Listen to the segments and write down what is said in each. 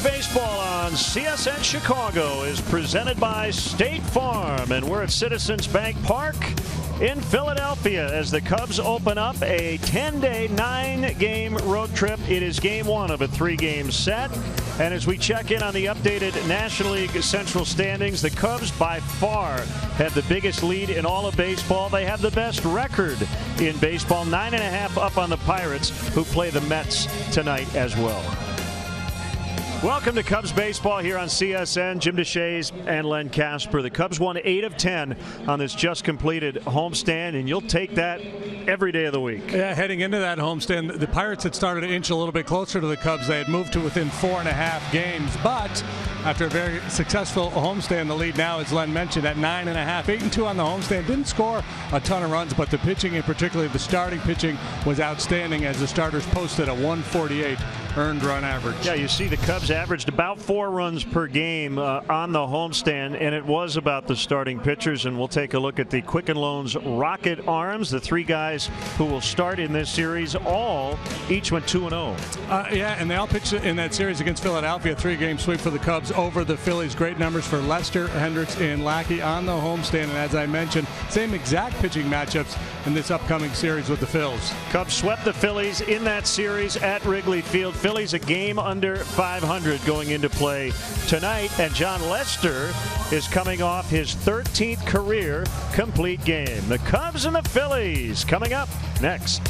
Baseball on CSN Chicago is presented by State Farm, and we're at Citizens Bank Park in Philadelphia as the Cubs open up a 10-day, 9-game road trip. It is game one of a 3-game set. And as we check in on the updated National League Central standings, the Cubs by far have the biggest lead in all of baseball. They have the best record in baseball, 9.5 up on the Pirates, who play the Mets tonight as well. Welcome to Cubs baseball here on CSN. Jim DeShays and Len Casper. The Cubs won 8 of 10 on this just completed homestand, and you'll take that every day of the week. Yeah, heading into that homestand, the Pirates had started to inch a little bit closer to the Cubs. They had moved to within 4.5 games, but after a very successful homestand, the lead now, as Len mentioned, at 9.5. 8-2 on the homestand. Didn't score a ton of runs, but the pitching, and particularly the starting pitching, was outstanding as the starters posted a 148 earned run average. Yeah, you see the Cubs averaged about 4 runs per game on the homestand, and it was about the starting pitchers. And we'll take a look at the Quicken Loans Rocket Arms, the 3 guys who will start in this series. Each went 2-0. Yeah, and they all pitched in that series against Philadelphia. 3-game sweep for the Cubs over the Phillies. Great numbers for Lester, Hendricks, and Lackey on the homestand. And as I mentioned, same exact pitching matchups in this upcoming series with the Phils. Cubs swept the Phillies in that series at Wrigley Field. Phillies a game under 500 going into play tonight, and John Lester is coming off his 13th career complete game. The Cubs and the Phillies coming up next.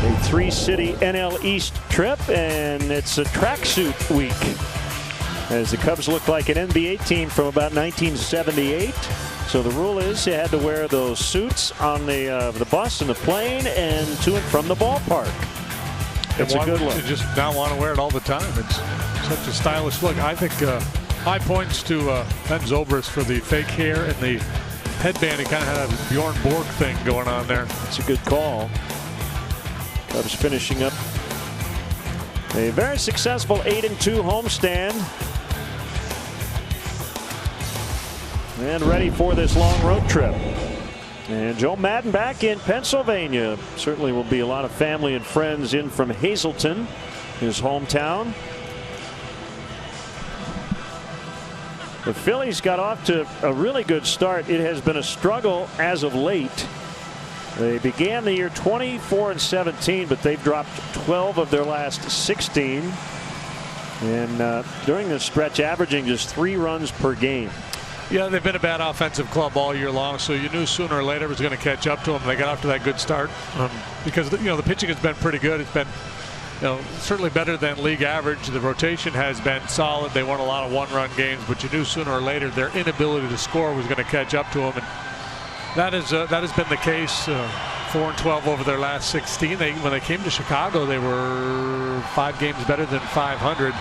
A 3-city NL East trip, and it's a tracksuit week as the Cubs look like an NBA team from about 1978. So the rule is you had to wear those suits on the bus and the plane and to and from the ballpark. It's a good look. You just not want to wear it all the time. It's such a stylish look. I think high points to Ben Zobrist for the fake hair and the headband. He kind of had a Bjorn Borg thing going on there. It's a good call. Cubs finishing up a very successful 8-2 homestand. And ready for this long road trip. And Joe Madden back in Pennsylvania. Certainly will be a lot of family and friends in from Hazleton, his hometown. The Phillies got off to a really good start. It has been a struggle as of late. They began the year 24-17, but they've dropped 12 of their last 16. And during this stretch, averaging just 3 runs per game. Yeah, they've been a bad offensive club all year long, so you knew sooner or later it was going to catch up to them. They got off to that good start because the pitching has been pretty good. It's been certainly better than league average. The rotation has been solid. They won a lot of 1-run games, but you knew sooner or later their inability to score was going to catch up to them, and that has been the case. 4-12 over their last 16. When they came to Chicago, they were 5 games better than 500.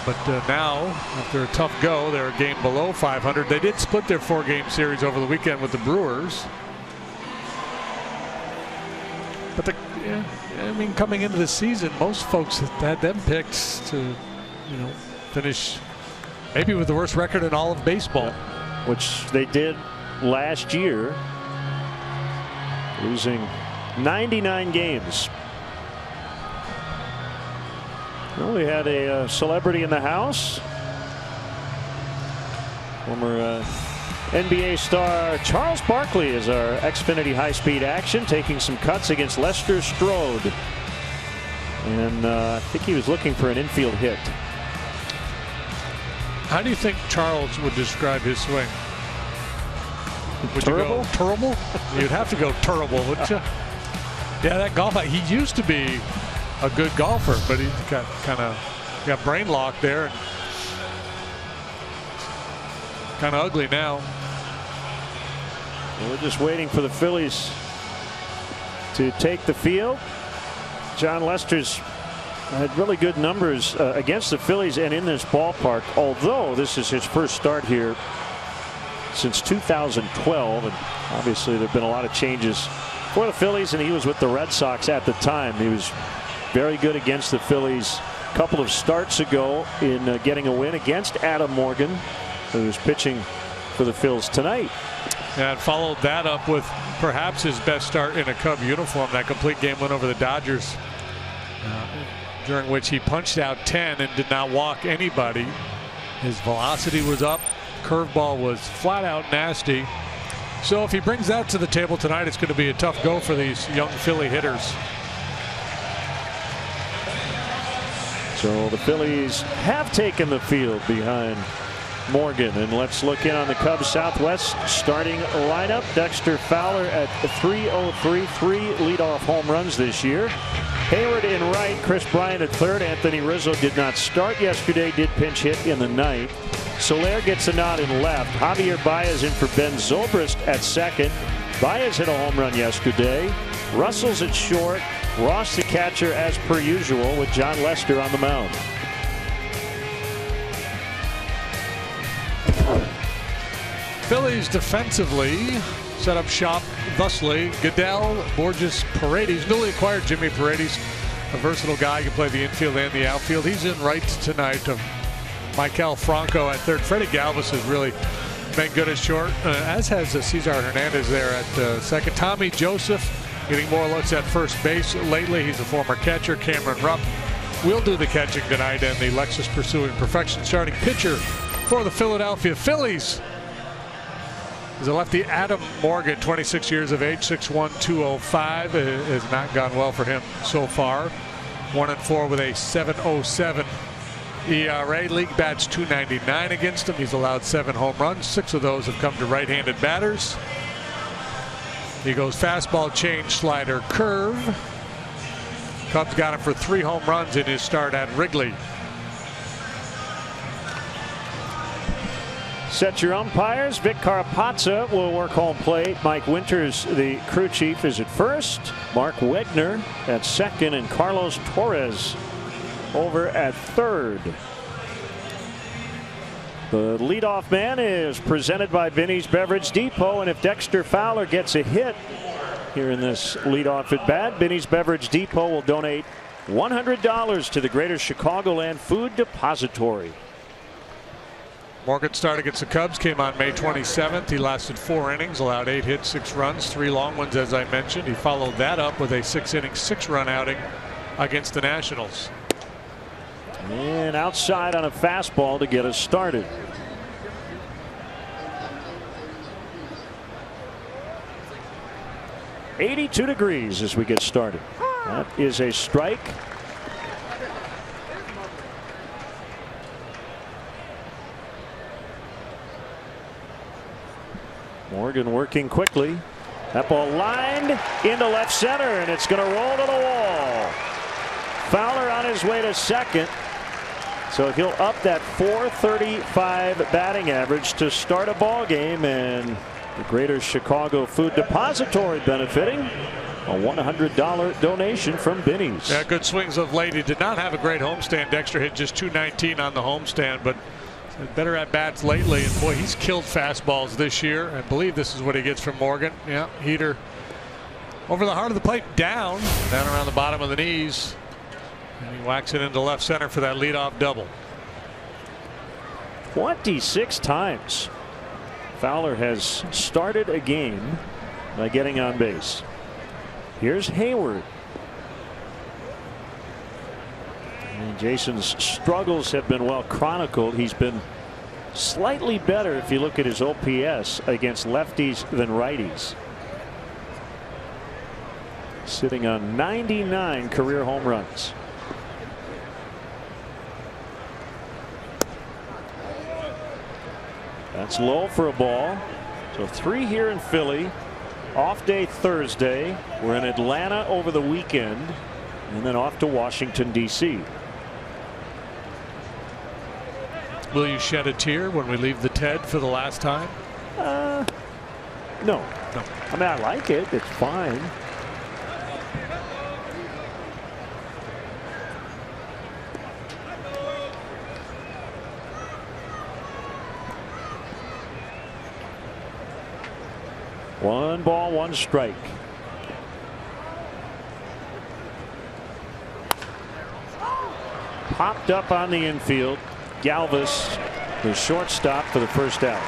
But now, after a tough go, they're a game below 500. They did split their 4-game series over the weekend with the Brewers. But coming into the season, most folks had them picked to, finish maybe with the worst record in all of baseball, which they did last year, losing 99 games. Well, we had a celebrity in the house. Former NBA star Charles Barkley is our Xfinity high-speed action, taking some cuts against Lester Strode. And I think he was looking for an infield hit. How do you think Charles would describe his swing? Would terrible? You go terrible? You'd have to go terrible, wouldn't you? Yeah, that golf. He used to be a good golfer, but he got brain locked there. And kind of ugly now. We're just waiting for the Phillies to take the field. John Lester's had really good numbers against the Phillies and in this ballpark, although this is his first start here since 2012, and obviously there have been a lot of changes for the Phillies, and he was with the Red Sox at the time. He was very good against the Phillies a couple of starts ago in getting a win against Adam Morgan, who is pitching for the Phils tonight. And followed that up with perhaps his best start in a Cub uniform, that complete game win over the Dodgers, during which he punched out 10 and did not walk anybody. His velocity was up. Curveball was flat out nasty. So if he brings that to the table tonight, it's going to be a tough go for these young Philly hitters. So the Phillies have taken the field behind Morgan, and let's look in on the Cubs Southwest starting lineup. Dexter Fowler at 303, 3 leadoff home runs this year. Hayward in right, Chris Bryant at third. Anthony Rizzo did not start yesterday, did pinch hit in the ninth. Soler gets a nod in left. Javier Baez in for Ben Zobrist at second. Baez hit a home run yesterday. Russell's at short. Ross the catcher as per usual, with John Lester on the mound. Phillies defensively set up shop thusly. Goodell, Borges, Paredes. Newly acquired Jimmy Paredes, a versatile guy, can play the infield and the outfield. He's in right tonight. Michael Franco at third. Freddie Galvis has really been good at short, as has Cesar Hernandez there at second. Tommy Joseph getting more looks at first base lately. He's a former catcher. Cameron Rupp will do the catching tonight, and the Lexus pursuing perfection starting pitcher for the Philadelphia Phillies is a lefty, Adam Morgan, 26 years of age, 6'1", 205. It has not gone well for him so far. 1-4 with a 7.07 ERA. League bats .299 against him. He's allowed 7 home runs. 6 of those have come to right-handed batters. He goes fastball, change, slider, curve. Cubs got him for 3 home runs in his start at Wrigley. Set your umpires. Vic Carapazza will work home plate. Mike Winters, the crew chief, is at first. Mark Wegner at second, and Carlos Torres over at third. The leadoff man is presented by Vinny's Beverage Depot, and if Dexter Fowler gets a hit here in this leadoff at bat, Vinny's Beverage Depot will donate $100 to the Greater Chicagoland Food Depository. Morgan started against the Cubs, came on May 27th. He lasted 4 innings, allowed 8 hits, 6 runs, 3 long ones, as I mentioned. He followed that up with a 6-inning, 6-run outing against the Nationals. And outside on a fastball to get us started. .82 degrees as we get started. That is a strike. Morgan working quickly. That ball lined into left center, and it's going to roll to the wall. Fowler on his way to second. So he'll up that .435 batting average to start a ball game, and the Greater Chicago Food Depository benefiting a $100 donation from Binny's. Yeah, good swings of late. He did not have a great homestand. Dexter hit just .219 on the homestand, but better at bats lately, and boy, he's killed fastballs this year. I believe this is what he gets from Morgan. Yeah, heater over the heart of the plate, down around the bottom of the knees, and he whacks it into left center for that leadoff double. 26 times Fowler has started a game by getting on base. Here's Hayward. And Jason's struggles have been well chronicled. He's been slightly better if you look at his OPS against lefties than righties. Sitting on 99 career home runs. That's low for a ball. So 3 here in Philly. Off day Thursday. We're in Atlanta over the weekend, and then off to Washington, D.C. Will you shed a tear when we leave the TED for the last time? No. I mean, I like it. It's fine. One ball, one strike. Popped up on the infield. Galvis, the shortstop, for the first out.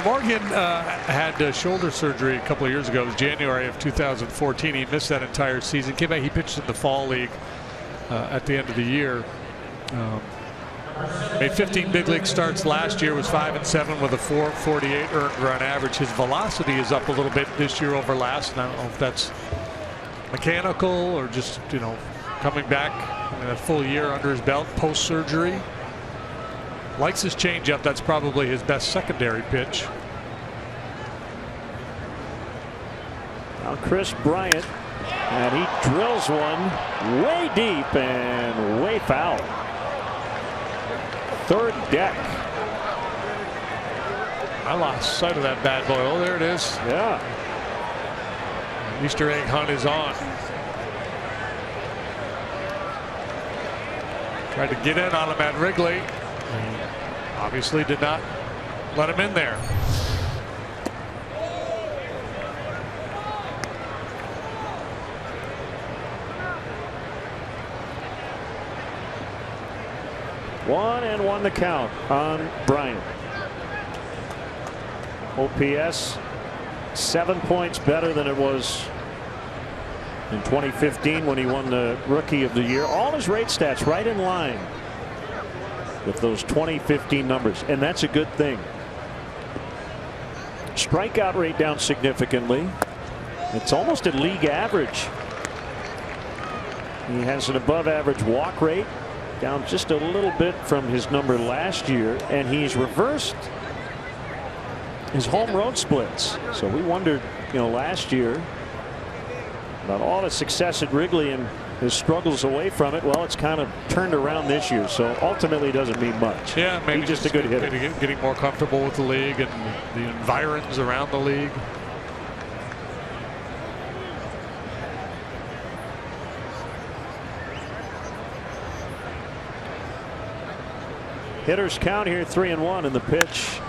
Morgan had shoulder surgery a couple of years ago. It was January of 2014. He missed that entire season. Came back. He pitched in the fall league at the end of the year. Made 15 big league starts last year. Was 5-7 with a .448 earned run average. His velocity is up a little bit this year over last. And I don't know if that's mechanical or just, you know, coming back a full year under his belt post surgery. Likes his changeup. That's probably his best secondary pitch. Now Chris Bryant, and he drills one way deep and way foul. Third deck. I lost sight of that bad boy. Oh, there it is. Yeah. Easter egg hunt is on. Tried to get in on him at Wrigley. Obviously did not let him in there. One and one the count on Bryant. OPS 7 points better than it was in 2015 when he won the Rookie of the Year. All his rate stats right in line with those 2015 numbers, and that's a good thing. Strikeout rate down significantly. It's almost at league average. He has an above average walk rate, down just a little bit from his number last year, and he's reversed his home road splits. So we wondered, you know, last year about all the success at Wrigley and his struggles away from it. Well, it's kind of turned around this year, so ultimately doesn't mean much. Yeah, maybe he's just a good hitter. Getting more comfortable with the league and the environs around the league. Hitters count here, 3-1, and the pitch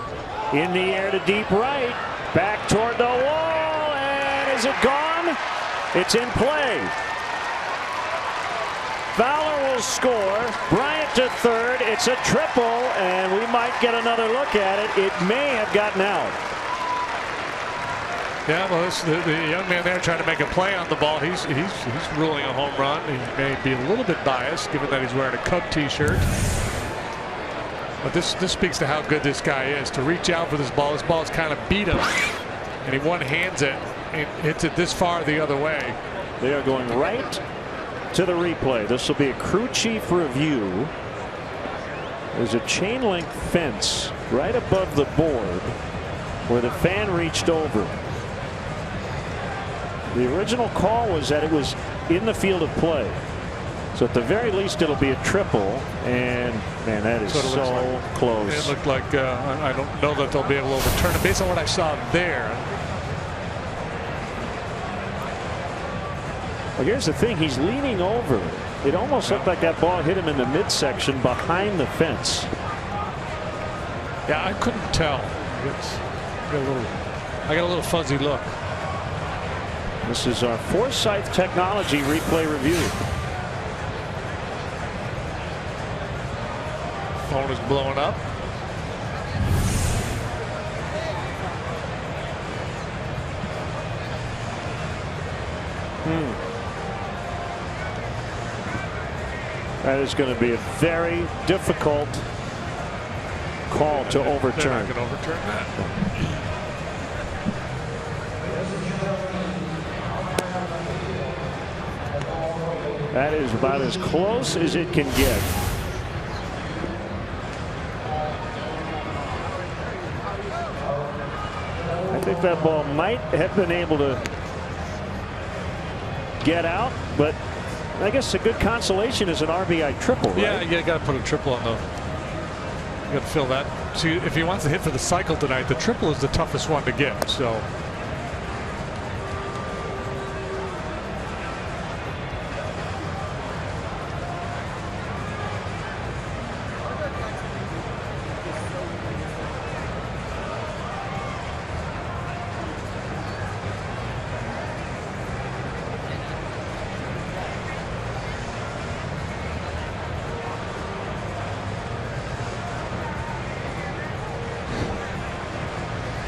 in the air to deep right, back toward the wall, and is it gone? It's in play. Fowler will score. Bryant it to third. It's a triple, and we might get another look at it. It may have gotten out. Yeah, well, the young man there trying to make a play on the ball. He's ruling a home run. He may be a little bit biased, given that he's wearing a Cub T-shirt. But this speaks to how good this guy is to reach out for this ball. This ball's kind of beat him, and he one-hands it and hits it this far the other way. They are going right to the replay. This will be a crew chief review. There's a chain link fence right above the board where the fan reached over. The original call was that it was in the field of play. So at the very least it'll be a triple, and man, that is so close. It looked like I don't know that they'll be able to overturn it based on what I saw there. Well, here's the thing, he's leaning over. It almost looked like that ball hit him in the midsection behind the fence. Yeah, I couldn't tell. I got a little fuzzy look. This is our Forsythe Technology replay review. Phone is blowing up. That is going to be a very difficult call to overturn. They're not going to overturn that. That is about as close as it can get. I think that ball might have been able to get out, but I guess a good consolation is an RBI triple, right? Yeah, you got to put a triple on the. You got to fill that. See, if he wants to hit for the cycle tonight, the triple is the toughest one to get. So.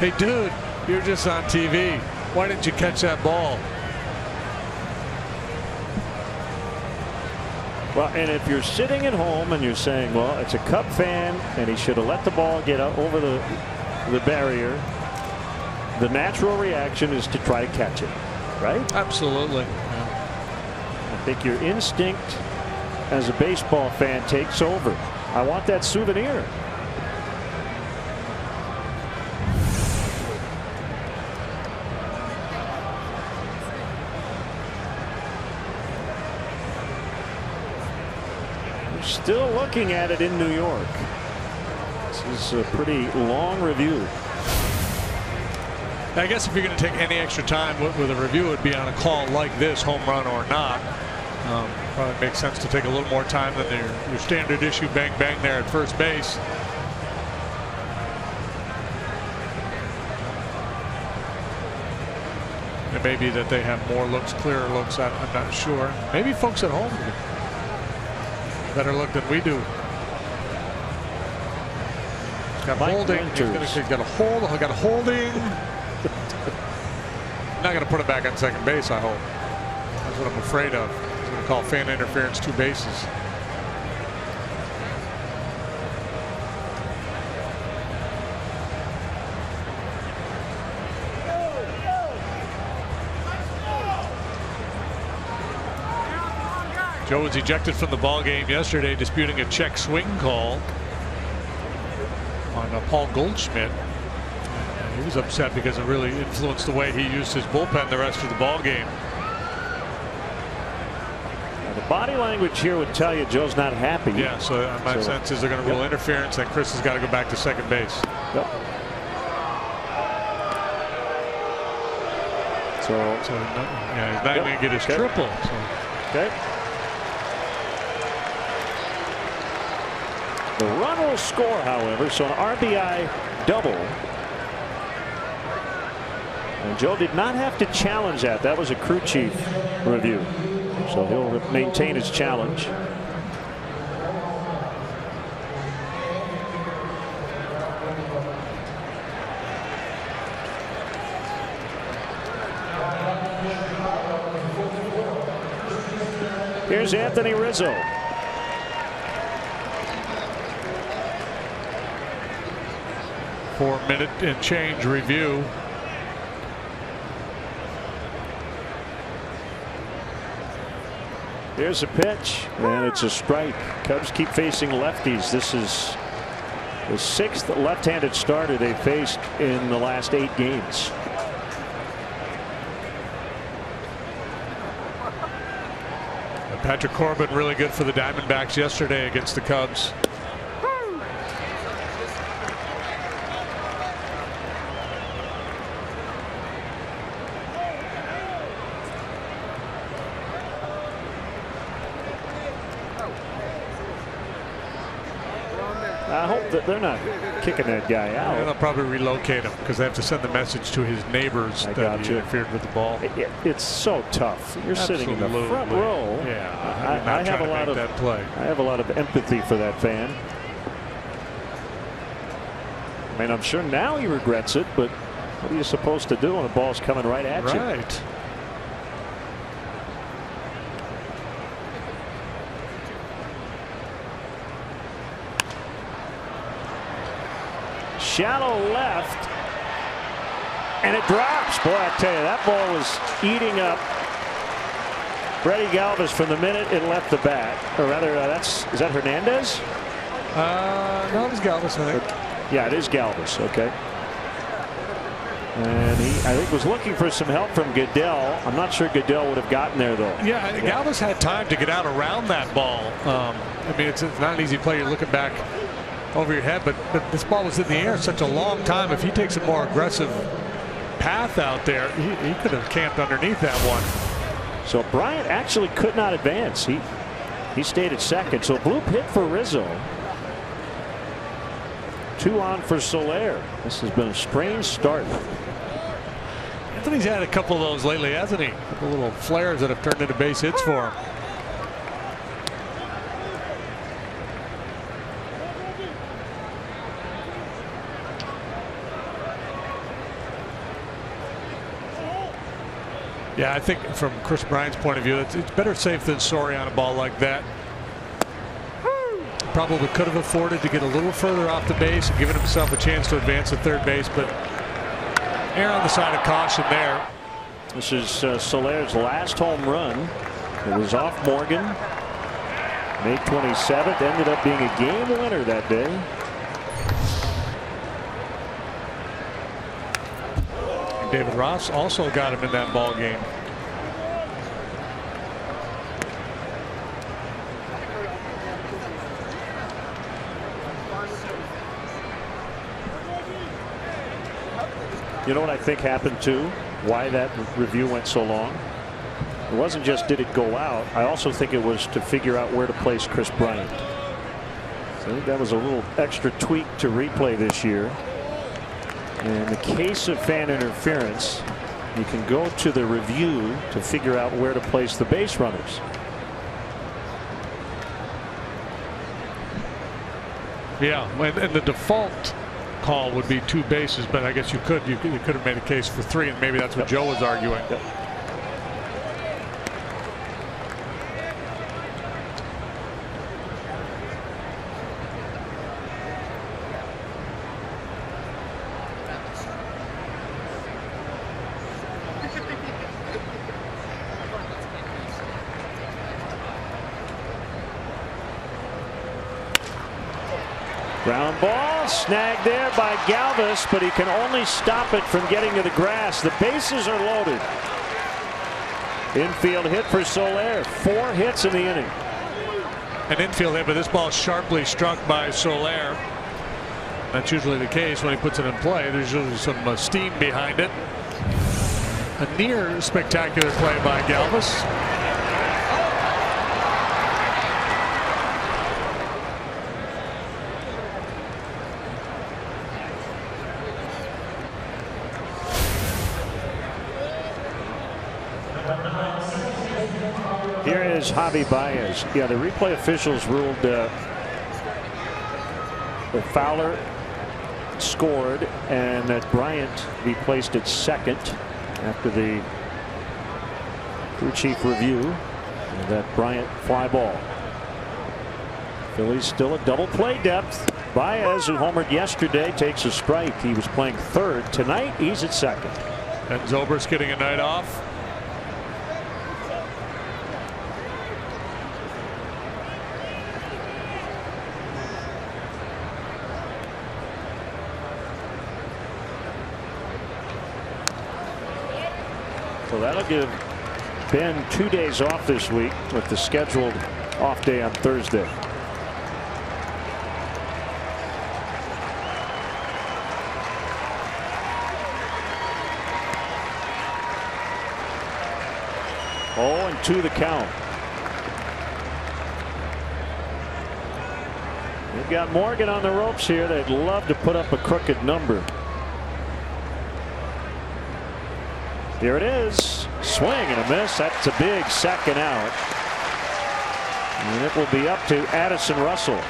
Hey, dude, you're just on TV. Why didn't you catch that ball? Well, and if you're sitting at home and you're saying, well, it's a Cub fan and he should have let the ball get up over the barrier, the natural reaction is to try to catch it, right? Absolutely. Yeah. I think your instinct as a baseball fan takes over. I want that souvenir. Still looking at it in New York. This is a pretty long review. I guess if you're going to take any extra time with a review, it would be on a call like this, home run or not. Probably makes sense to take a little more time than your standard issue bang bang there at first base. It may be that they have more looks, clearer looks. I'm not sure. Maybe folks at home better look than we do. Got holding. He's got a hold. Got a holding. Not going to put it back on second base, I hope. That's what I'm afraid of. He's going to call fan interference, 2 bases. Joe was ejected from the ball game yesterday, disputing a check swing call on Paul Goldschmidt. He was upset because it really influenced the way he used his bullpen the rest of the ball game. Now, the body language here would tell you Joe's not happy. Yeah, so my sense is they're going to rule interference, and Chris has got to go back to second base. Yep. So yeah, he's not even going to get his triple. So. Okay. The run will score, however, so an RBI double. And Joe did not have to challenge that. That was a crew chief review. So he'll maintain his challenge. Here's Anthony Rizzo. Four-minute and change review. Here's a pitch, and it's a strike. Cubs keep facing lefties. This is the 6th left-handed starter they faced in the last 8 games. Patrick Corbin really good for the Diamondbacks yesterday against the Cubs. I hope that they're not kicking that guy out. They'll probably relocate him because they have to send the message to his neighbors that he interfered with the ball. It's so tough. You're sitting in the front row. Yeah, I have a lot of that play. I have a lot of empathy for that fan. I mean, I'm sure now he regrets it, but what are you supposed to do when the ball's coming right at you? Right. Shallow left, and it drops. Boy, I tell you, that ball was eating up Freddie Galvis from the minute it left the bat. Or rather, is that Hernandez? No, it's Galvis, I think. Yeah, it is Galvis. Okay. And he, I think, was looking for some help from Goodell. I'm not sure Goodell would have gotten there, though. Yeah, Galvis had time to get out around that ball. I mean, it's not an easy play. You're looking back over your head, but this ball was in the air such a long time. If he takes a more aggressive path out there, he could have camped underneath that one. So Bryant actually could not advance. He stayed at second. So bloop hit for Rizzo. 2 on for Soler. This has been a strange start. Anthony's had a couple of those lately, hasn't he? A couple little flares that have turned into base hits for him. Yeah, I think from Chris Bryant's point of view, it's better safe than sorry on a ball like that. Probably could have afforded to get a little further off the base and given himself a chance to advance to third base, but err on the side of caution there. This is Soler's last home run. It was off Morgan. May 27th, ended up being a game winner that day. David Ross also got him in that ball game. You know what I think happened too? Why that review went so long? It wasn't just did it go out. I also think it was to figure out where to place Chris Bryant. So I think that was a little extra tweak to replay this year. In the case of fan interference, you can go to the review to figure out where to place the base runners. Yeah, and the default call would be 2 bases, but I guess you could have made a case for 3, and maybe that's what Joe was arguing. Yep. Ground ball snagged there by Galvis, but he can only stop it from getting to the grass. The bases are loaded. Infield hit for Soler. 4 hits in the inning. An infield hit, but this ball sharply struck by Soler. That's usually the case when he puts it in play. There's usually some steam behind it. A near spectacular play by Galvis. Here is Javi Baez. Yeah, the replay officials ruled that Fowler scored and that Bryant be placed at second after the crew chief review. And that Bryant fly ball. Phillies still a double play depth. Baez, who homered yesterday, takes a strike. He was playing third. Tonight, he's at second. And Zobrist getting a night off. So that'll give Ben 2 days off this week with the scheduled off day on Thursday. Oh, and 2 the count. They've got Morgan on the ropes here. They'd love to put up a crooked number. Here it is. Swing and a miss. That's a big second out. And it will be up to Addison Russell.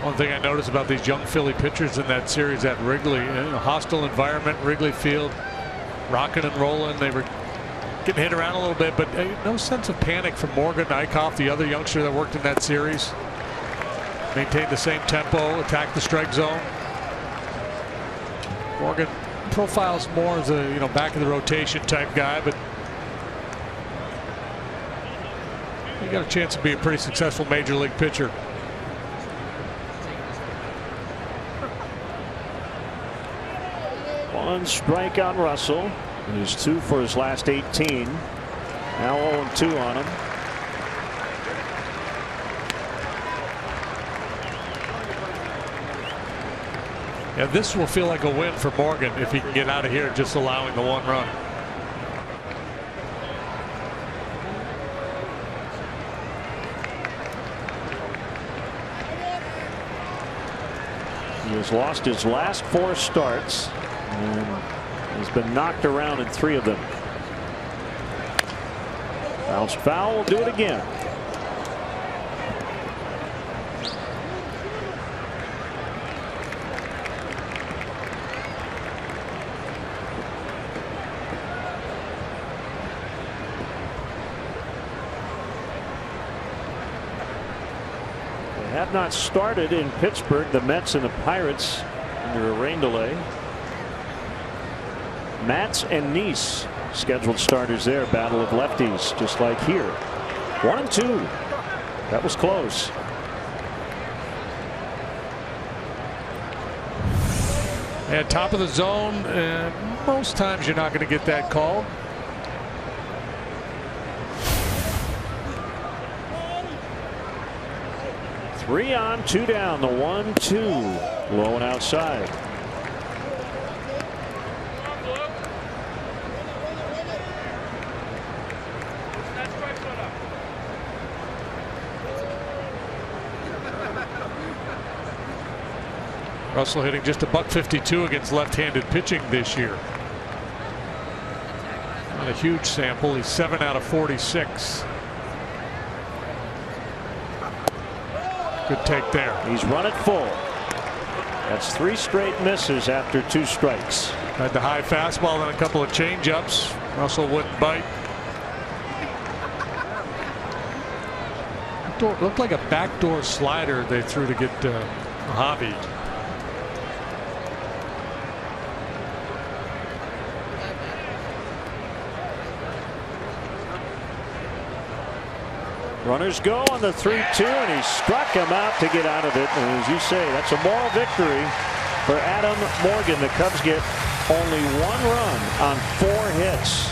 One thing I noticed about these young Philly pitchers in that series at Wrigley, a hostile environment, Wrigley Field, rocking and rolling. They were getting hit around a little bit, but no sense of panic from Morgan Eichhoff, the other youngster that worked in that series. Maintained the same tempo, attacked the strike zone. Morgan profiles more as a back of the rotation type guy, but he got a chance to be a pretty successful major league pitcher. One strike on Russell. He's 2 for his last 18. Now 0-2 on him. Yeah, this will feel like a win for Morgan if he can get out of here just allowing the 1 run. He has lost his last 4 starts and has been knocked around in 3 of them. Bounced foul, will do it again. They have not started in Pittsburgh, the Mets and the Pirates, under a rain delay. Mats and Neese scheduled starters there. Battle of lefties, just like here. 1-2. That was close. At top of the zone, most times you're not going to get that call. Three on, 2 down. The 1-2. Low and outside. Russell hitting just a .152 against left-handed pitching this year. Not a huge sample. He's 7 out of 46. Good take there. He's run it full. That's 3 straight misses after 2 strikes. Had the high fastball and a couple of change-ups. Russell wouldn't bite. Looked like a backdoor slider they threw to get Javi. Runners go on the 3-2, and he struck him out to get out of it. And as you say, that's a moral victory for Adam Morgan. The Cubs get only 1 run on 4 hits.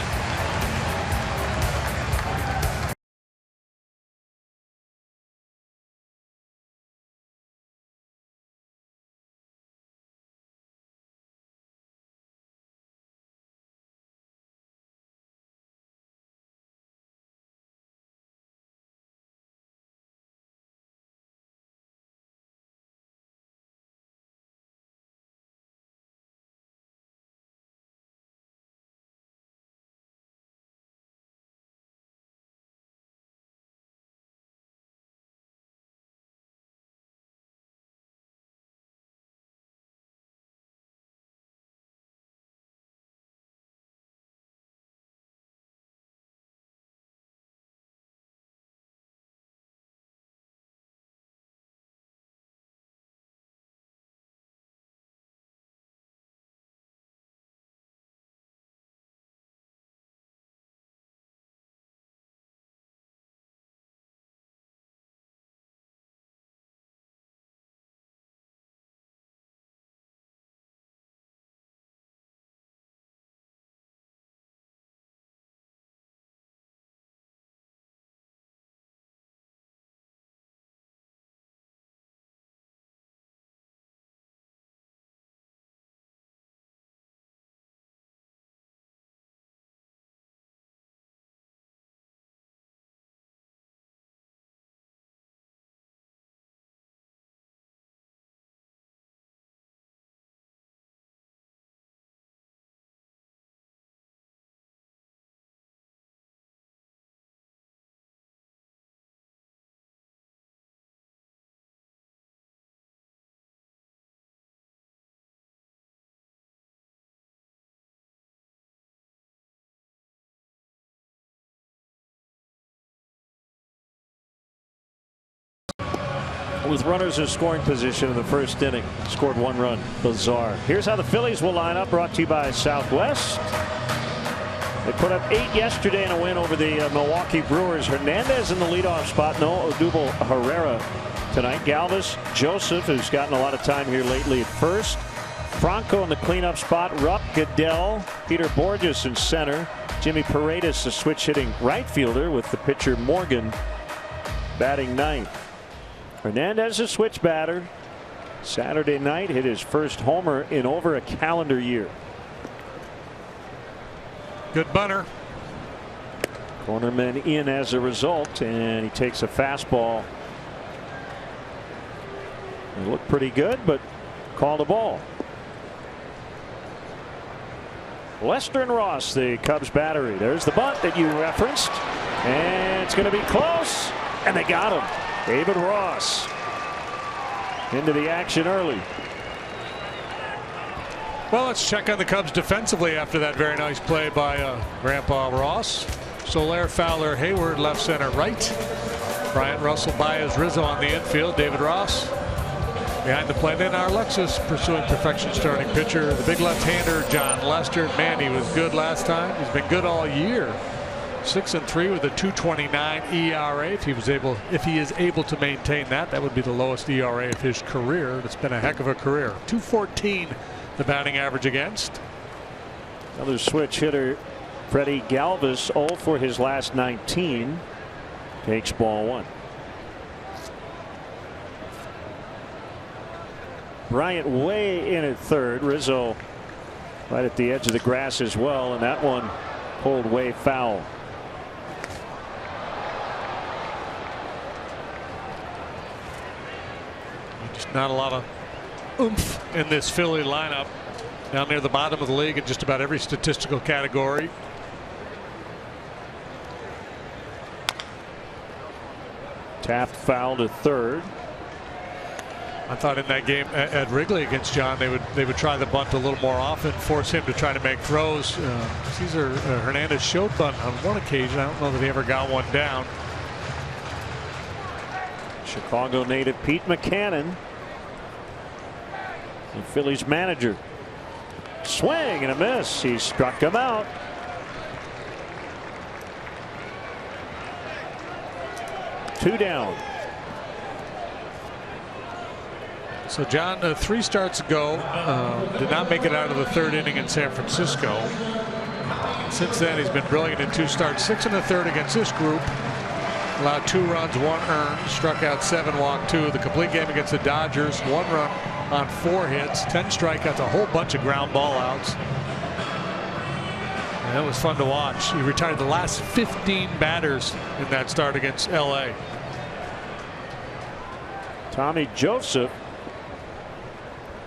with runners in scoring position in the first inning. Scored 1 run. Bizarre. Here's how the Phillies will line up, brought to you by Southwest. They put up 8 yesterday in a win over the Milwaukee Brewers. Hernandez in the leadoff spot. No Odubel Herrera tonight. Galvis, Joseph, who's gotten a lot of time here lately at first. Franco in the cleanup spot. Rupp, Goodell, Peter Borges in center. Jimmy Paredes, a switch hitting right fielder, with the pitcher Morgan batting ninth. Hernandez, a switch batter. Saturday night hit his first homer in over a calendar year. Good bunter. Cornerman in as a result, and he takes a fastball. It looked pretty good, but called a ball. Lester and Ross, the Cubs battery. There's the bunt that you referenced, and it's going to be close, and they got him. David Ross into the action early. Well, let's check on the Cubs defensively after that very nice play by Grandpa Ross. Soler, Fowler, Hayward, left, center, right. Bryant, Russell, Baez, Rizzo on the infield. David Ross behind the plate. And our Alexis pursuing perfection starting pitcher. The big left-hander, John Lester. Man, he was good last time. He's been good all year. 6-3 with a 2.29 ERA. If he is able to maintain that, that would be the lowest ERA of his career. It's been a heck of a career. 2.14 the batting average against. Another switch hitter, Freddie Galvis, 0 for his last 19. Takes ball 1. Bryant way in at third. Rizzo right at the edge of the grass as well, and that one pulled way foul. Just not a lot of oomph in this Philly lineup. Down near the bottom of the league in just about every statistical category. Taft fouled at third. I thought in that game at Wrigley against John, they would try the bunt a little more often, force him to try to make throws. Cesar Hernandez showed bunt on one occasion. I don't know that he ever got one down. Chicago native Pete Mackanin, the Phillies manager. Swing and a miss. He struck him out. Two down. So John, 3 starts ago, did not make it out of the 3rd inning in San Francisco. Since then, he's been brilliant in 2 starts. 6 1/3 against this group. Allowed 2 runs, 1 earned, struck out 7, walked 2. The complete game against the Dodgers, 1 run on 4 hits, 10 strikeouts, a whole bunch of ground ball outs. And that was fun to watch. He retired the last 15 batters in that start against LA. Tommy Joseph,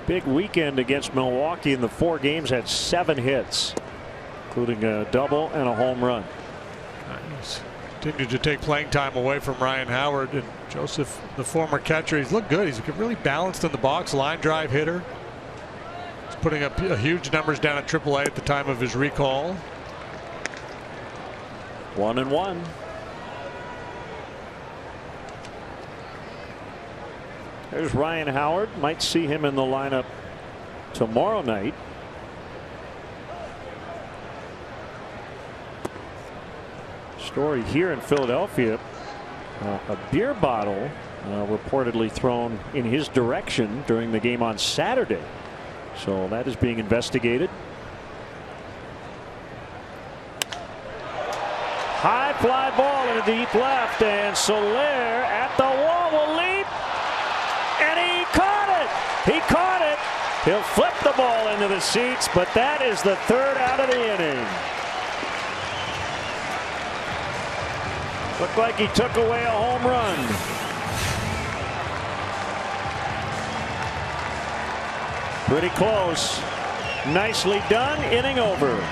big weekend against Milwaukee. In the 4 games, had 7 hits, including a double and a home run. Nice. Continued to take playing time away from Ryan Howard, and Joseph, the former catcher, he's looked good. He's really balanced in the box, line drive hitter. He's putting up huge numbers down at AAA at the time of his recall. 1-1. There's Ryan Howard. Might see him in the lineup tomorrow night. Story here in Philadelphia. A beer bottle reportedly thrown in his direction during the game on Saturday. So that is being investigated. High fly ball into deep left, and Soler at the wall will leap, and he caught it. He caught it. He'll flip the ball into the seats, but that is the 3rd out of the inning. Looked like he took away a home run. Pretty close. Nicely done. Inning over.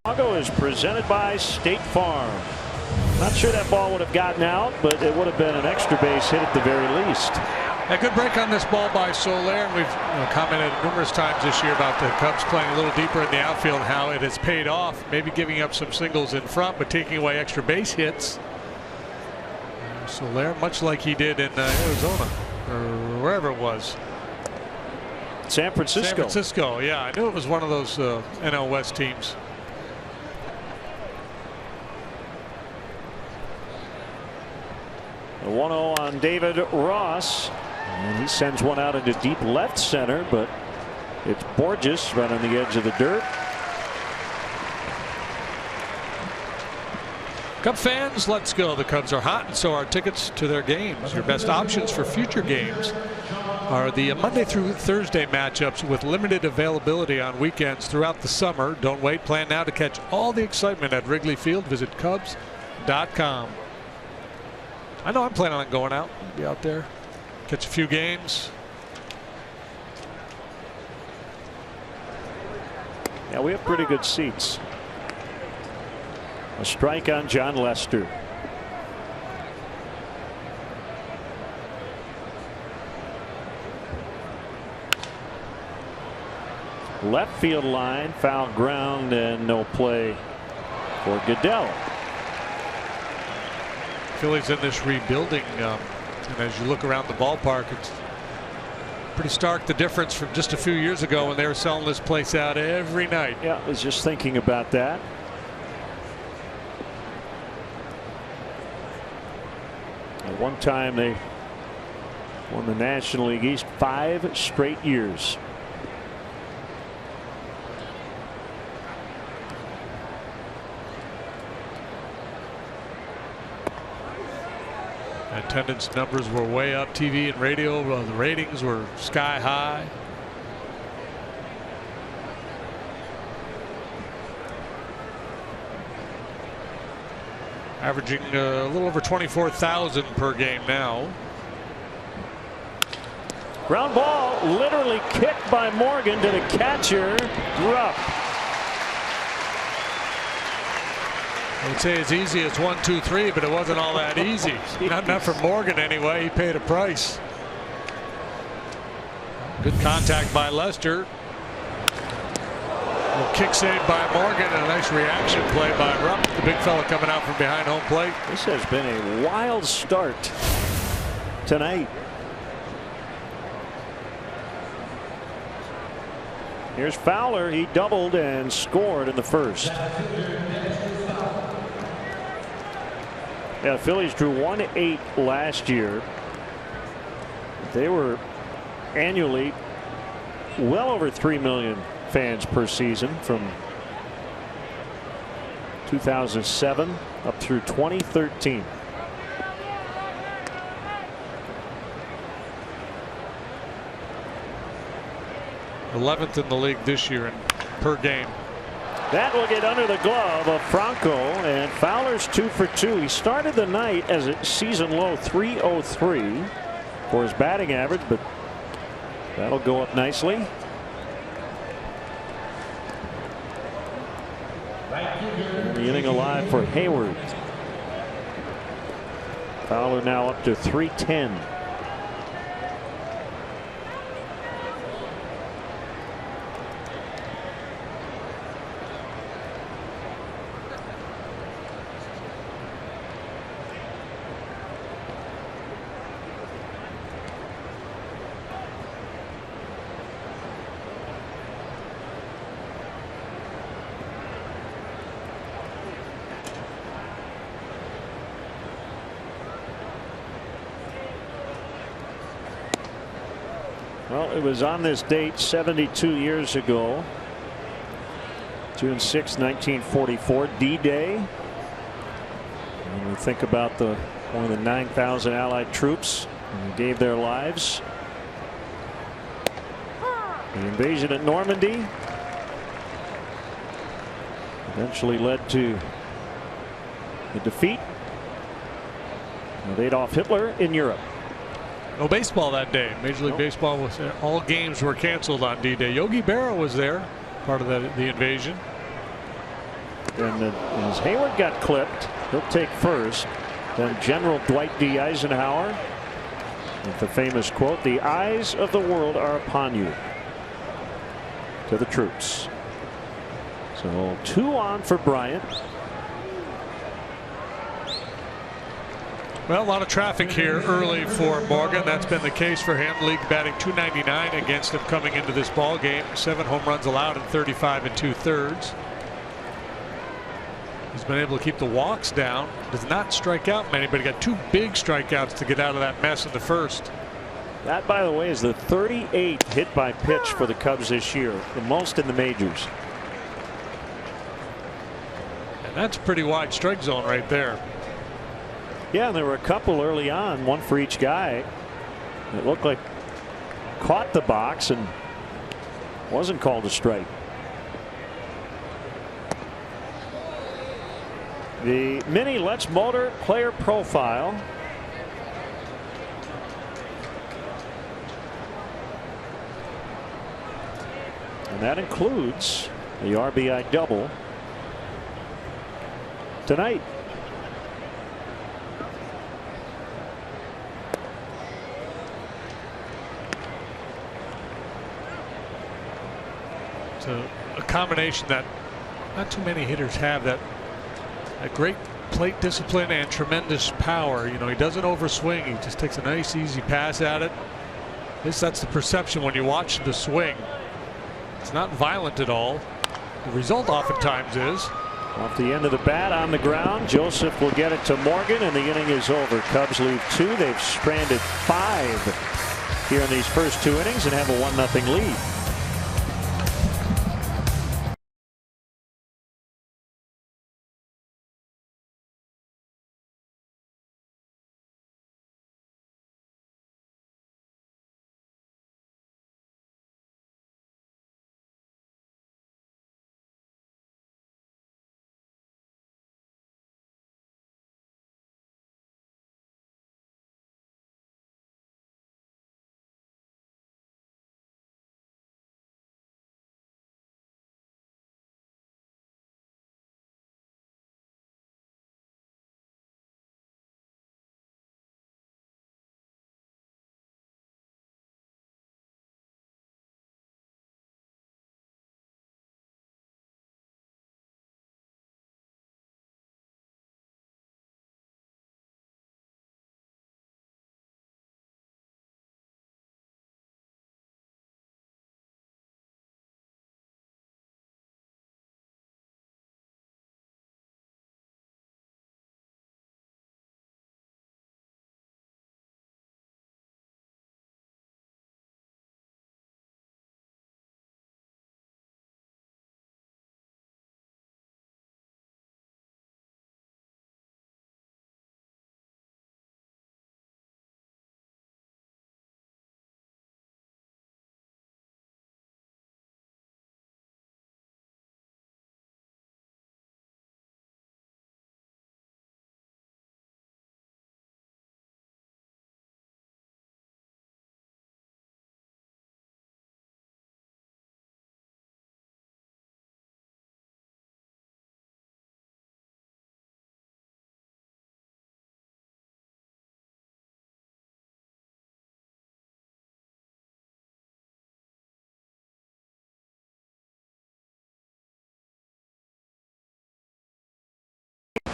Chicago is presented by State Farm. Not sure that ball would have gotten out, but it would have been an extra base hit at the very least. A good break on this ball by Soler, and we've commented numerous times this year about the Cubs playing a little deeper in the outfield and how it has paid off, maybe giving up some singles in front but taking away extra base hits. Soler, much like he did in Arizona or wherever it was. San Francisco. San Francisco, yeah, I knew it was one of those NL West teams. The 1-0 on David Ross, and he sends one out into deep left center, but it's Borges right on the edge of the dirt. Cub fans, let's go. The Cubs are hot, and so are tickets to their games. Your best options for future games are the Monday through Thursday matchups with limited availability on weekends throughout the summer. Don't wait. Plan now to catch all the excitement at Wrigley Field. Visit Cubs.com. I know I'm planning on going out, be out there, catch a few games. Yeah, we have pretty good seats. A strike on John Lester. Left field line, foul ground, and no play for Goodell. Phillies in this rebuilding, and as you look around the ballpark, it's pretty stark the difference from just a few years ago when they were selling this place out every night. Yeah, I was just thinking about that. At one time they won the National League East 5 straight years. Attendance numbers were way up. TV and radio, the ratings were sky high. Averaging a little over 24,000 per game now. Ground ball, literally kicked by Morgan to the catcher, Rupp. I would say as easy as 1, 2, 3, but it wasn't all that easy. Not for Morgan anyway. He paid a price. Good contact by Lester. A kick save by Morgan and a nice reaction play by Rupp, the big fella coming out from behind home plate. This has been a wild start tonight. Here's Fowler. He doubled and scored in the first. Yeah, the Phillies drew 1-8 last year. They were annually well over 3 million fans per season from 2007 up through 2013. '11th in the league this year per game. That will get under the glove of Franco, and Fowler's 2 for 2. He started the night as a season low .303 for his batting average, but that'll go up nicely. The inning alive for Hayward. Fowler now up to .310. Well, it was on this date 72 years ago, June 6, 1944, D-Day. When we think about the more than 9,000 Allied troops who gave their lives. The invasion at Normandy eventually led to the defeat of Adolf Hitler in Europe. No baseball that day. Major League Baseball was there. All games wwere canceled on D-Day. Yogi Berra was there, part of the invasion. And as Hayward got clipped, he'll take first. Then General Dwight D. Eisenhower with the famous quote, "The eyes of the world are upon you," to the troops. So 2 on for Bryant. Well, a lot of traffic here early for Morgan. That's been the case for him. League batting .299 against him coming into this ball game. 7 home runs allowed in 35 2/3. He's been able to keep the walks down. Does not strike out many, but he got 2 big strikeouts to get out of that mess in the first. That, by the way, is the 38th hit by pitch for the Cubs this year, the most in the majors. And that's a pretty wide strike zone right there. Yeah, and there were a couple early on, 1 for each guy. It looked like caught the box and wasn't called a strike. The mini Let's Motor player profile. And that includes the RBI double tonight. It's a combination that not too many hitters have, that great plate discipline and tremendous power. You know, he doesn't overswing. He just takes a nice easy pass at it. At least that's the perception when you watch the swing. It's not violent at all. The result oftentimes is. Off the end of the bat on the ground. Joseph will get it to Morgan, and the inning is over. Cubs leave 2. They've stranded 5 here in these first 2 innings and have a 1-0 lead.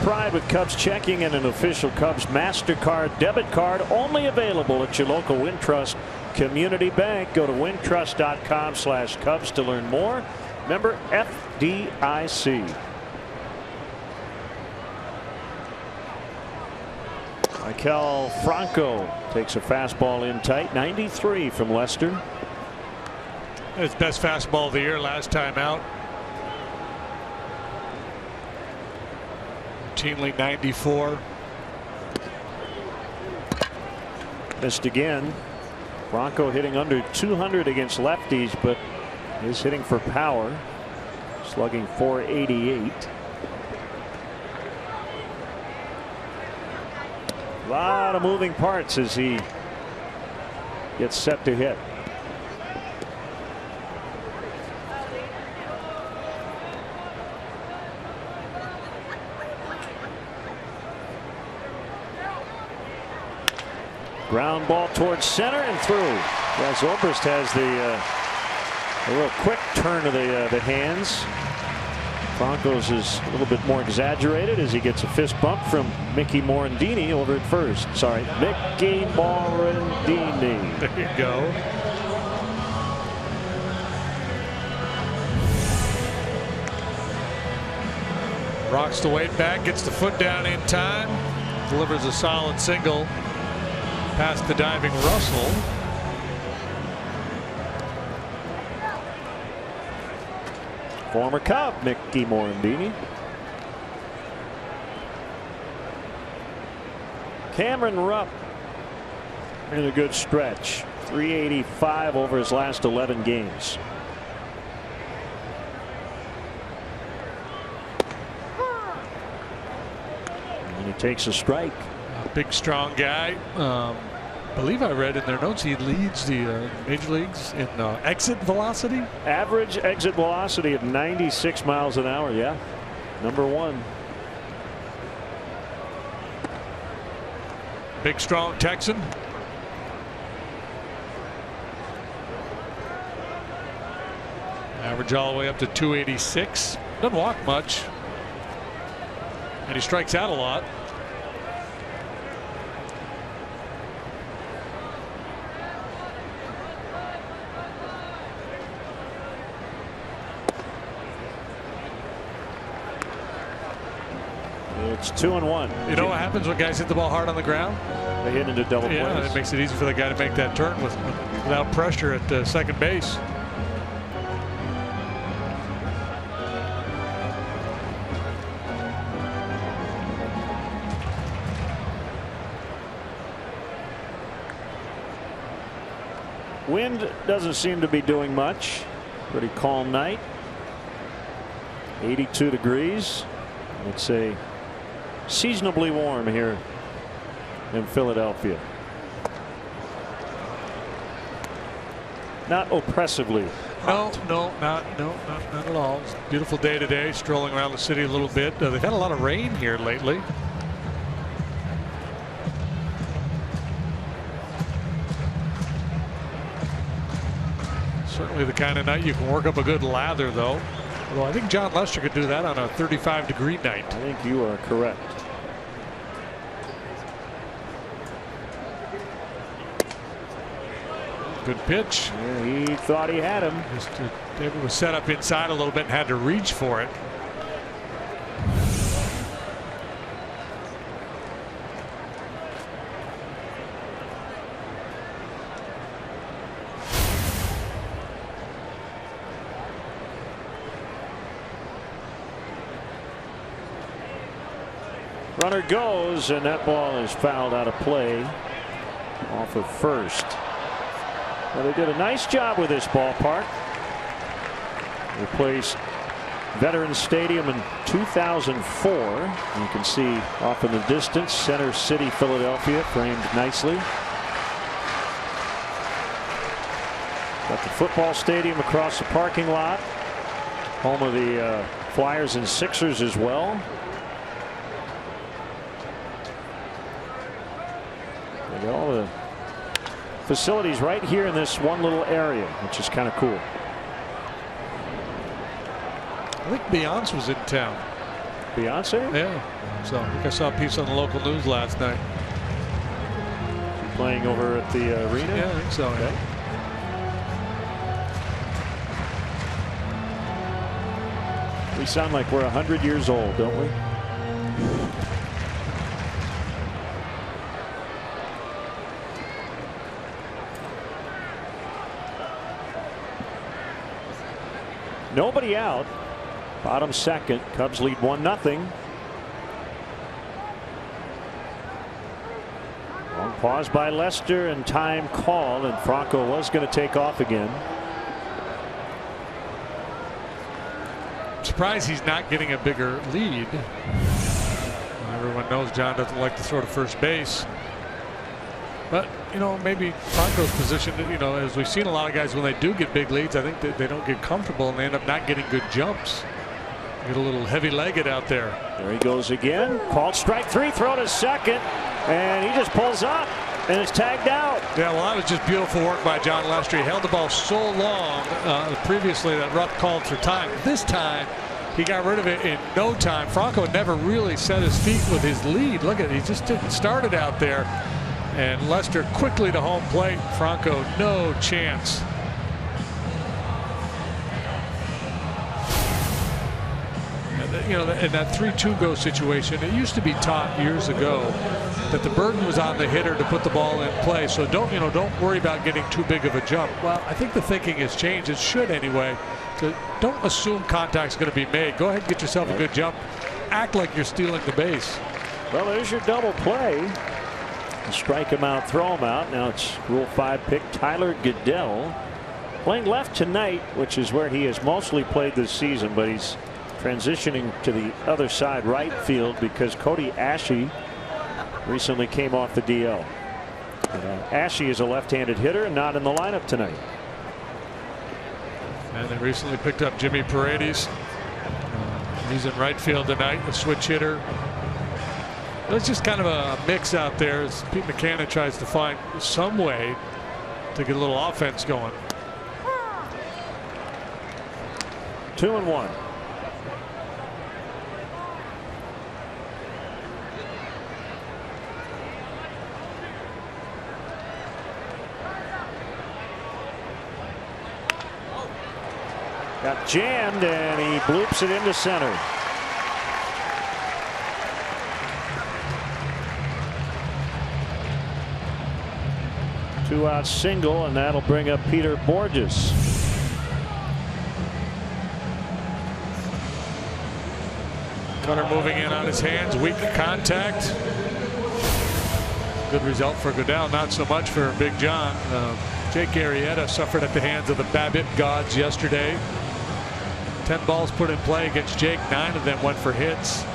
Pride with Cubs checking and an official Cubs MasterCard debit card only available at your local Wintrust Community Bank. Go to wintrust.com/Cubs to learn more. Member FDIC. Mikel Franco takes a fastball in tight. 93 from Lester. His best fastball of the year last time out. Routinely 94. Missed again. Franco hitting under 200 against lefties, but is hitting for power. Slugging .488. A lot of moving parts as he gets set to hit. Ground ball towards center and through. Yeah, Zobrist has a real quick turn of the hands. Franco's is a little bit more exaggerated as he gets a fist bump from Mickey Morandini over at first. Sorry, Mickey Morandini. There you go. Rocks the weight back, gets the foot down in time, delivers a solid single past the diving Russell. Former Cub Mickey Morandini. Cameron Rupp in a good stretch. 385 over his last 11 games. And he takes a strike. A big strong guy. I believe I read in their notes he leads the major leagues in exit velocity. Average exit velocity of 96 miles an hour. Yeah, #1. Big strong Texan. Average all the way up to 286. Doesn't walk much. And he strikes out a lot. It's 2-1. You know what happens when guys hit the ball hard on the ground? They hit into double plays. Yeah, it makes it easy for the guy to make that turn without pressure at second base. Wind doesn't seem to be doing much. Pretty calm night. 82 degrees. It's a seasonably warm here in Philadelphia. Not oppressively hot. No, not at all. It's a beautiful day today. Strolling around the city a little bit. They've had a lot of rain here lately. Certainly the kind of night you can work up a good lather, though. Although I think John Lester could do that on a 35-degree night. I think you are correct. Good pitch. Yeah, he thought he had him. David was set up inside a little bit and had to reach for it. Runner goes, and that ball is fouled out of play off of first. Well, they did a nice job with this ballpark. Replaced Veterans Stadium in 2004. You can see off in the distance Center City, Philadelphia, framed nicely. Got the football stadium across the parking lot. Home of the Flyers and Sixers as well. They got all the facilities right here in this one little area, which is kind of cool. I think Beyonce was in town. Beyonce? Yeah. So I think I saw a piece on the local news last night. Playing over at the arena? Yeah, I think so. Okay. We sound like we're 100 years old, don't we? Nobody out. Bottom second. Cubs lead 1-0. Long pause by Lester and time called, and Franco was going to take off again. I'm surprised he's not getting a bigger lead. Everyone knows John doesn't like to throw to first base. But, you know, maybe Franco's position, you know, as we've seen a lot of guys when they do get big leads, I think that they don't get comfortable and they end up not getting good jumps. Get a little heavy-legged out there. There he goes again. Called strike 3, throw to second, and he just pulls up. And it's tagged out. Yeah, well, that was just beautiful work by John Lester. He held the ball so long previously that Rupp called for time. This time, he got rid of it in no time. Franco never really set his feet with his lead. Look at it. He just didn't start it out there. And Lester quickly to home plate. Franco, no chance. You know, in that 3-2 go situation, it used to be taught years ago that the burden was on the hitter to put the ball in play. So don't worry about getting too big of a jump. Well, I think the thinking has changed. It should anyway. So don't assume contact's going to be made. Go ahead and get yourself a good jump. Act like you're stealing the base. Well, there's your double play. Strike him out, throw him out. Now it's Rule 5 pick Tyler Goodell, playing left tonight, which is where he has mostly played this season, but he's transitioning to the other side, right field, because Cody Ashe recently came off the DL. Ashe is a left-handed hitter and not in the lineup tonight. And they recently picked up Jimmy Paredes. He's in right field tonight, a switch hitter. It's just kind of a mix out there as Pete McCannon tries to find some way to get a little offense going. 2-1. Got jammed and he bloops it into center. Two-out single, and that'll bring up Peter Borges. Cutter moving in on his hands, weak contact. Good result for Goodell, not so much for Big John. Jake Arrieta suffered at the hands of the BABIP gods yesterday. 10 balls put in play against Jake. 9 of them went for hits.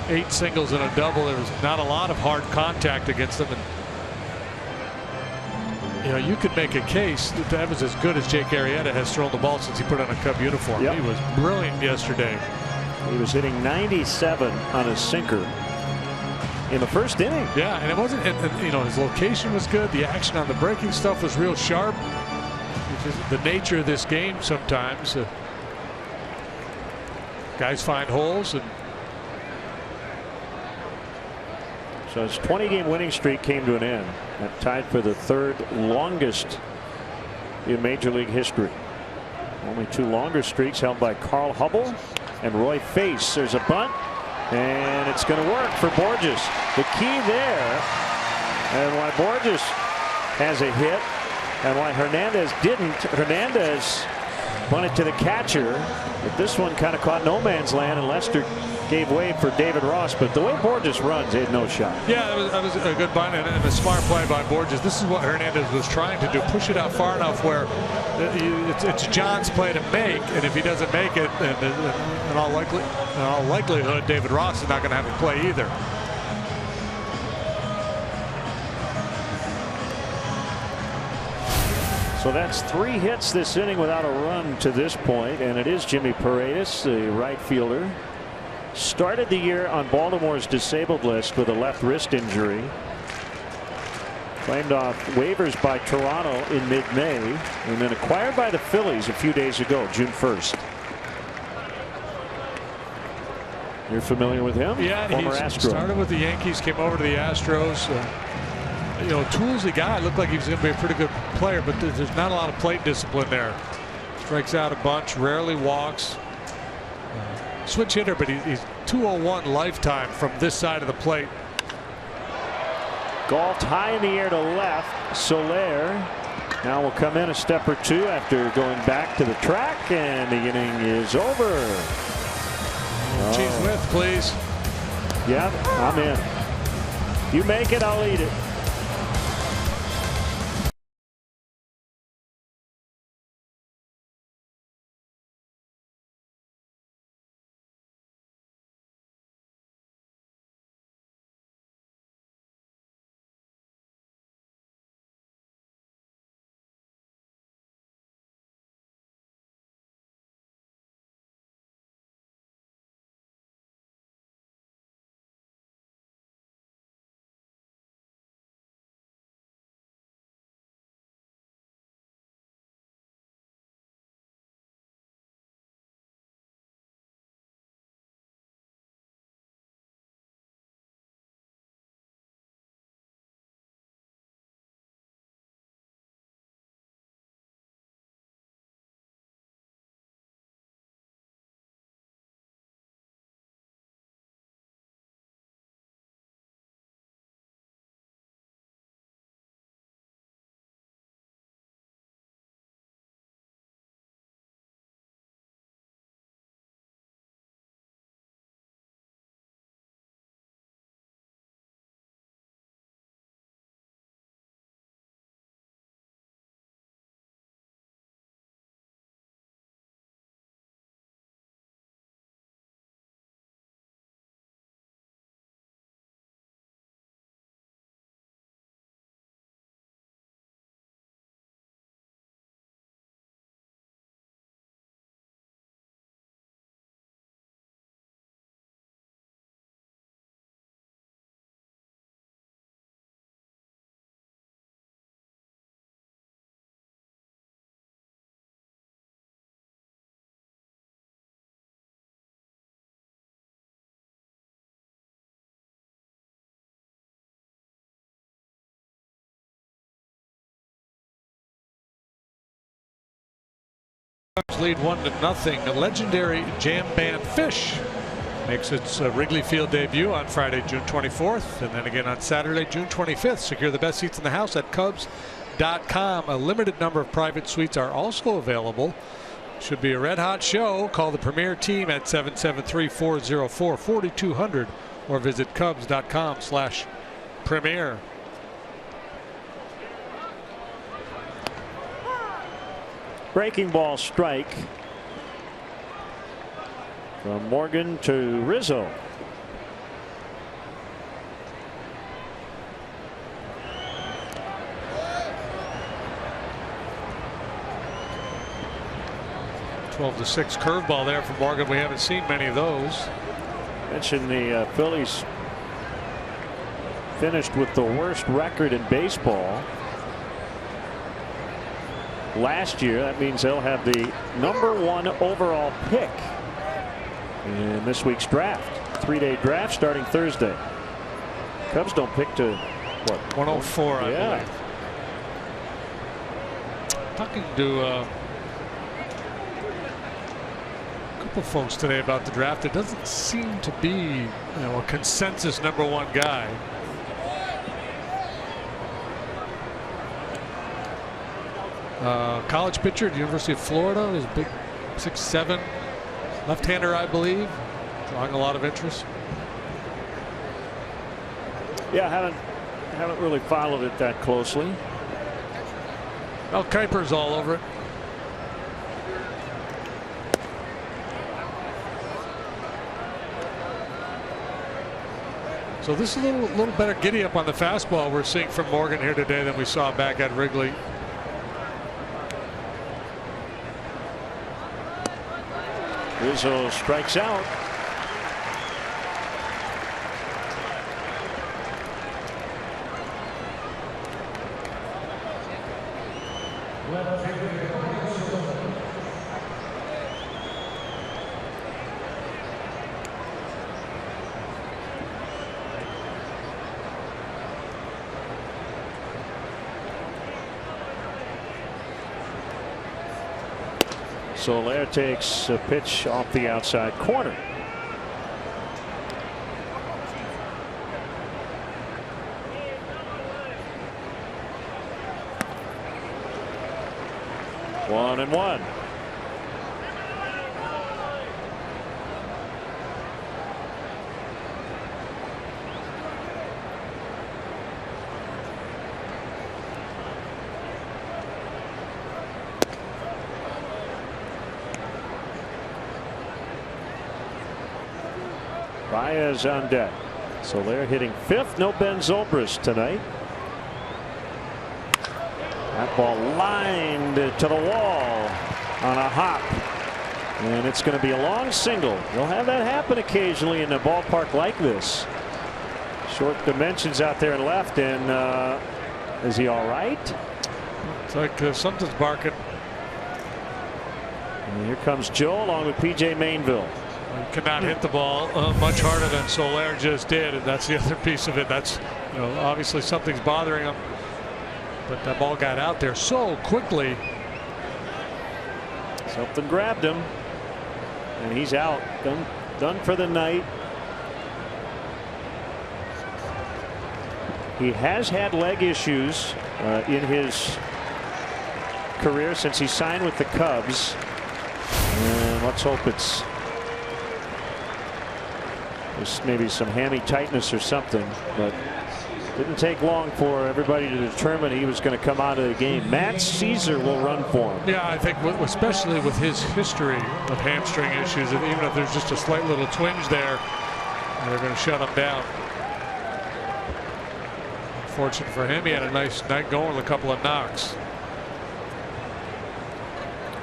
8 singles and a double. There was not a lot of hard contact against them. And, you know, you could make a case that was as good as Jake Arrieta has thrown the ball since he put on a Cub uniform. Yep. He was brilliant yesterday. He was hitting 97 on a sinker in the first inning. Yeah, and it wasn't, and, you know, his location was good. The action on the breaking stuff was real sharp, which is the nature of this game sometimes. Guys find holes. And so his 20-game winning streak came to an end. That tied for the 3rd longest in Major League history. Only 2 longer streaks held by Carl Hubble and Roy Face. There's a bunt, and it's going to work for Borges. The key there, and why Borges has a hit, and why Hernandez didn't. Hernandez bunted to the catcher, but this one kind of caught no man's land, and Lester gave way for David Ross. But the way Borges runs, he had no shot. Yeah, that was a good bunt and a smart play by Borges. This is what Hernandez was trying to do, push it out far enough where it's John's play to make, and if he doesn't make it, then in all likelihood, David Ross is not going to have a play either. So that's 3 hits this inning without a run to this point, and it is Jimmy Paredes, the right fielder. Started the year on Baltimore's disabled list with a left wrist injury. Claimed off waivers by Toronto in mid-May, and then acquired by the Phillies a few days ago, June 1st. You're familiar with him? Yeah, Former he Astro. started with the Yankees, came over to the Astros. You know, toolsy guy. Looked like he was going to be a pretty good player, but there's not a lot of plate discipline there. Strikes out a bunch, rarely walks. Switch hitter, but he's 201 lifetime from this side of the plate. Golfed high in the air to left. Soler now will come in a step or 2 after going back to the track, and the inning is over. Cheese whiz, please. Yeah, I'm in. You make it, I'll eat it. Cubs lead 1-0. A legendary jam band Fish makes its Wrigley Field debut on Friday, June 24th, and then again on Saturday, June 25th. Secure the best seats in the house at Cubs.com. A limited number of private suites are also available. Should be a red-hot show. Call the Premier team at 773-404-4200 or visit Cubs.com/Premier. Breaking ball strike from Morgan to Rizzo. The 6 curveball there from Morgan. We haven't seen many of those. Mentioned the Phillies finished with the worst record in baseball last year. That means they'll have the #1 overall pick in this week's draft. 3-day draft starting Thursday. Cubs don't pick to what, 104, I yeah. believe. Talking to couple folks today about the draft. It doesn't seem to be, a consensus #1 guy. College pitcher at the University of Florida is big, 6'7", left-hander, I believe, drawing a lot of interest. Yeah, I haven't really followed it that closely. Mel Kiper's all over it. So this is a little better giddy up on the fastball we're seeing from Morgan here today than we saw back at Wrigley. Rizzo strikes out. Soler takes a pitch off the outside corner. One and one. Baez on deck. So they're hitting 5th. No Ben Zobrist tonight. That ball lined to the wall on a hop. And it's going to be a long single. You'll have that happen occasionally in a ballpark like this. Short dimensions out there and left. And is he all right? It's like something's barking. And here comes Joe along with P.J. Mainville. He could not hit the ball much harder than Soler just did, and that's the other piece of it. That's, obviously something's bothering him, but that ball got out there so quickly. Something grabbed him, and he's out. Done for the night. He has had leg issues in his career since he signed with the Cubs, and let's hope it's maybe some hammy tightness or something, but didn't take long for everybody to determine he was going to come out of the game. Matt Caesar will run for him. Yeah, I think especially with his history of hamstring issues, and even if there's just a slight little twinge there, they're going to shut him down. Fortunate for him, he had a nice night going with a couple of knocks.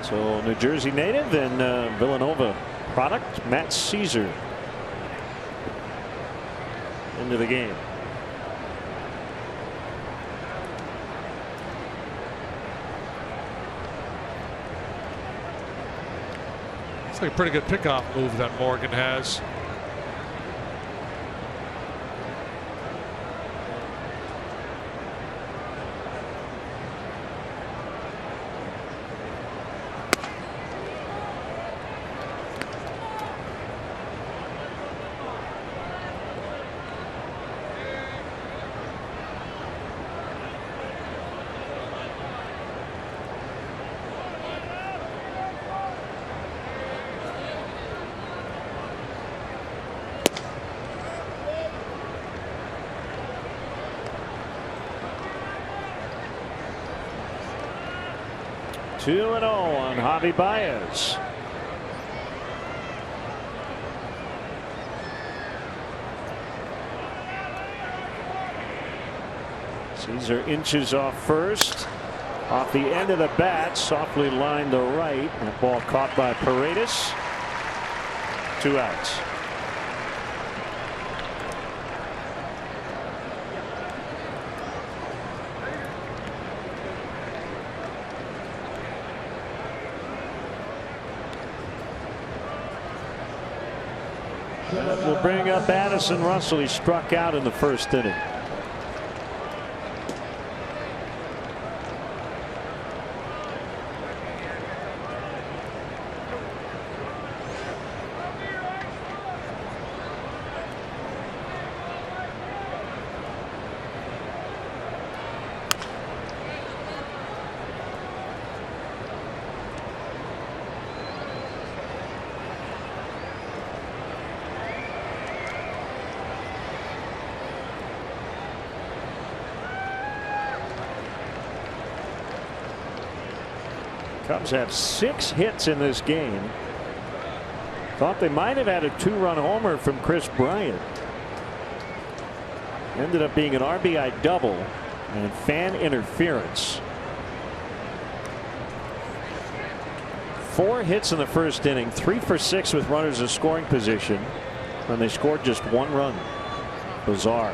So New Jersey native and Villanova product, Matt Caesar, into the game. It's like a pretty good pickoff move that Morgan has. 2-0 on Javi Baez. Caesar inches off first. Off the end of the bat, softly lined to right. That ball caught by Paredes. 2 outs. We'll bring up Addison Russell. He struck out in the first inning. Cubs have 6 hits in this game. Thought they might have had a 2-run homer from Chris Bryant. Ended up being an RBI double and fan interference. 4 hits in the first inning, 3 for 6 with runners in scoring position, and they scored just 1 run. Bizarre.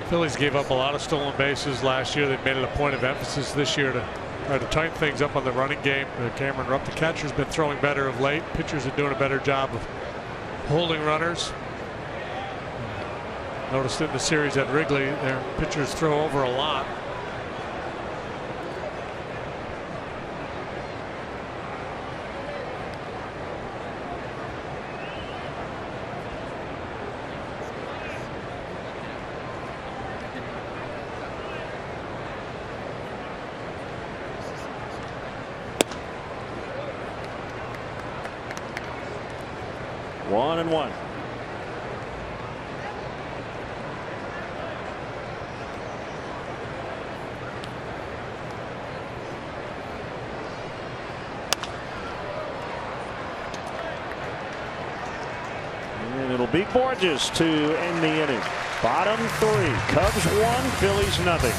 Phillies gave up a lot of stolen bases last year. They've made it a point of emphasis this year to try to tighten things up on the running game. Cameron Rupp, the catcher's been throwing better of late. Pitchers are doing a better job of holding runners. Noticed in the series at Wrigley, their pitchers throw over a lot. One and one. And it'll be Borges to end the inning. Bottom 3. Cubs 1, Phillies nothing.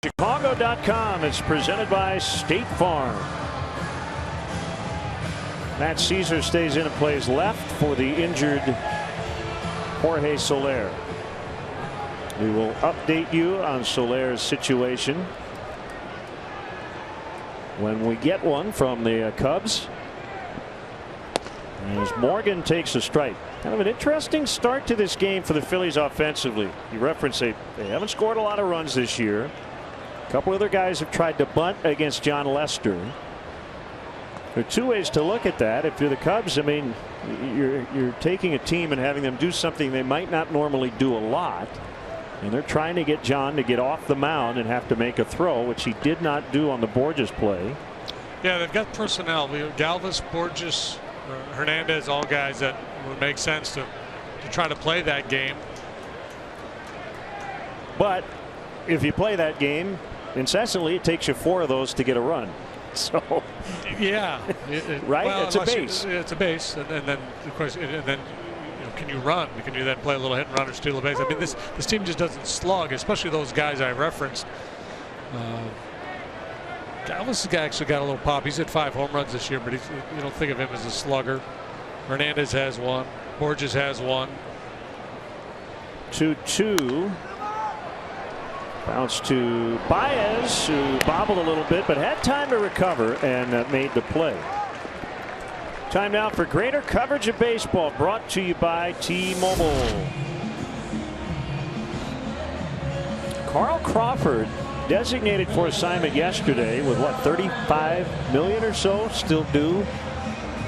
Chicago.com is presented by State Farm. Matt Caesar stays in and plays left for the injured Jorge Soler. We will update you on Soler's situation when we get one from the Cubs. As Morgan takes a strike. Kind of an interesting start to this game for the Phillies offensively. You reference they haven't scored a lot of runs this year. A couple other guys have tried to bunt against John Lester. There are two ways to look at that. If you're the Cubs, I mean, you're taking a team and having them do something they might not normally do a lot. And they're trying to get John to get off the mound and have to make a throw, which he did not do on the Borges play. Yeah, they've got personnel. Galvis, Borges, Hernandez, all guys that would make sense to try to play that game. But if you play that game incessantly, it takes you 4 of those to get a run. So yeah, right. Well, it's a base. It's a base, and then of course, and then can you run? Can you then play a little hit and run or steal a base? I mean, this team just doesn't slug, especially those guys I referenced. Galvis has actually got a little pop. He's hit 5 home runs this year, but you don't think of him as a slugger. Hernandez has 1. Borges has 1. 2-2. Bounce to Baez, who bobbled a little bit but had time to recover and made the play. Time now for greater coverage of baseball, brought to you by T-Mobile. Carl Crawford designated for assignment yesterday with what, $35 million or so still due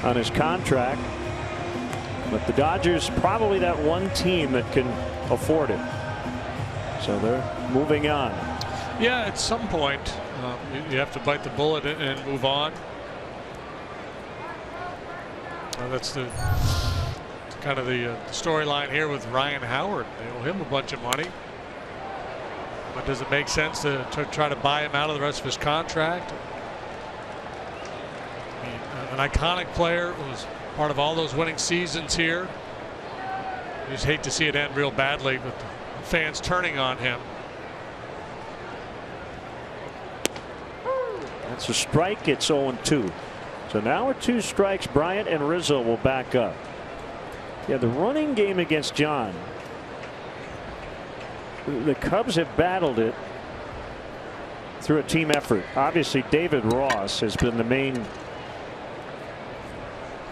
on his contract. But the Dodgers probably that one team that can afford it. So they're moving on. Yeah, at some point you have to bite the bullet and move on. That's the kind of the storyline here with Ryan Howard. They owe him a bunch of money. But does it make sense to try to buy him out of the rest of his contract? I mean, an iconic player who was part of all those winning seasons here. You just hate to see it end real badly with the fans turning on him. That's a strike. It's 0-2. So now with 2 strikes, Bryant and Rizzo will back up. Yeah, the running game against John. The Cubs have battled it through a team effort. Obviously, David Ross has been the main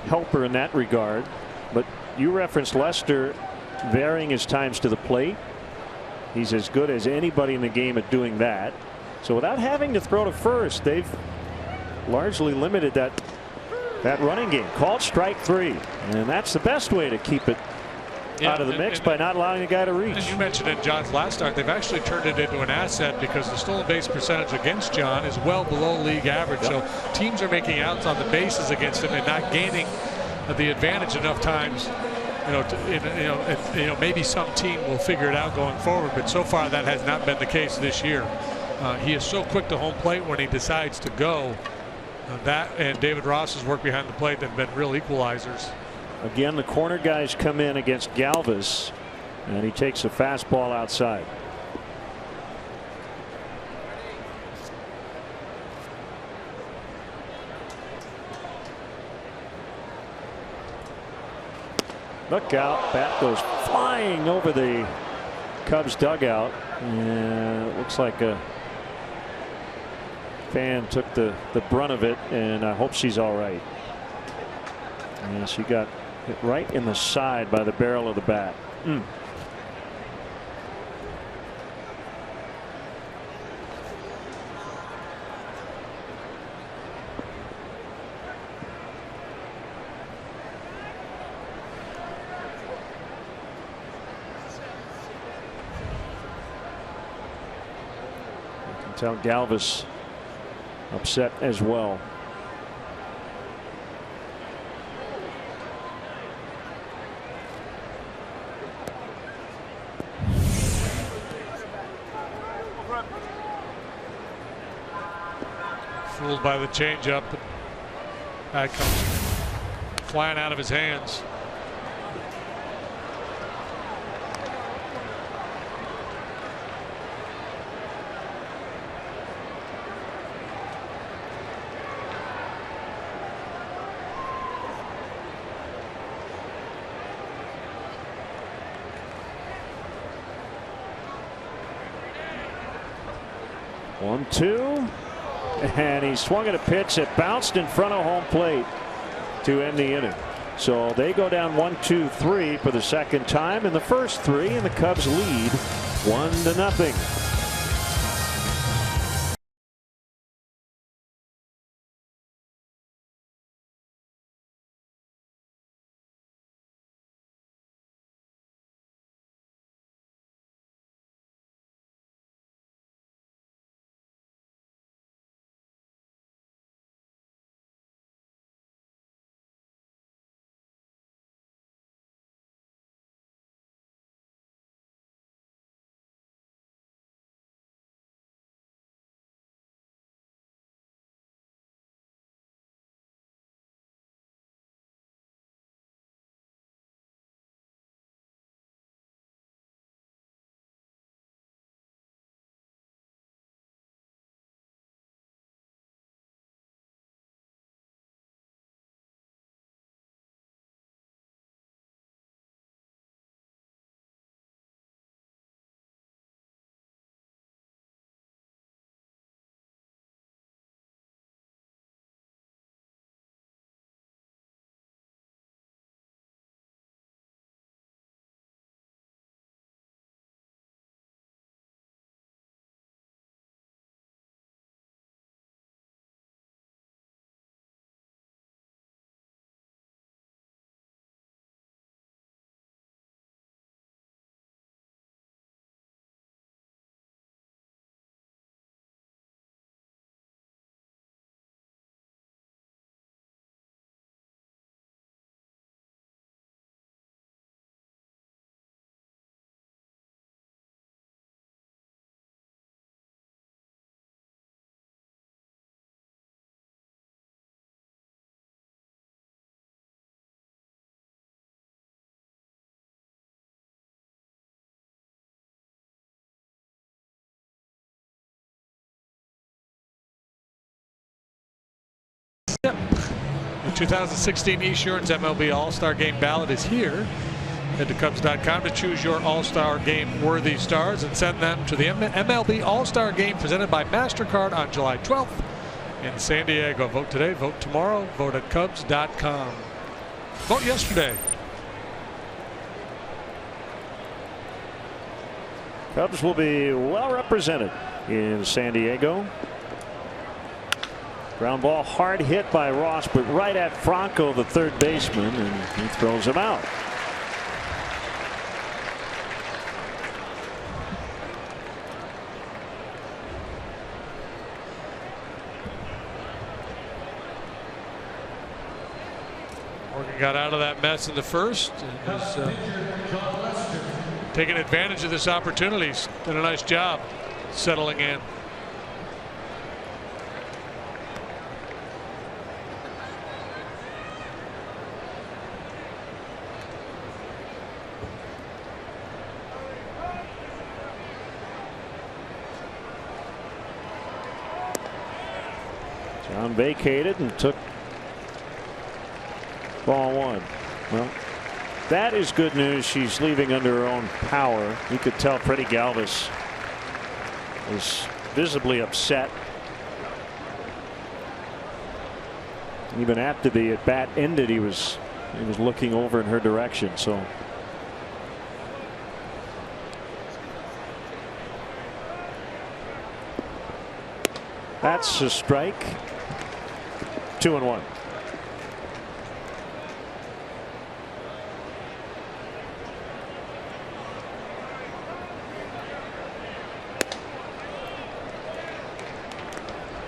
helper in that regard. But you referenced Lester varying his times to the plate. He's as good as anybody in the game at doing that. So without having to throw to first, they've largely limited that running game. Called strike 3, and that's the best way to keep it out of the mix, by not allowing the guy to reach. And you mentioned in John's last start, they've actually turned it into an asset because the stolen base percentage against John is well below league average. Yep. So teams are making outs on the bases against him and not gaining the advantage enough times. Maybe some team will figure it out going forward, but so far that has not been the case this year. He is so quick to home plate when he decides to go. That and David Ross's work behind the plate have been real equalizers. Again, the corner guys come in against Galvis, and he takes a fastball outside. Look out. Bat goes flying over the Cubs dugout, and it looks like a fan took the brunt of it, and I hope she's all right. Yeah, she got hit right in the side by the barrel of the bat. You can tell Galvis upset as well. Fooled by the changeup. That comes flying out of his hands. 1-2. And he swung at a pitch that bounced in front of home plate to end the inning. So they go down 1-2-3 for the second time in the first three, and the Cubs lead 1-0. Yep. The 2016 Esurance MLB All-Star Game ballot is here. Head to Cubs.com to choose your All-Star Game worthy stars and send them to the MLB All-Star Game presented by MasterCard on July 12th in San Diego. Vote today, vote tomorrow, vote at Cubs.com. Vote yesterday. Cubs will be well represented in San Diego. Ground ball hard hit by Ross, but right at Franco, the third baseman, and he throws him out. Morgan got out of that mess in the first and is taking advantage of this opportunity. He's done a nice job settling in. John vacated and took ball one. Well, that is good news. She's leaving under her own power. You could tell Freddie Galvis was visibly upset. Even after the at bat ended, he was looking over in her direction. So that's a strike. 2-1.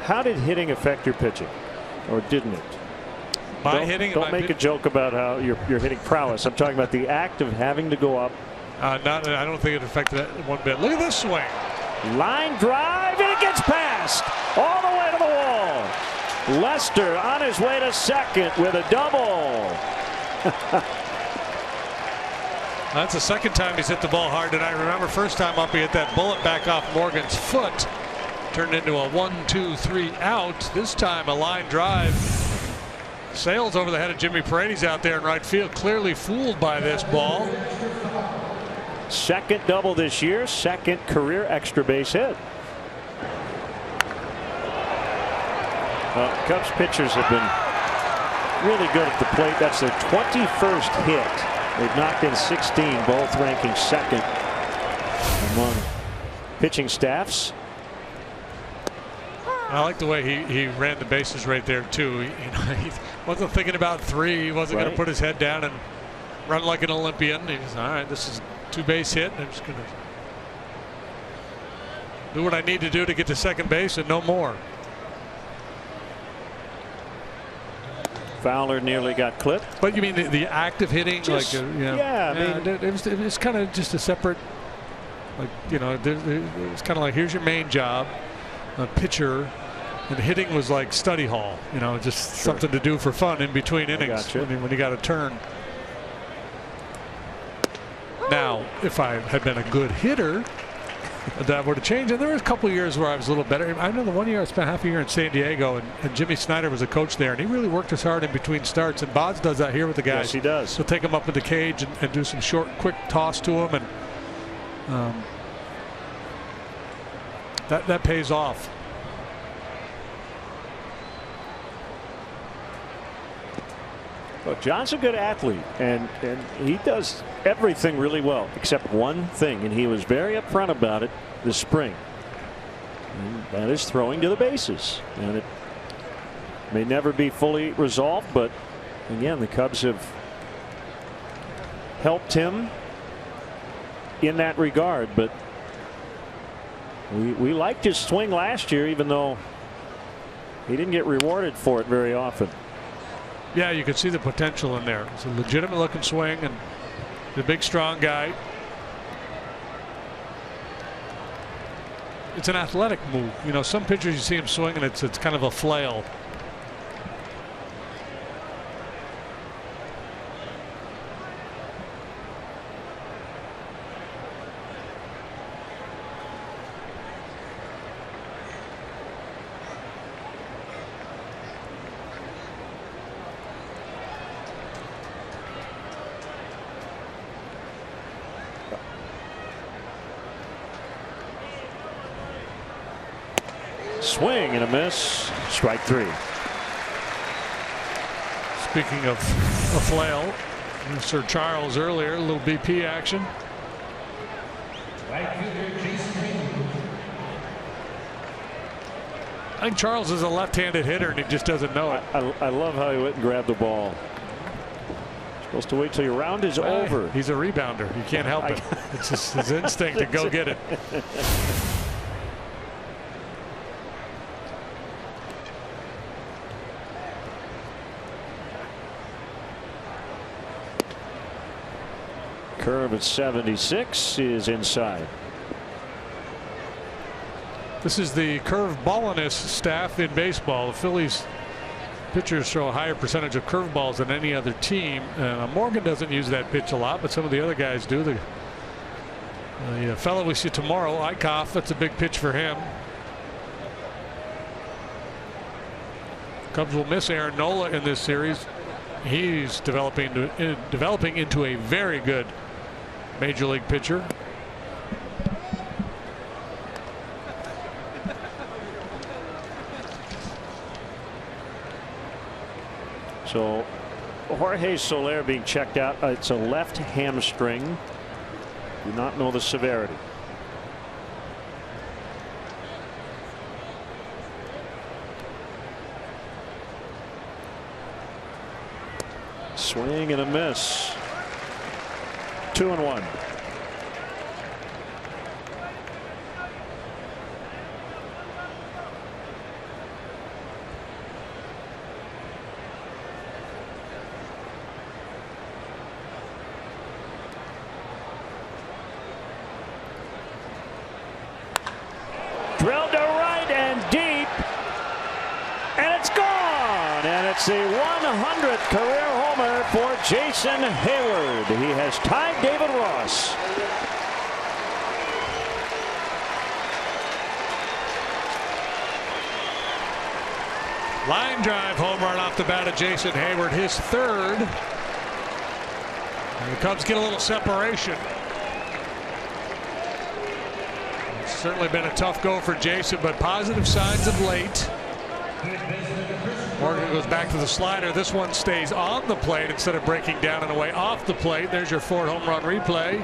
How did hitting affect your pitching, or didn't it? Don't make a joke about how you're hitting prowess. I'm talking about the act of having to go up. I don't think it affected that one bit. Look at this swing. Line drive, and it gets past all the way to the wall. Lester on his way to second with a double. That's the second time he's hit the ball hard tonight. Remember, first time up, he hit that bullet back off Morgan's foot. Turned into a 1-2-3 out. This time a line drive. Sails over the head of Jimmy Paredes out there in right field. Clearly fooled by this ball. Second double this year. Second career extra base hit. Cubs pitchers have been really good at the plate. That's their 21st hit. They've knocked in 16, both ranking second among pitching staffs. I like the way he ran the bases right there too. He wasn't thinking about three. He wasn't going to put his head down and run like an Olympian. He's all right. This is a 2-base hit. I'm just going to do what I need to do to get to second base and no more. Fowler nearly got clipped. But you mean the active hitting? Just, like, yeah, I mean, it was kind of just a separate, like, it's kind of like, here's your main job, a pitcher, and hitting was like study hall, just something to do for fun in between innings when you got a turn. Now, if I had been a good hitter, that would have changed. And there was a couple of years where I was a little better. I know the one year I spent half a year in San Diego, and Jimmy Snyder was a coach there, and he really worked us hard in between starts. And Bods does that here with the guys. Yes, he does. He'll take them up in the cage and do some short, quick toss to them, and that pays off. Well, John's a good athlete, and he does everything really well except one thing, and he was very upfront about it this spring. And that is throwing to the bases, and it may never be fully resolved, but again, the Cubs have helped him in that regard. But we liked his swing last year, even though he didn't get rewarded for it very often. Yeah, you could see the potential in there. It's a legitimate looking swing, and the big strong guy. It's an athletic move. Some pitchers you see him swing and it's kind of a flail. Swing and a miss. Strike three. Speaking of a flail, Sir Charles earlier, a little BP action. I think Charles is a left-handed hitter and he just doesn't know it. I love how he went and grabbed the ball. Supposed to wait till your round is over. He's a rebounder. You can't help it. It's just his instinct to go get it. Curve at 76 is inside. This is the curveballist staff in baseball. The Phillies pitchers show a higher percentage of curveballs than any other team. Morgan doesn't use that pitch a lot, but some of the other guys do. The fellow we see tomorrow, Eichhoff, that's a big pitch for him. Cubs will miss Aaron Nola in this series. He's developing into a very good major league pitcher. So Jorge Soler being checked out. It's a left hamstring. Do not know the severity. Swing and a miss. 2-1. Drilled to right and deep, and it's gone. And it's the 100th career homer for Jason Hayward. He has tied David Ross. Line drive home run off the bat of Jason Hayward, his third. And the Cubs get a little separation. It's certainly been a tough go for Jason, but positive signs of late. Morgan goes back to the slider. This one stays on the plate instead of breaking down and away off the plate. There's your Ford home run replay.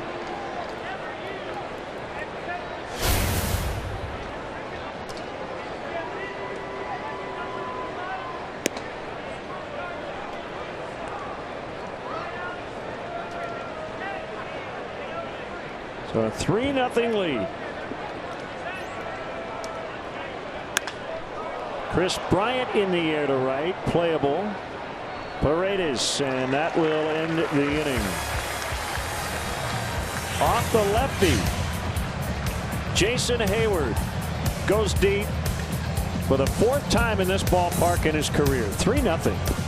So a 3-0 lead. Chris Bryant in the air to right, playable. Paredes, and that will end the inning. Off the lefty, Jason Hayward goes deep for the 4th time in this ballpark in his career. 3-0.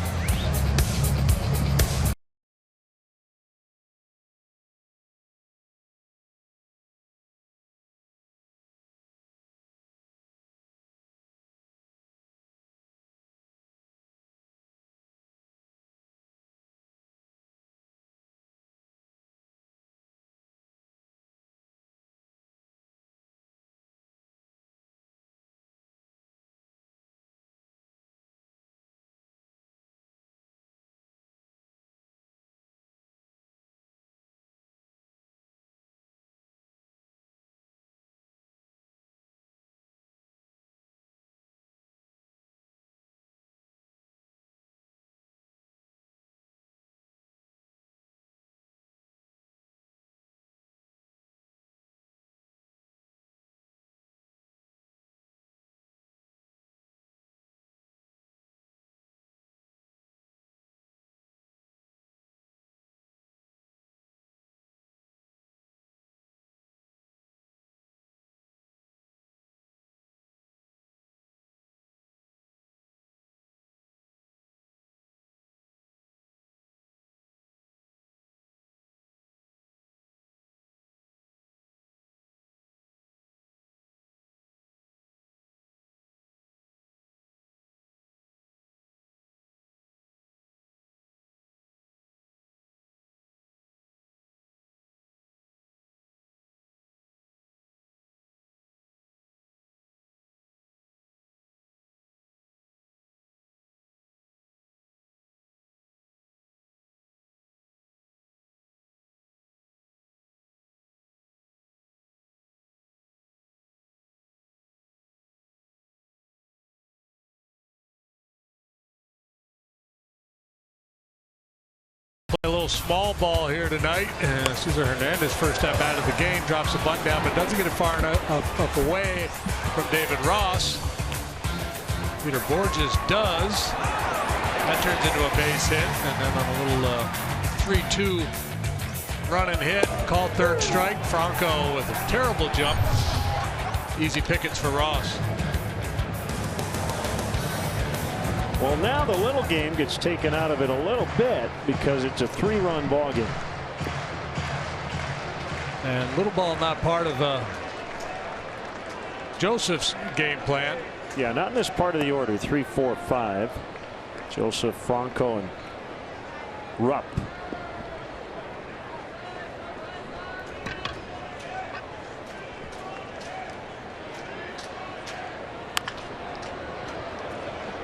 Play a little small ball here tonight. Cesar Hernandez, first at bat of the game, drops the bunt down, but doesn't get it far enough up away from David Ross. Peter Borges does. That turns into a base hit, and then on a little 3-2 run and hit, called third strike. Franco with a terrible jump. Easy pickings for Ross. Well, now the little game gets taken out of it a little bit because it's a 3-run ball game. And little ball not part of Joseph's game plan. Yeah, not in this part of the order. 3, 4, 5. Joseph, Franco, and Rupp.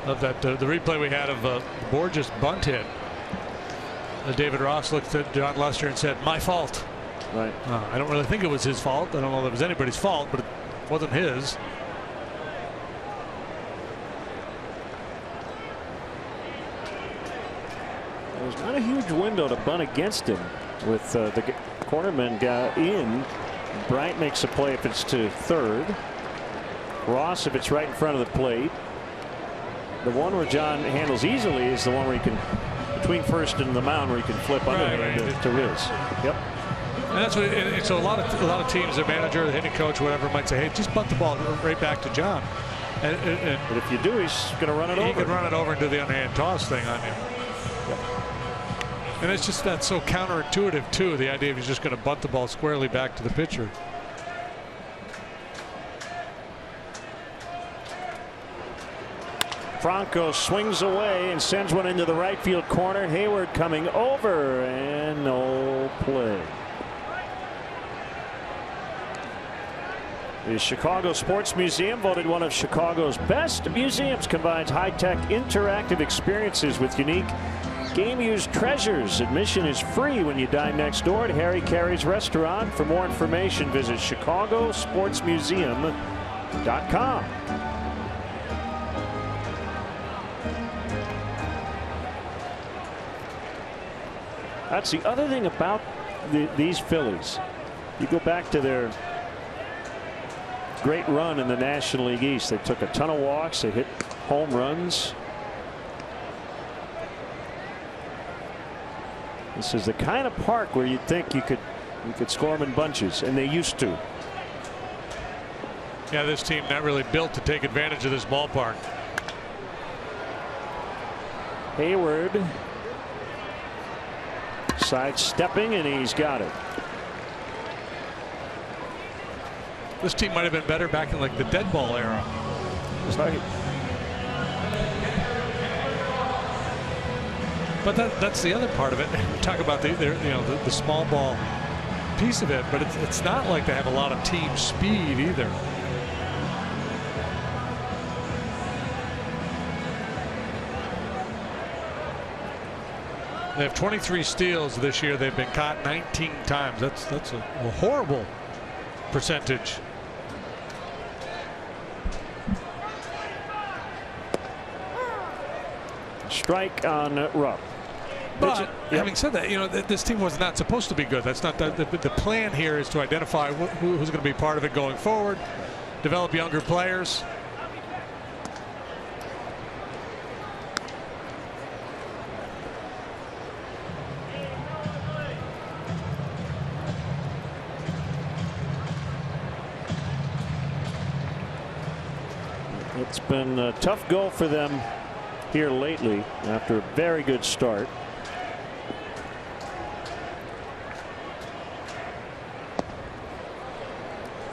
Of that, the replay we had of Borges bunt hit. David Ross looked at John Lester and said, "My fault." Right. I don't really think it was his fault. I don't know if it was anybody's fault, but it wasn't his. It was not a huge window to bunt against him with the cornerman guy in. Bryant makes a play if it's to third. Ross if it's right in front of the plate. The one where John handles easily is the one where he can, between first and the mound, where he can flip underhand to his. Yep. And that's what. So a lot of teams, their manager, the hitting coach, whatever, might say, "Hey, just bunt the ball right back to John." But if you do, he's going to run it over. He can run it over and do the underhand toss thing on you. Yep. And it's just that's so counterintuitive too. The idea of he's just going to bunt the ball squarely back to the pitcher. Franco swings away and sends one into the right field corner. Hayward coming over and no play. The Chicago Sports Museum, voted one of Chicago's best museums, combines high-tech interactive experiences with unique game-used treasures. Admission is free when you dine next door at Harry Carey's restaurant. For more information, visit chicagosportsmuseum.com. That's the other thing about these Phillies. You go back to their great run in the National League East. They took a ton of walks. They hit home runs. This is the kind of park where you'd think you could score them in bunches, and they used to. Yeah, this team not really built to take advantage of this ballpark. Hayward sidestepping, and he's got it. This team might have been better back in like the dead ball era. Right. But that's the other part of it. We talk about the small ball piece of it, but it's not like they have a lot of team speed either. They have 23 steals this year. They've been caught 19 times. That's a horrible percentage. Strike on Rupp. But having said that, this team was not supposed to be good. That's not the plan. Here is to identify who's going to be part of it going forward, develop younger players. It's been a tough go for them here lately after a very good start.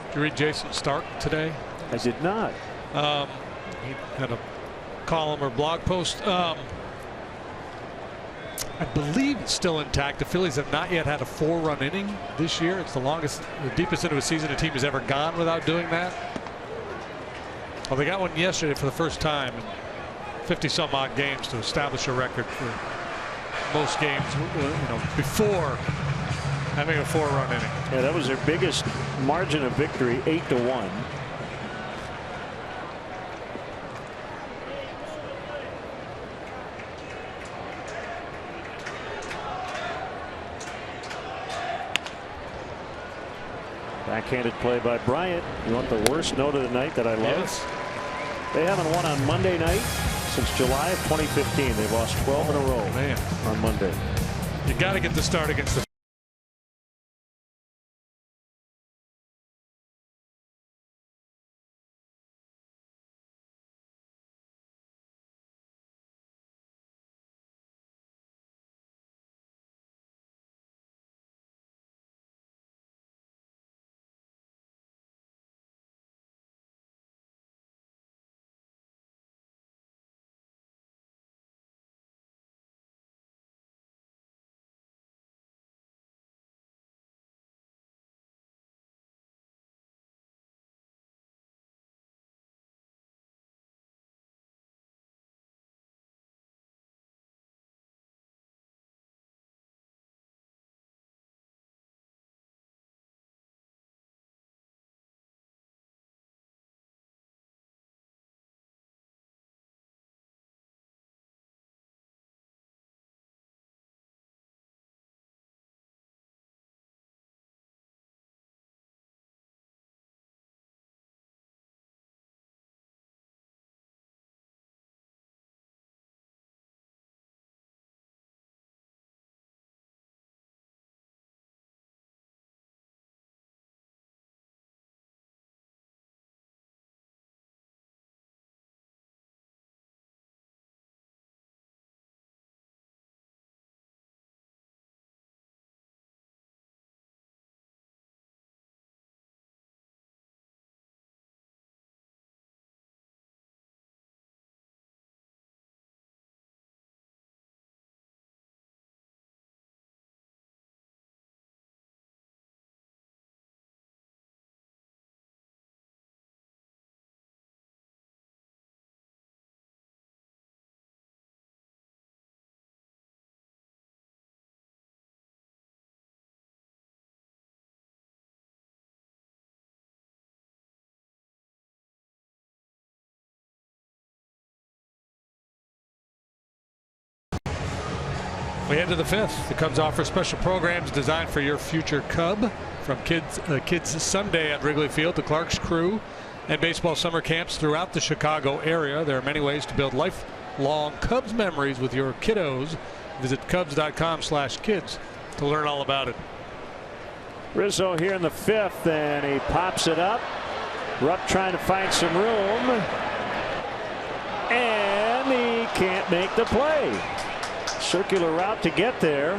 Did you read Jason Stark today? I did not. He had a column or blog post. I believe it's still intact. The Phillies have not yet had a 4-run inning this year. It's the deepest into a season a team has ever gone without doing that. Well, they got one yesterday for the first time in 50-some-odd games to establish a record for most games, before having a 4-run inning. Yeah, that was their biggest margin of victory, 8-1. Backhanded play by Bryant. You want the worst note of the night that I love? Yes. They haven't won on Monday night since July of 2015. They've lost 12 in a row on Monday. You got to get the start against the We head to the 5th. The Cubs offer special programs designed for your future Cub, from Kids Sunday at Wrigley Field to Clark's Crew and baseball summer camps throughout the Chicago area. There are many ways to build lifelong Cubs memories with your kiddos. Visit Cubs.com/kids to learn all about it. Rizzo here in the 5th, and he pops it up. Rupp trying to find some room, and he can't make the play. Circular route to get there,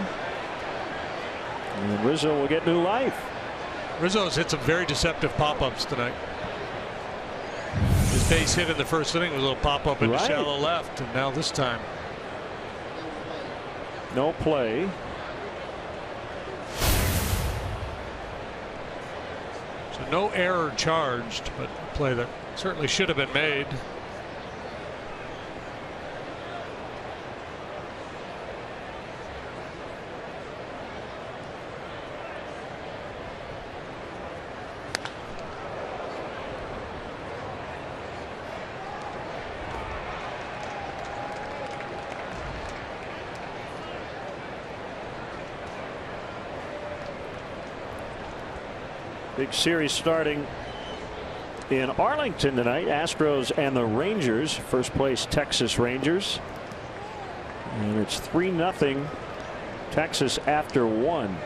and Rizzo will get new life. Rizzo's hit some very deceptive pop-ups tonight. His base hit in the first inning was a little pop-up in the shallow left, and now this time no play. So no error charged, but a play that certainly should have been made. Big series starting in Arlington tonight. Astros and the Rangers. First place Texas Rangers. And it's 3-0 Texas after 1.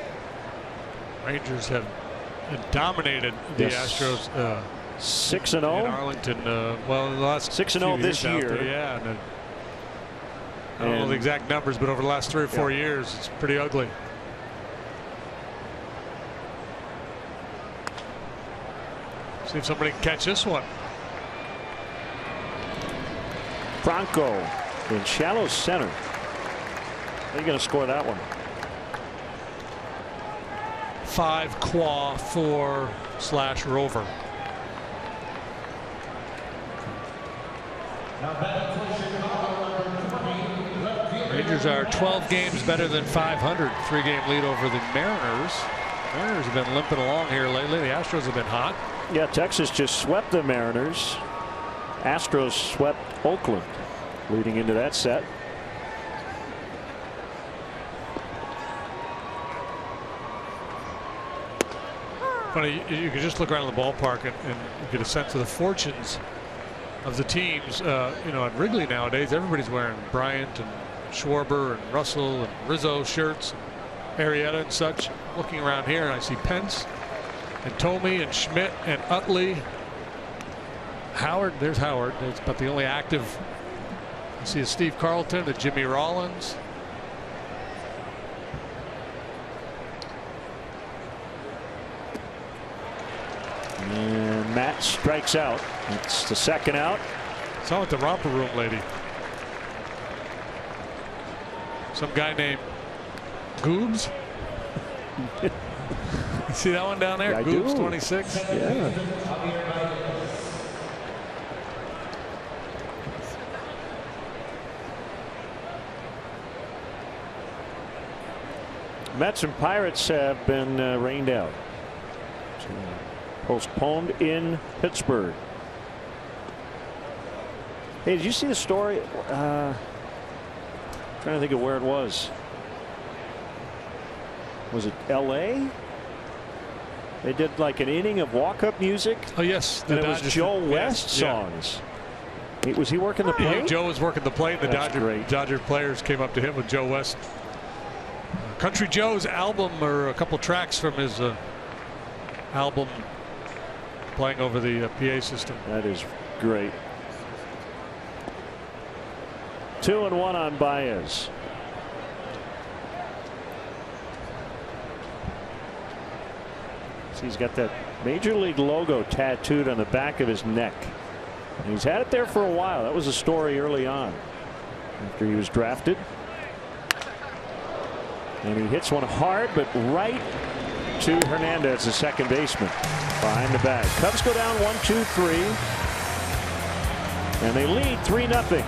Rangers have dominated the Astros. 6-0 in Arlington. Well, in the last 6-0 this year. There, yeah. And I don't know the exact numbers, but over the last 3 or 4 years, it's pretty ugly. See if somebody can catch this one. Franco in shallow center. How are you going to score that one? 5 Qua 4/Rover. Rangers are 12 games better than 500. 3-game lead over the Mariners. Mariners have been limping along here lately. The Astros have been hot. Yeah, Texas just swept the Mariners. Astros swept Oakland leading into that set. Funny, you could just look around the ballpark and get a sense of the fortunes of the teams. You know, at Wrigley nowadays, everybody's wearing Bryant and Schwarber and Russell and Rizzo shirts, and Arrieta and such. Looking around here, and I see Pence and Tomey and Schmidt and Utley. Howard, there's Howard. That's about the only active. I see a Steve Carlton, a Jimmy Rollins. And Matt strikes out. It's the second out. It's all at the romper room lady. Some guy named Goobs. You see that one down there? Yeah, Goobs 26. Yeah. Mets and Pirates have been rained out. So postponed in Pittsburgh. Hey, did you see the story? Trying to think of where it was. Was it L.A.? They did like an inning of walk-up music. Oh yes, and it was Joe West songs. Yeah. Was he working the plate? Yeah, Joe was working the plate. The Dodger players came up to him with Joe West. Country Joe's album, or a couple tracks from his album, playing over the PA system. That is great. 2-1 on Baez. He's got that Major League logo tattooed on the back of his neck. And he's had it there for a while. That was a story early on after he was drafted. And he hits one hard, but right to Hernandez, the second baseman, behind the bag. Cubs go down 1-2-3. And they lead 3-0.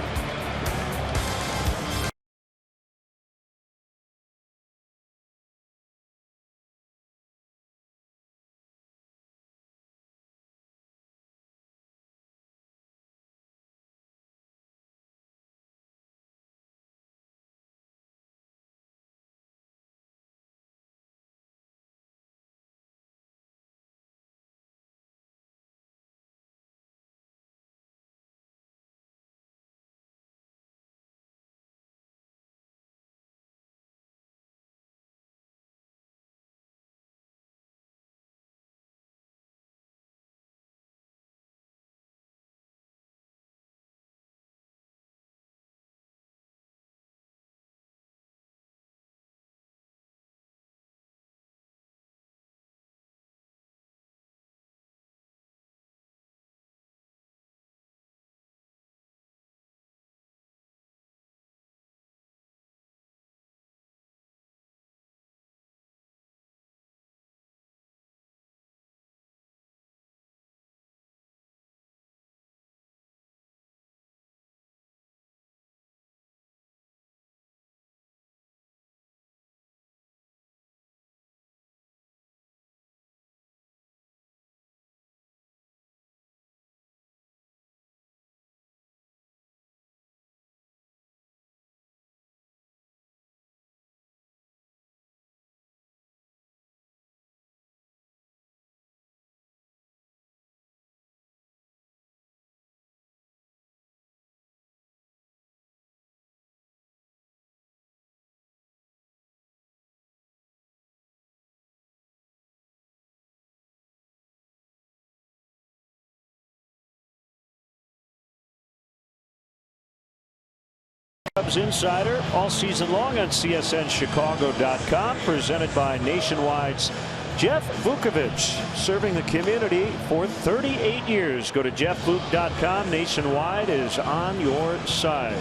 Cubs Insider all season long on CSNChicago.com, presented by Nationwide's Jeff Vukovich, serving the community for 38 years. Go to jeffvuk.com. Nationwide is on your side.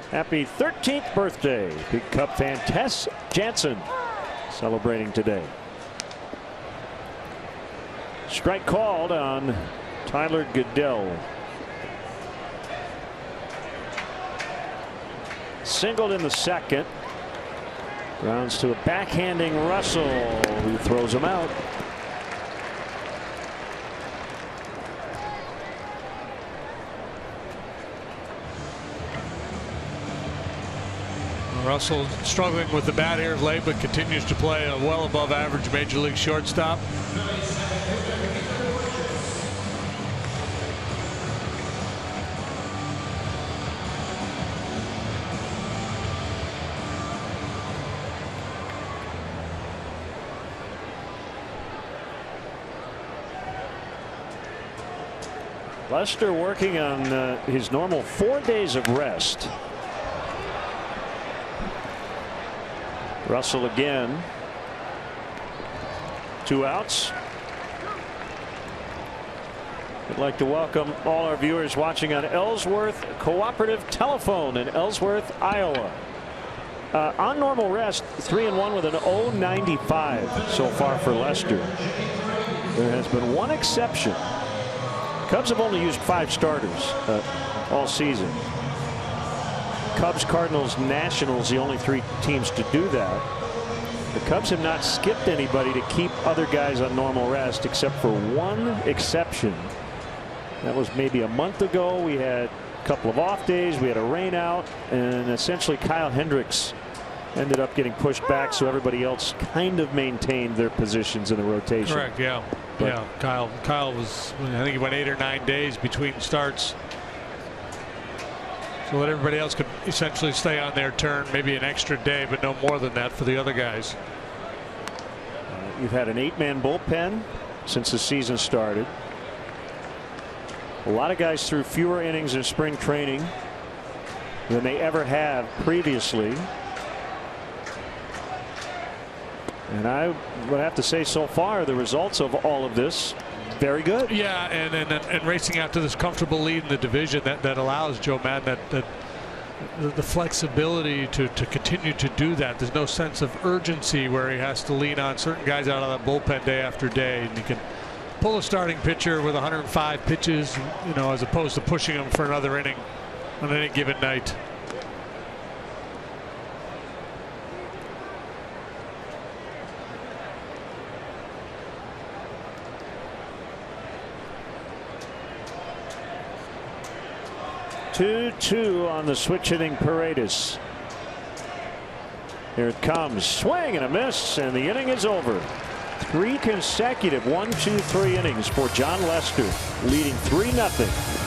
Happy 13th birthday, big Cub fan Tess Jansen, celebrating today. Strike called on Tyler Goodell. Singled in the second. Grounds to a backhanding Russell, who throws him out. Russell struggling with the bat here of late, but continues to play a well above average major league shortstop. Lester working on his normal 4 days of rest. Russell again. 2 outs. I'd like to welcome all our viewers watching on Ellsworth Cooperative Telephone in Ellsworth, Iowa. On normal rest, 3-1 with an 0.95 so far for Lester. There has been one exception. Cubs have only used 5 starters all season. Cubs, Cardinals, Nationals, the only 3 teams to do that. The Cubs have not skipped anybody to keep other guys on normal rest, except for one exception. That was maybe a month ago. We had a couple of off days. We had a rain out, and essentially Kyle Hendricks ended up getting pushed back, so everybody else kind of maintained their positions in the rotation. Correct, yeah. But yeah, Kyle was, I think he went 8 or 9 days between starts. So that everybody else could essentially stay on their turn, maybe an extra day, but no more than that for the other guys. You've had an 8-man bullpen since the season started. A lot of guys threw fewer innings in spring training than they ever have previously. And I would have to say, so far, the results of all of this, very good. Yeah, and racing out to this comfortable lead in the division that allows Joe Maddon the flexibility to continue to do that. There's no sense of urgency where he has to lean on certain guys out of that bullpen day after day, and he can pull a starting pitcher with 105 pitches, you know, as opposed to pushing him for another inning on any given night. Two on the switch hitting Paredes. Here it comes. Swing and a miss, and the inning is over. 3 consecutive 1-2-3 innings for John Lester, leading 3-0.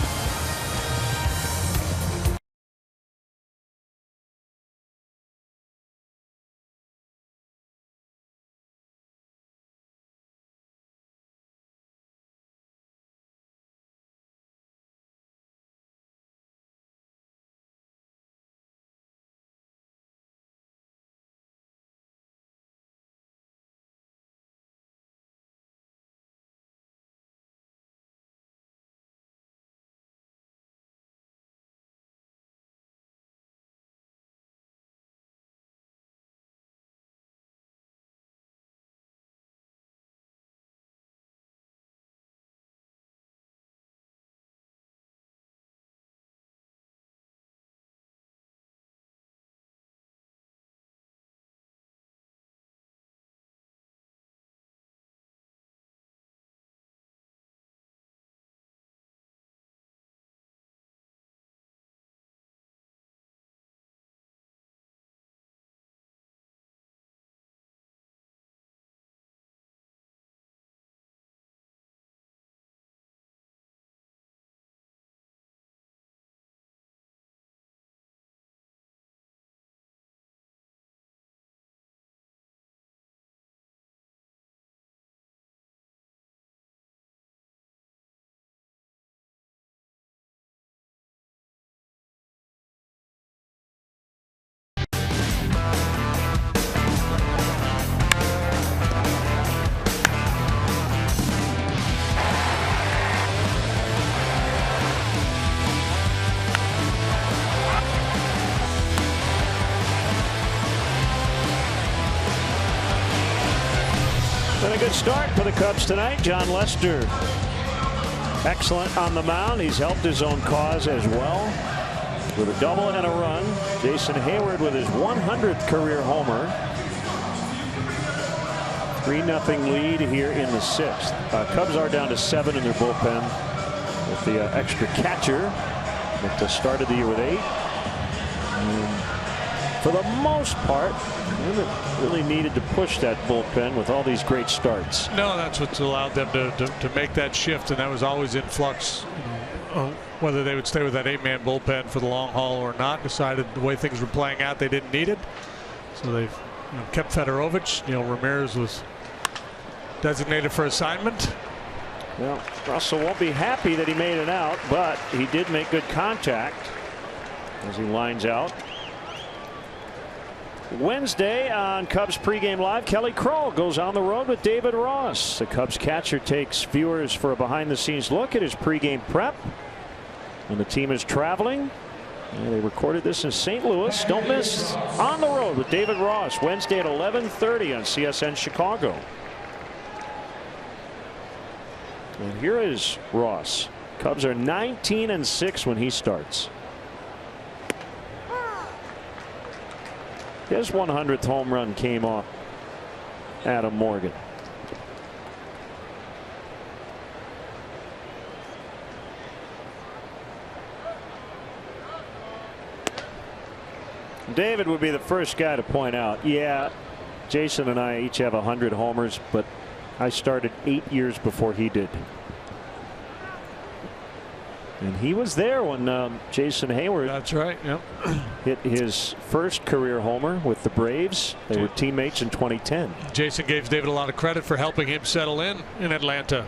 And a good start for the Cubs tonight. John Lester, excellent on the mound. He's helped his own cause as well with a double and a run. Jason Hayward with his 100th career homer. 3-0 lead here in the 6th. Cubs are down to 7 in their bullpen with the extra catcher at the start of the year with 8. For the most part, they haven't really needed to push that bullpen with all these great starts. No, that's what's allowed them to make that shift, and that was always in flux. Whether they would stay with that 8-man bullpen for the long haul or not, decided the way things were playing out, they didn't need it. So they've kept Fedorovich. Ramirez was designated for assignment. Well, Russell won't be happy that he made it out, but he did make good contact as he lines out. Wednesday on Cubs pregame live, Kelly Kroll goes on the road with David Ross. The Cubs catcher takes viewers for a behind-the-scenes look at his pregame prep. And the team is traveling. And they recorded this in St. Louis. Don't miss On the Road with David Ross Wednesday at 11:30 on CSN Chicago. And here is Ross. Cubs are 19-6 when he starts. His 100th home run came off Adam Morgan. David would be the first guy to point out, yeah, Jason and I each have 100 homers, but I started 8 years before he did. And he was there when Jason Hayward, that's right, yep, hit his first career homer with the Braves. They were teammates in 2010. Jason gave David a lot of credit for helping him settle in Atlanta.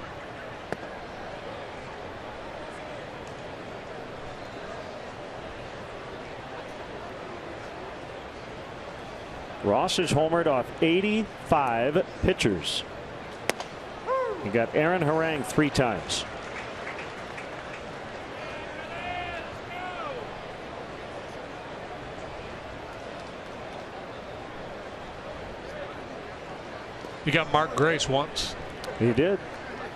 Ross is homered off 85 pitchers. He got Aaron Harang 3 times. He got Mark Grace once. He did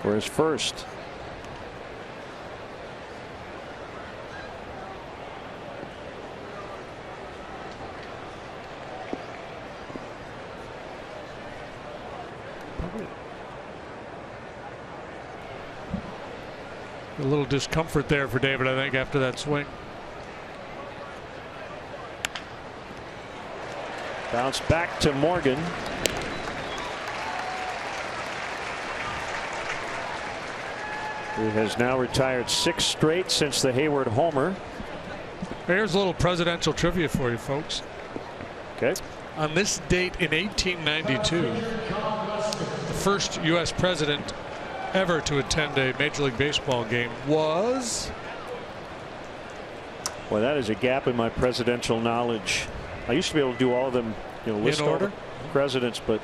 for his first. A little discomfort there for David, I think, after that swing. Bounce back to Morgan. Who has now retired 6 straight since the Hayward homer. Here's a little presidential trivia for you folks. Okay. On this date in 1892, the first U.S. president ever to attend a Major League Baseball game was? Well, that is a gap in my presidential knowledge. I used to be able to do all of them, list in order, all the presidents, but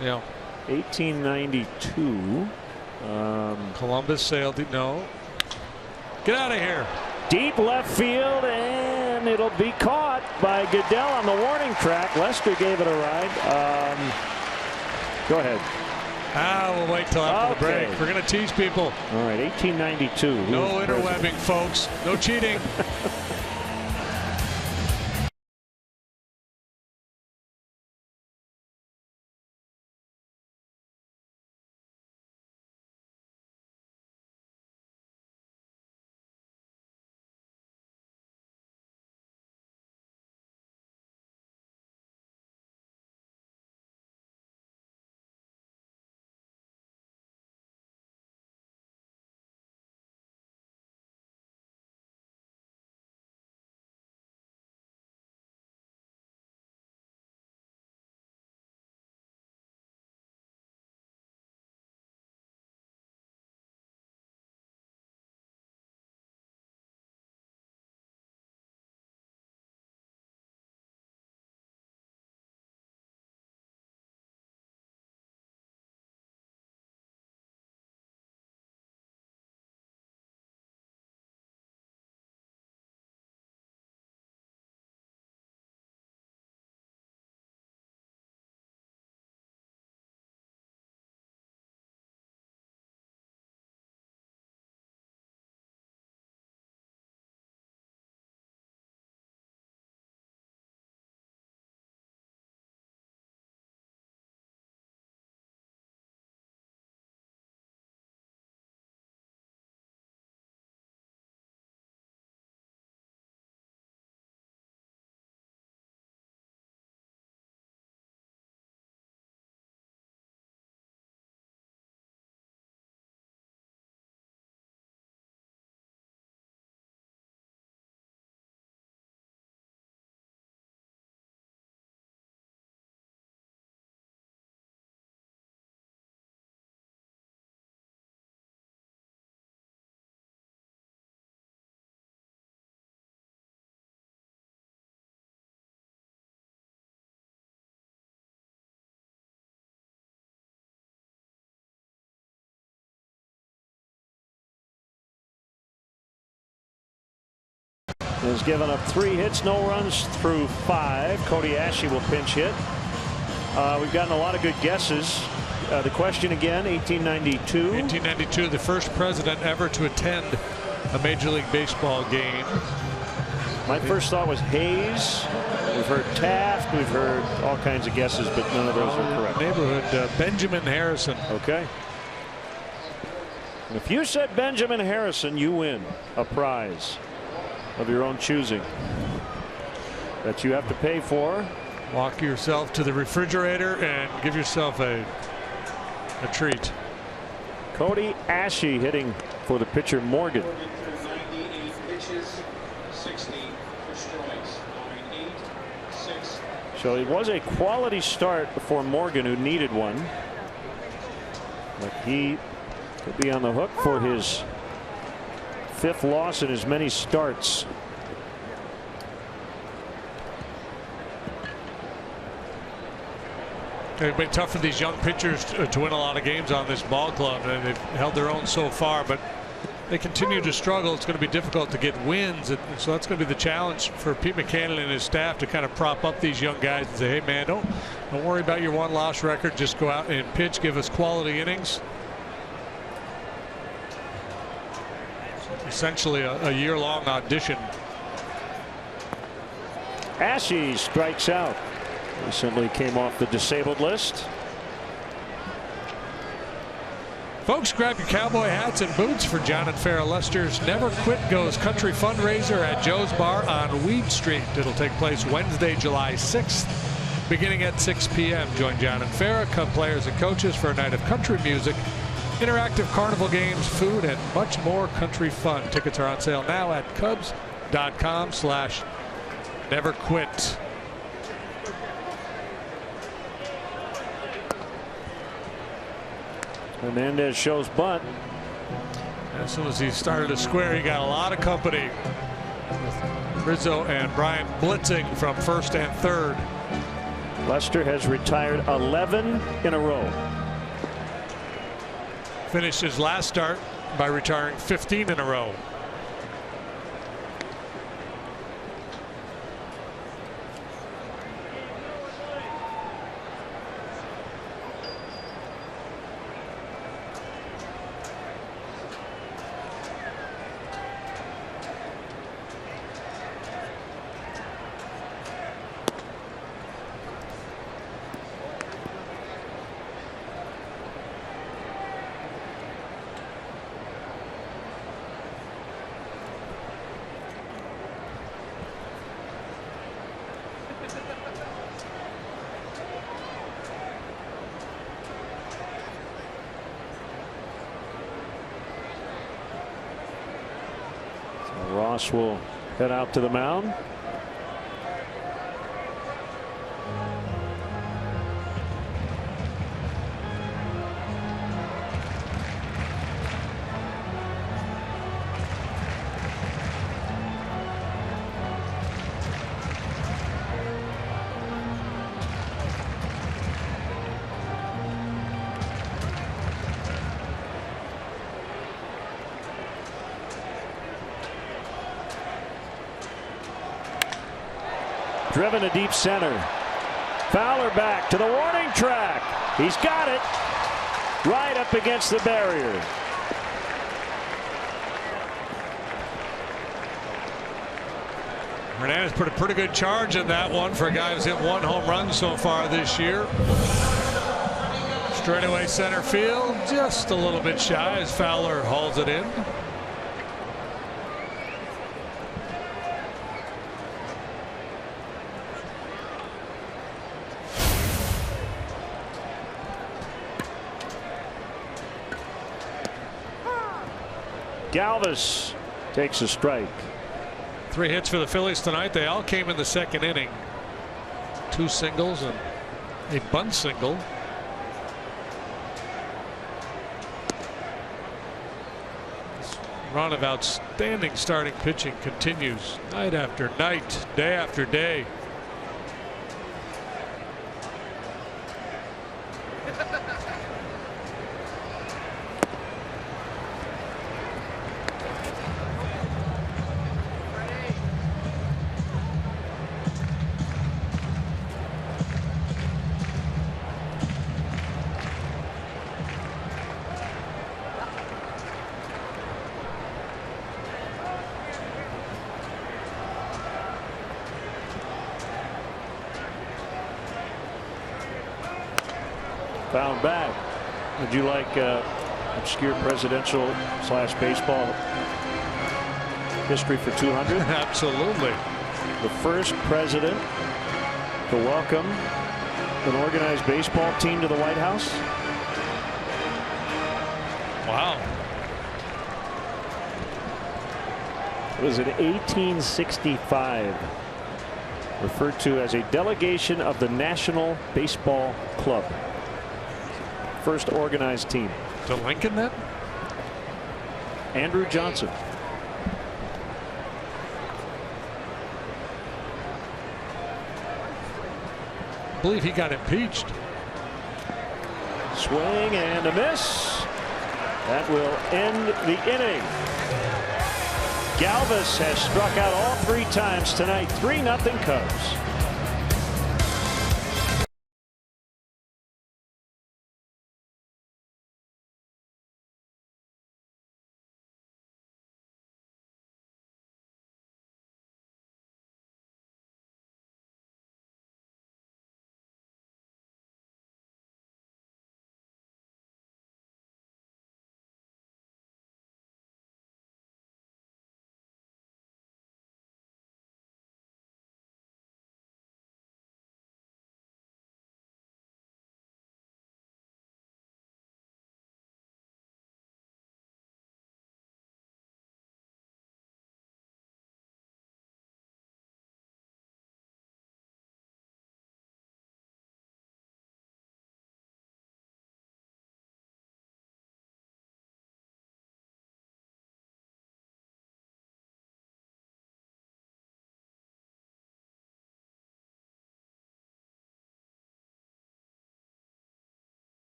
yeah, 1892. Columbus sailed. No, get out of here. Deep left field, and it'll be caught by Goodell on the warning track. Lester gave it a ride. Go ahead. We'll wait till after the break. We're going to tease people. All right, 1892. No interwebbing, folks. No cheating. has given up 3 hits, no runs through 5. Cody Ashley will pinch hit. We've gotten a lot of good guesses. The question again, 1892. 1892, the first president ever to attend a Major League Baseball game. My first thought was Hayes. We've heard Taft. We've heard all kinds of guesses, but none of those are correct. Neighborhood, Benjamin Harrison. Okay. If you said Benjamin Harrison, you win a prize of your own choosing that you have to pay for. Walk yourself to the refrigerator and give yourself a treat. Cody Ashley hitting for the pitcher Morgan. 98 pitches, 60 strikes, 9-8-6. So it was a quality start for Morgan, who needed one. But he could be on the hook for his 5th loss in as many starts. It's been tough for these young pitchers to win a lot of games on this ball club, and they've held their own so far, but they continue to struggle. It's going to be difficult to get wins, and so that's going to be the challenge for Pete Mackanin and his staff, to kind of prop up these young guys and say, hey man, don't worry about your 1-loss record, just go out and pitch, give us quality innings. Essentially a year-long audition. Ashe strikes out. Recently came off the disabled list. Folks, grab your cowboy hats and boots for John and Farrah Lester's Never Quit Goes Country fundraiser at Joe's Bar on Weed Street. It'll take place Wednesday, July 6th, beginning at 6 p.m. Join John and Farrah, come players and coaches for a night of country music, interactive carnival games, food, and much more country fun. Tickets are on sale now at Cubs.com/neverquit. Hernandez shows bunt. As soon as he started to square, he got a lot of company with Rizzo and Bryant blitzing from first and third. Lester has retired 11 in a row. Finished his last start by retiring 15 in a row. Ross will head out to the mound. Driven to deep center. Fowler back to the warning track. He's got it right up against the barrier. Hernandez put a pretty good charge in that one for a guy who's hit 1 home run so far this year. Straightaway center field, just a little bit shy as Fowler hauls it in. Galvis takes a strike. 3 hits for the Phillies tonight. They all came in the second inning. 2 singles and a bunt single. This run of outstanding starting pitching continues night after night, day after day. Found back. Would you like obscure presidential / baseball history for 200? Absolutely. The first president to welcome an organized baseball team to the White House. Wow. It was in 1865, referred to as a delegation of the National Baseball Club. First organized team. To Lincoln then? Andrew Johnson. I believe he got impeached. Swing and a miss. That will end the inning. Galvis has struck out all 3 times tonight. 3-0 Cubs.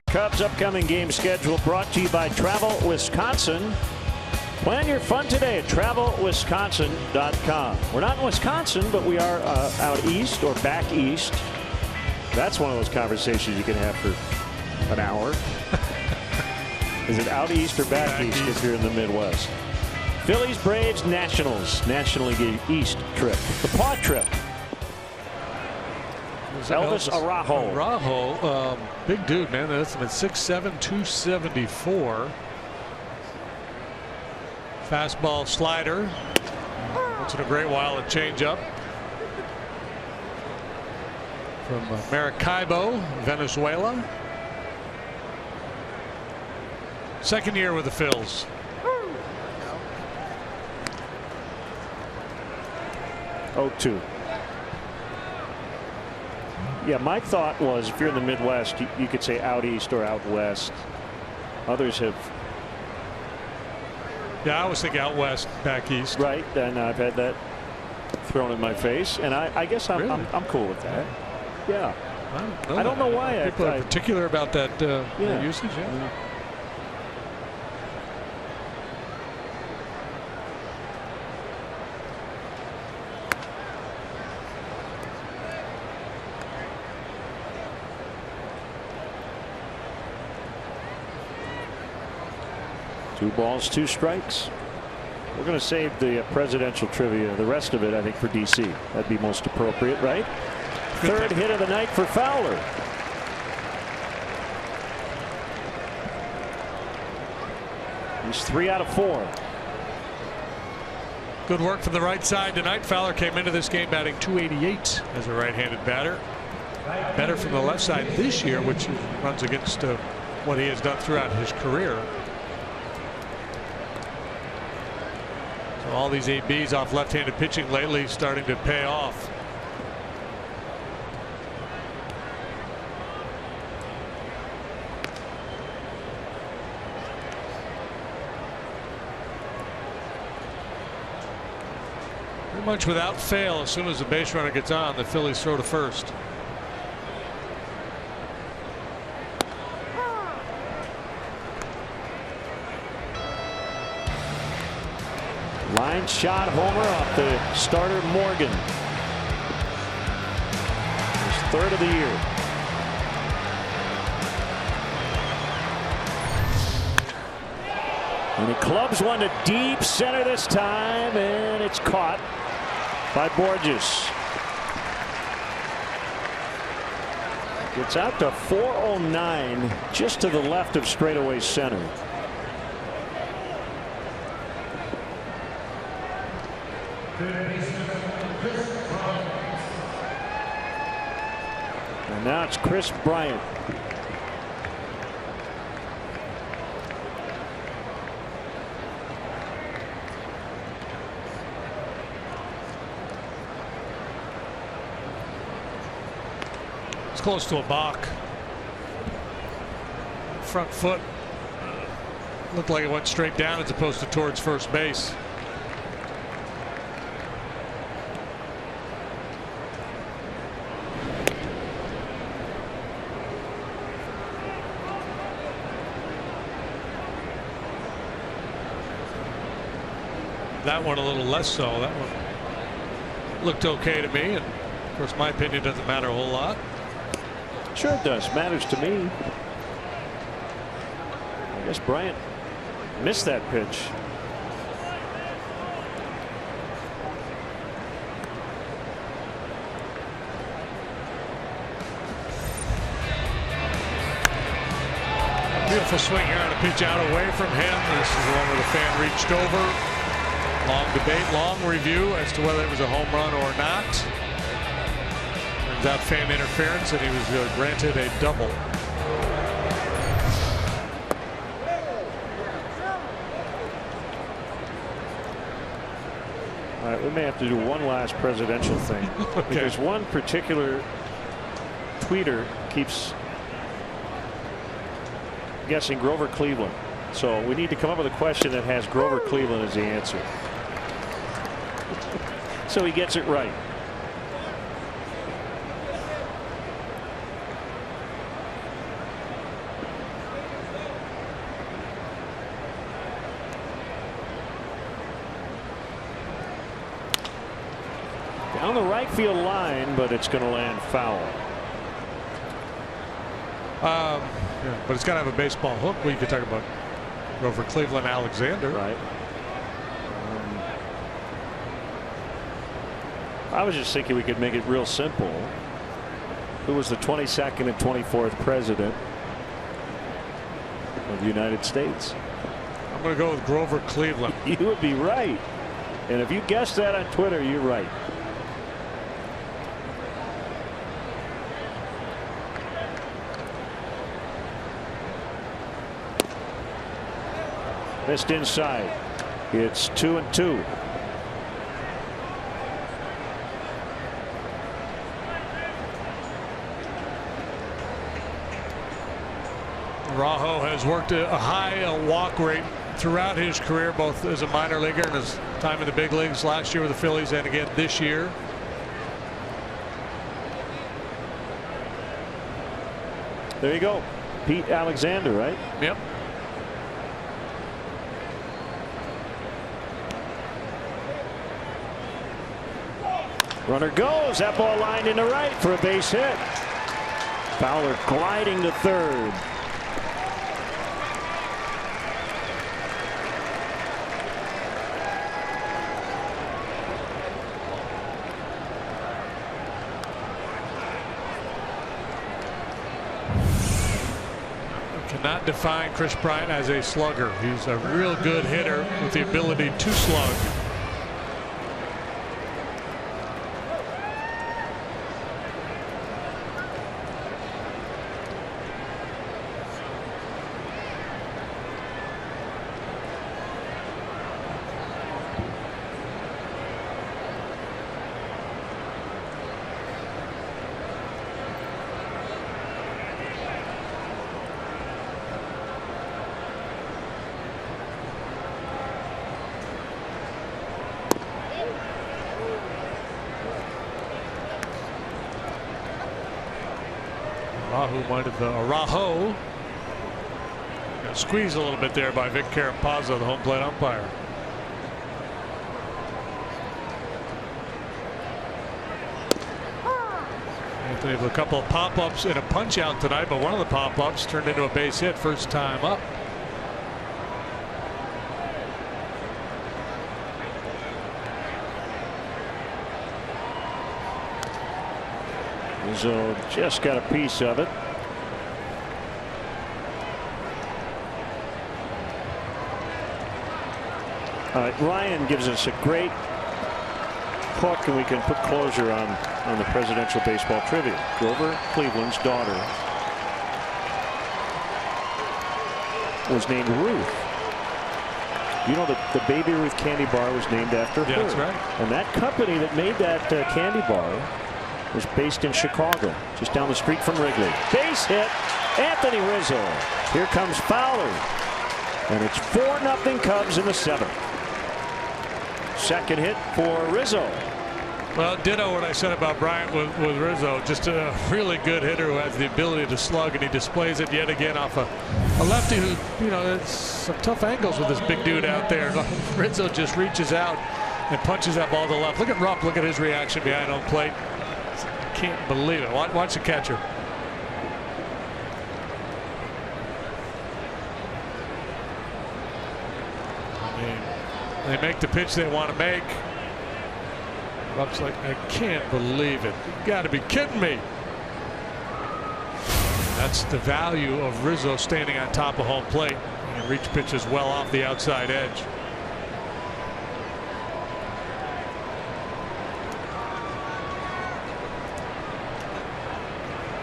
Cubs upcoming game schedule brought to you by Travel Wisconsin. Plan your fun today at travelwisconsin.com. We're not in Wisconsin, but we are out east or back east. That's one of those conversations you can have for an hour. Is it out east or back east if you're in the Midwest? Phillies, Braves, Nationals, National League East trip. The Paw trip. Elvis Araujo. Araujo, big dude, man. That's him at 6'7", 274. Fastball, slider. Once in a great while, a changeup. From Maracaibo, Venezuela. Second year with the Phils. Oh, 2. Yeah, my thought was if you're in the Midwest, you could say out east or out west. Others have. Yeah, I was thinking out west, back east. Right, and I've had that thrown in my face, and I guess I'm cool with that. Yeah. I don't know why. People are particular about that usage. Yeah. Two balls, 2 strikes. We're going to save the presidential trivia, the rest of it, I think, for DC. That'd be most appropriate, right? Third hit of the night for Fowler. He's 3 out of 4. Good work from the right side tonight. Fowler came into this game batting .288 as a right-handed batter. better from the left side this year, which runs against what he has done throughout his career. So all these ABs off left-handed pitching lately starting to pay off. Pretty much without fail, as soon as the base runner gets on, the Phillies throw to first. Line shot homer off the starter Morgan. His third of the year. And he clubs one to deep center this time, and it's caught by Borges. Gets out to 409, just to the left of straightaway center. And now it's Chris Bryant. It's close to a balk. Front foot looked like it went straight down as opposed to towards first base. That one a little less so. That one looked okay to me, and of course my opinion doesn't matter a whole lot. Sure it does. Matters to me. I guess Bryant missed that pitch. Beautiful swing here on a pitch out away from him. This is the one where the fan reached over. Long debate, long review as to whether it was a home run or not. Turns out fan interference, and he was granted a double. All right, we may have to do one last presidential thing. Okay. Because one particular tweeter keeps guessing Grover Cleveland. So we need to come up with a question that has Grover Cleveland as the answer. So he gets it right. Down the right field line, but it's going to land foul. Yeah, but it's got to have a baseball hook. We could talk about Grover Cleveland Alexander. Right. I was just thinking we could make it real simple. Who was the 22nd and 24th president of the United States? I'm going to go with Grover Cleveland. You would be right. And if you guessed that on Twitter, you're right. Missed inside. It's 2-2. Rajo has worked a high walk rate throughout his career, both as a minor leaguer and his time in the big leagues last year with the Phillies and again this year. There you go. Pete Alexander, right? Yep. Runner goes. That ball lined into right for a base hit. Fowler gliding to third. Cannot define Chris Bryant as a slugger. He's a real good hitter with the ability to slug. Araujo. Got squeezed a little bit there by Vic Carapazzo, the home plate umpire. Anthony with a couple of pop-ups and a punch-out tonight, but one of the pop-ups turned into a base hit first time up. Rizzo just got a piece of it. All right, Ryan gives us a great hook, and we can put closure on the presidential baseball trivia. Grover Cleveland's daughter was named Ruth. You know that the Baby Ruth candy bar was named after her. Yeah, that's right. And that company that made that candy bar was based in Chicago, just down the street from Wrigley. Base hit, Anthony Rizzo. Here comes Fowler, and it's 4-0 Cubs in the 7th. Second hit for Rizzo. Well, ditto what I said about Bryant with Rizzo. Just a really good hitter who has the ability to slug, and he displays it yet again off a lefty who, you know, it's some tough angles with this big dude out there. Rizzo just reaches out and punches that ball to the left. Look at Rupp. Look at his reaction behind home plate. Can't believe it. Watch the catcher. I mean, they make the pitch they want to make. Rupp's like, I can't believe it. You got to be kidding me. That's the value of Rizzo standing on top of home plate. And reach pitches well off the outside edge.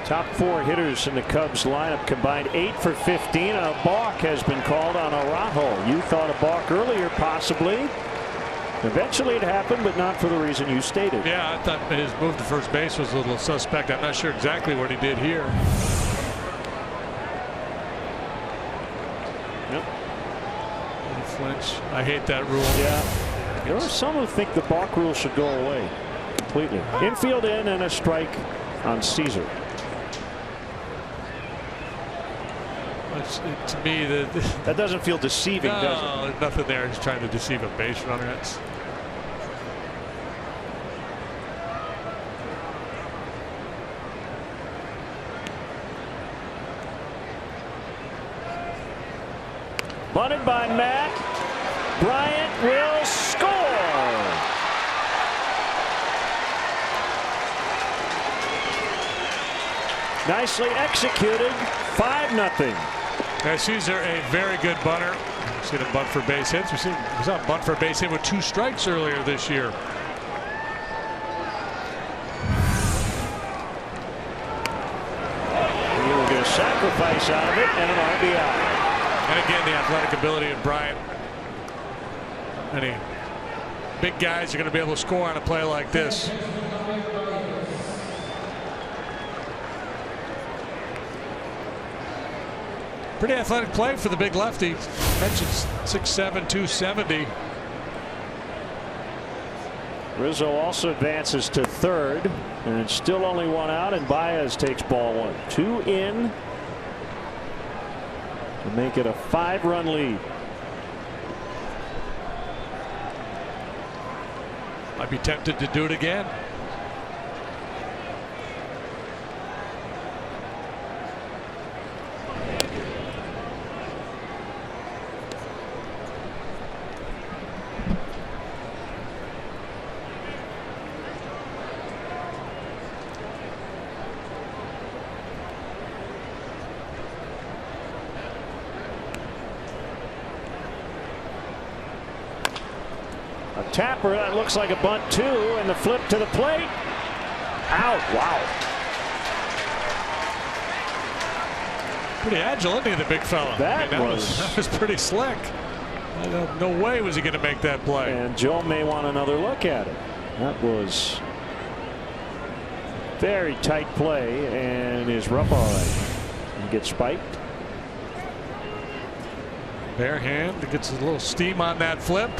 Top 4 hitters in the Cubs lineup combined 8 for 15. A balk has been called on Araujo. You thought a balk earlier, possibly. Eventually it happened, but not for the reason you stated. Yeah, I thought his move to first base was a little suspect. I'm not sure exactly what he did here. Yep. Flinch. I hate that rule. Yeah. There are some who think the balk rule should go away completely. Infield in and a strike on Caesar. To me, that doesn't feel deceiving, does it? No, there's nothing there. He's trying to deceive a base runner. It's bunted by Matt. Bryant will score. Nicely executed. 5-0. Caesar, a very good bunter. We've seen him bunt for base hits. We saw him bunt for a base hit with 2 strikes earlier this year. He will get a sacrifice out of it and an RBI. And again, the athletic ability of Bryant. Any big guys are going to be able to score on a play like this. Pretty athletic play for the big lefty. Mentioned 6'7", 270. Rizzo also advances to third, and still only 1 out, and Baez takes ball 1. 2 in to make it a 5-run lead. Might be tempted to do it again. Tapper, that looks like a bunt too, and the flip to the plate. Out. Wow. Pretty agile, isn't he, the big fella? That was pretty slick. No way was he going to make that play. And Joe may want another look at it. That was very tight play, and is Rupp all right? He gets spiked. Bare hand, gets a little steam on that flip.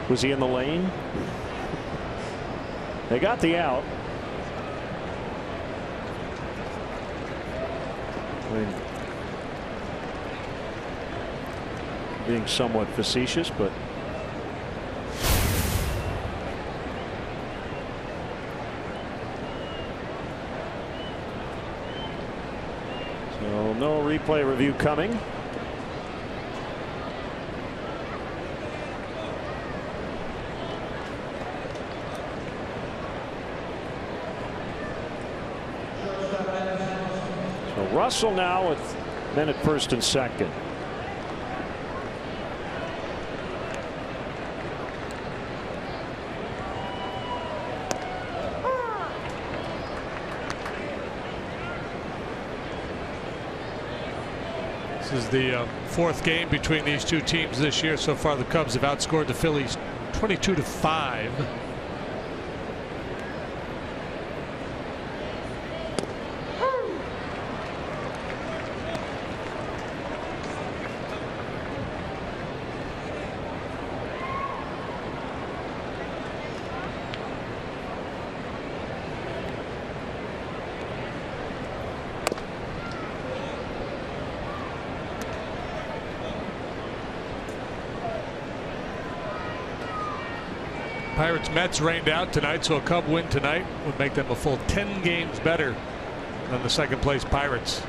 Was he in the lane? They got the out. I mean, being somewhat facetious, but so no replay review coming. So Russell now with men at first and second. This is the fourth game between these two teams this year. So far, the Cubs have outscored the Phillies 22-5. Pirates Mets rained out tonight, so a Cub win tonight would make them a full 10 games better than the second place Pirates.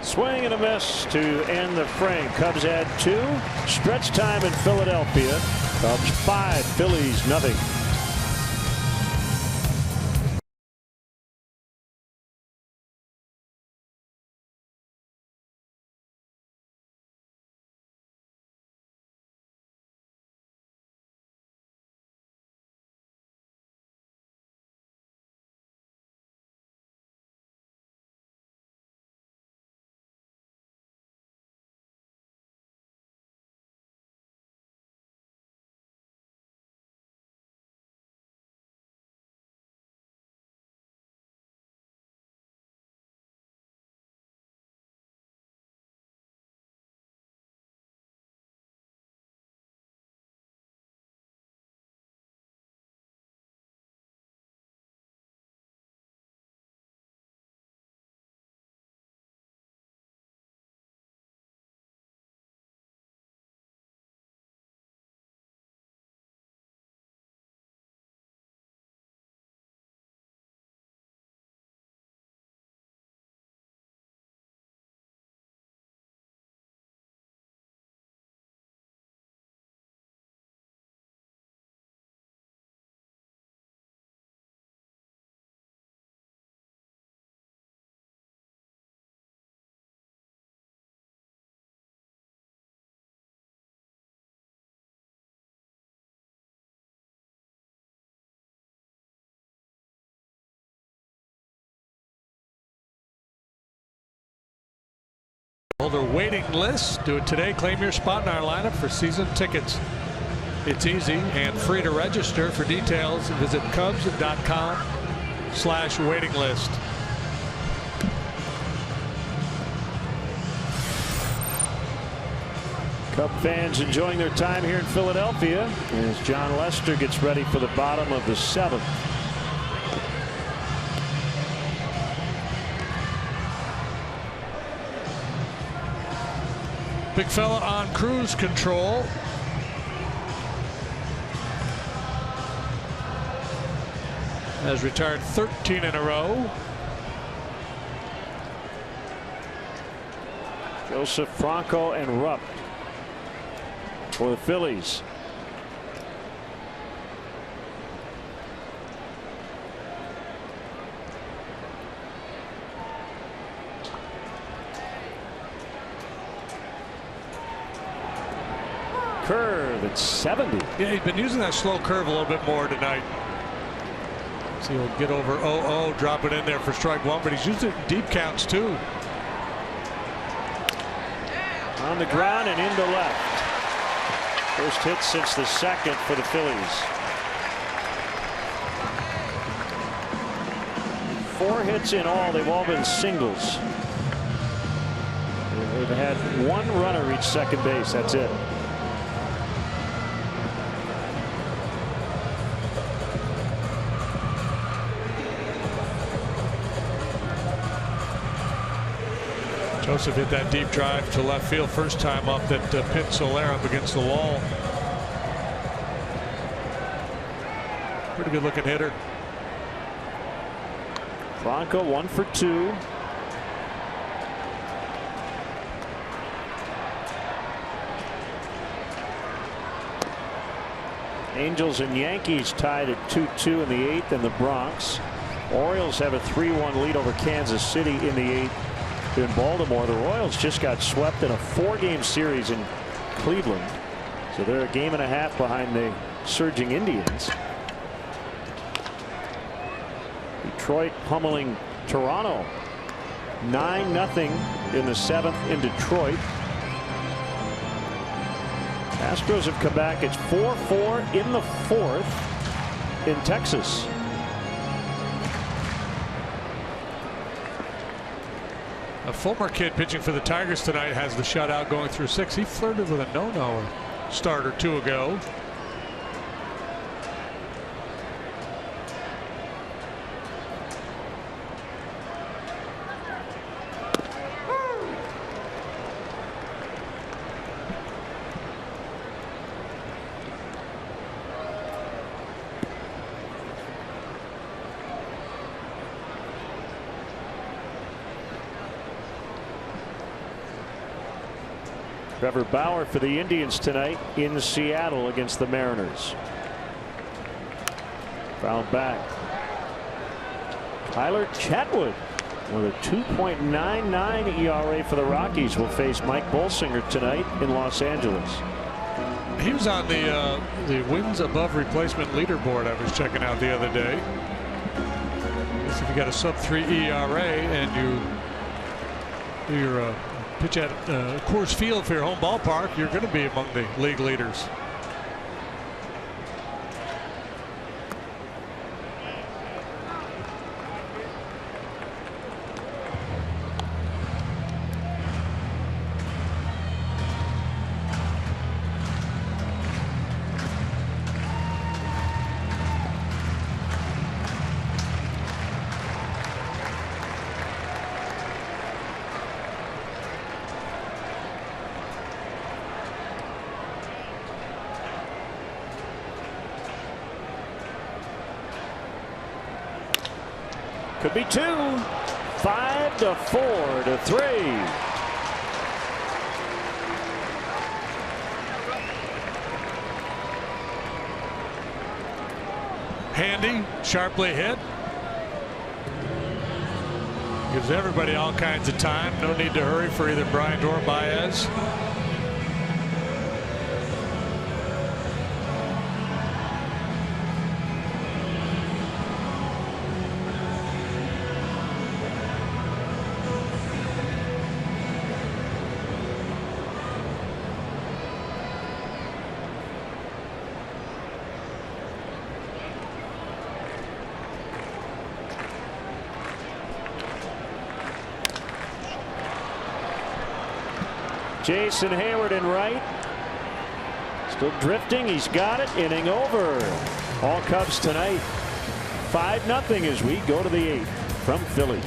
Swing and a miss to end the frame. Cubs add 2. Stretch time in Philadelphia. Cubs 5, Phillies nothing. Holder waiting list. Do it today. Claim your spot in our lineup for season tickets. It's easy and free to register. For details, visit Cubs.com/waiting list. Cub fans enjoying their time here in Philadelphia as John Lester gets ready for the bottom of the 7th. Big fella on cruise control. Has retired 13 in a row. Joseph, Franco, and Rupp for the Phillies. Curve at 70. Yeah, he's been using that slow curve a little bit more tonight. So he'll get over 0-0, drop it in there for strike 1, but he's used it in deep counts too. On the ground and into left. First hit since the second for the Phillies. 4 hits in all. They've all been singles. They've had 1 runner reach second base. That's it. Joseph hit that deep drive to left field first time up that pinned Soler up against the wall. Pretty good looking hitter. Bronco 1 for 2. Angels and Yankees tied at 2-2 in the 8th in the Bronx. Orioles have a 3-1 lead over Kansas City in the 8th in Baltimore. The Royals just got swept in a 4-game series in Cleveland, so they're a game and a half behind the surging Indians. Detroit pummeling Toronto 9-0 in the 7th in Detroit. Astros have come back. It's 4-4 in the 4th in Texas. A former kid pitching for the Tigers tonight has the shutout going through 6. He flirted with a no-no a start or 2 ago. Trevor Bauer for the Indians tonight in Seattle against the Mariners. Fouled back. Tyler Chatwood with a 2.99 ERA for the Rockies will face Mike Bolsinger tonight in Los Angeles. He was on the wins above replacement leaderboard I was checking out the other day. If you got a sub-3 ERA and you're pitch at Coors Field for your home ballpark, you're going to be among the league leaders. Could be 2. 5-4-3. Handy, sharply hit. Gives everybody all kinds of time. No need to hurry for either Bryant or Baez. Jason Hayward in right. Still drifting. He's got it. Inning over. All Cubs tonight. 5-0 as we go to the 8th from Philly.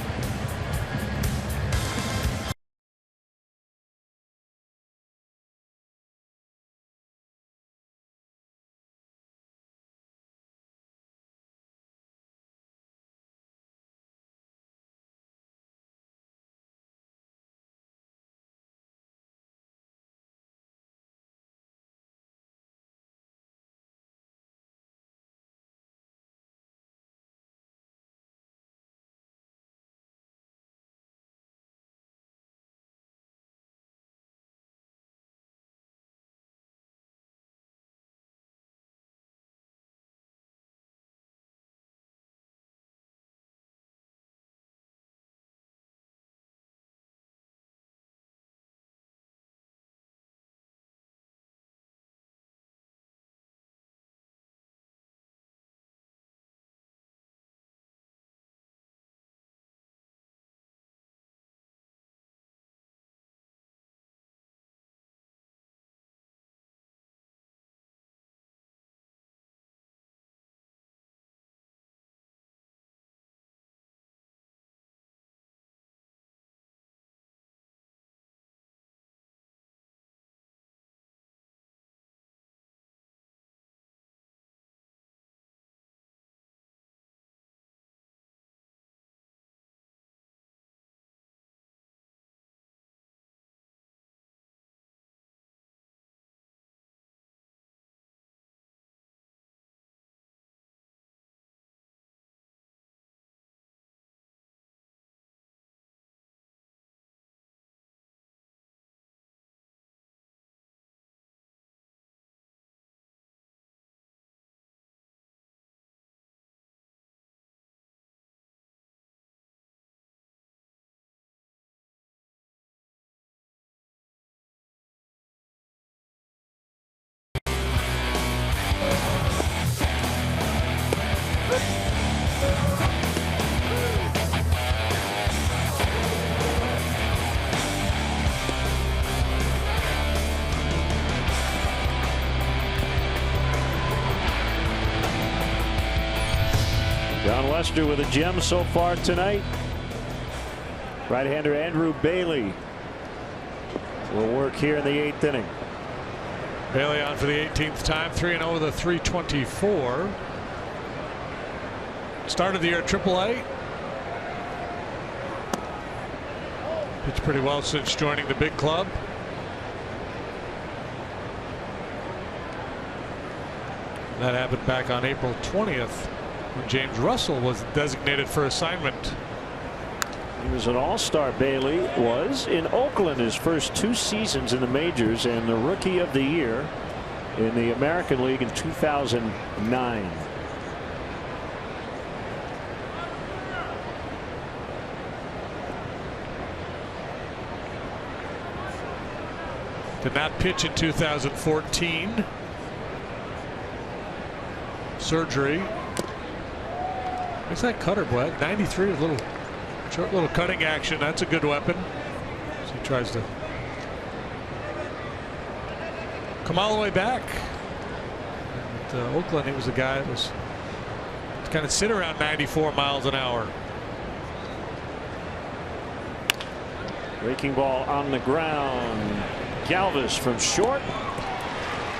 roster with a gem so far tonight. Right-hander Andrew Bailey will work here in the 8th inning. Bailey on for the 18th time, 3-0 with a 3.24. Started the year at AAA. Pitched pretty well since joining the big club. That happened back on April 20th when James Russell was designated for assignment. He was an all-star. Bailey was in Oakland his first 2 seasons in the majors, and the Rookie of the Year in the American League in 2009. Did not pitch in 2014. Surgery. What's that cutter, Brett? 93, a little short, little cutting action. That's a good weapon. So he tries to come all the way back. At Oakland, he was a guy that was kind of sit around 94 miles an hour. Breaking ball on the ground. Galvis from short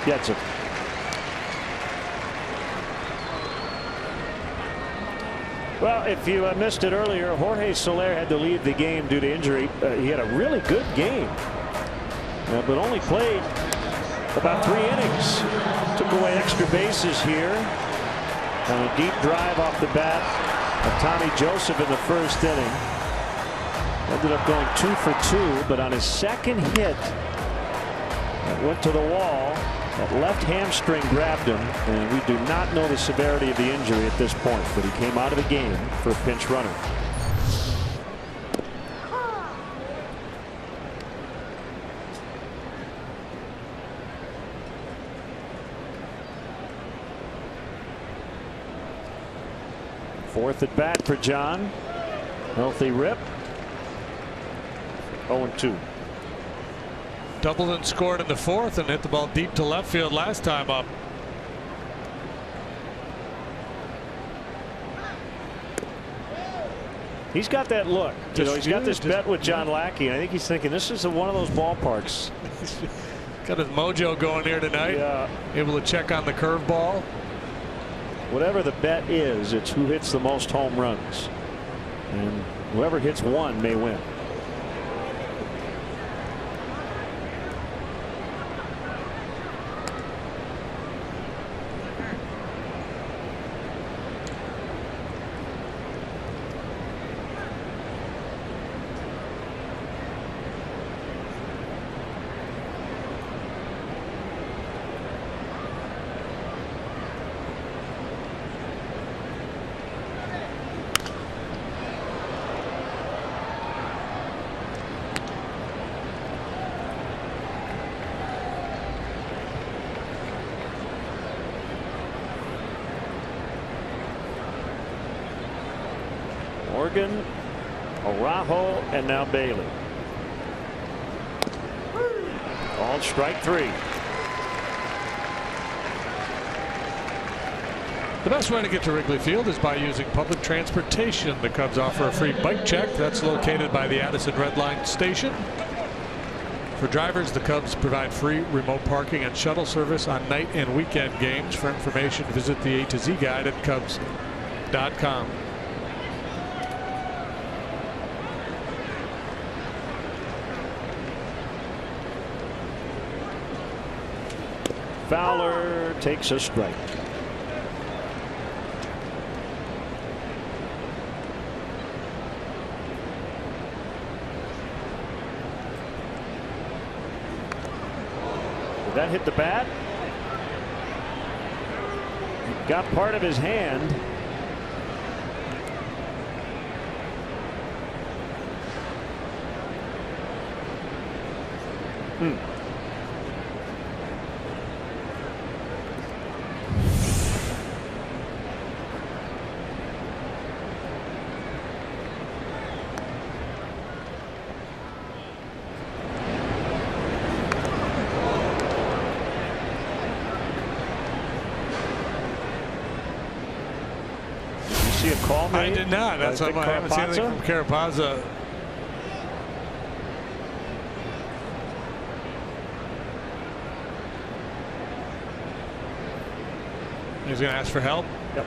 gets it. Well, if you missed it earlier, Jorge Soler had to leave the game due to injury. He had a really good game, but only played about 3 innings. Took away extra bases here on a deep drive off the bat of Tommy Joseph in the 1st inning. Ended up going 2 for 2, but on his 2nd hit, it went to the wall. That left hamstring grabbed him, and we do not know the severity of the injury at this point, but he came out of the game for a pinch runner. Fourth at bat for John. Healthy rip. 0-2. Doubled and scored in the 4th and hit the ball deep to left field last time up. He's got that look. He's got this bet with John Lackey, and I think he's thinking this is one of those ballparks. Got his mojo going here tonight. Yeah. Able to check on the curveball. Whatever the bet is, it's who hits the most home runs, and whoever hits 1 may win. Morgan, Araujo, and now Bailey. All strike 3. The best way to get to Wrigley Field is by using public transportation. The Cubs offer a free bike check that's located by the Addison Red Line station. For drivers, the Cubs provide free remote parking and shuttle service on night and weekend games. For information, visit the A to Z guide at Cubs.com. Fowler takes a strike. Did that hit the bat? It got part of his hand. call made? I did not. That's why I haven't seen anything from Carapazza. He's going to ask for help. Yep.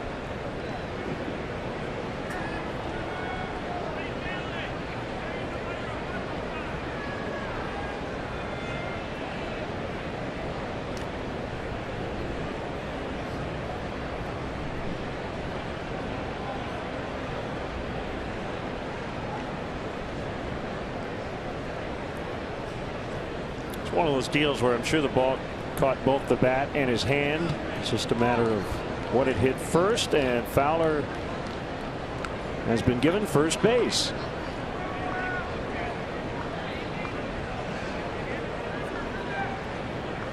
It's one of those deals where I'm sure the ball caught both the bat and his hand. It's just a matter of what it hit first, and Fowler has been given first base.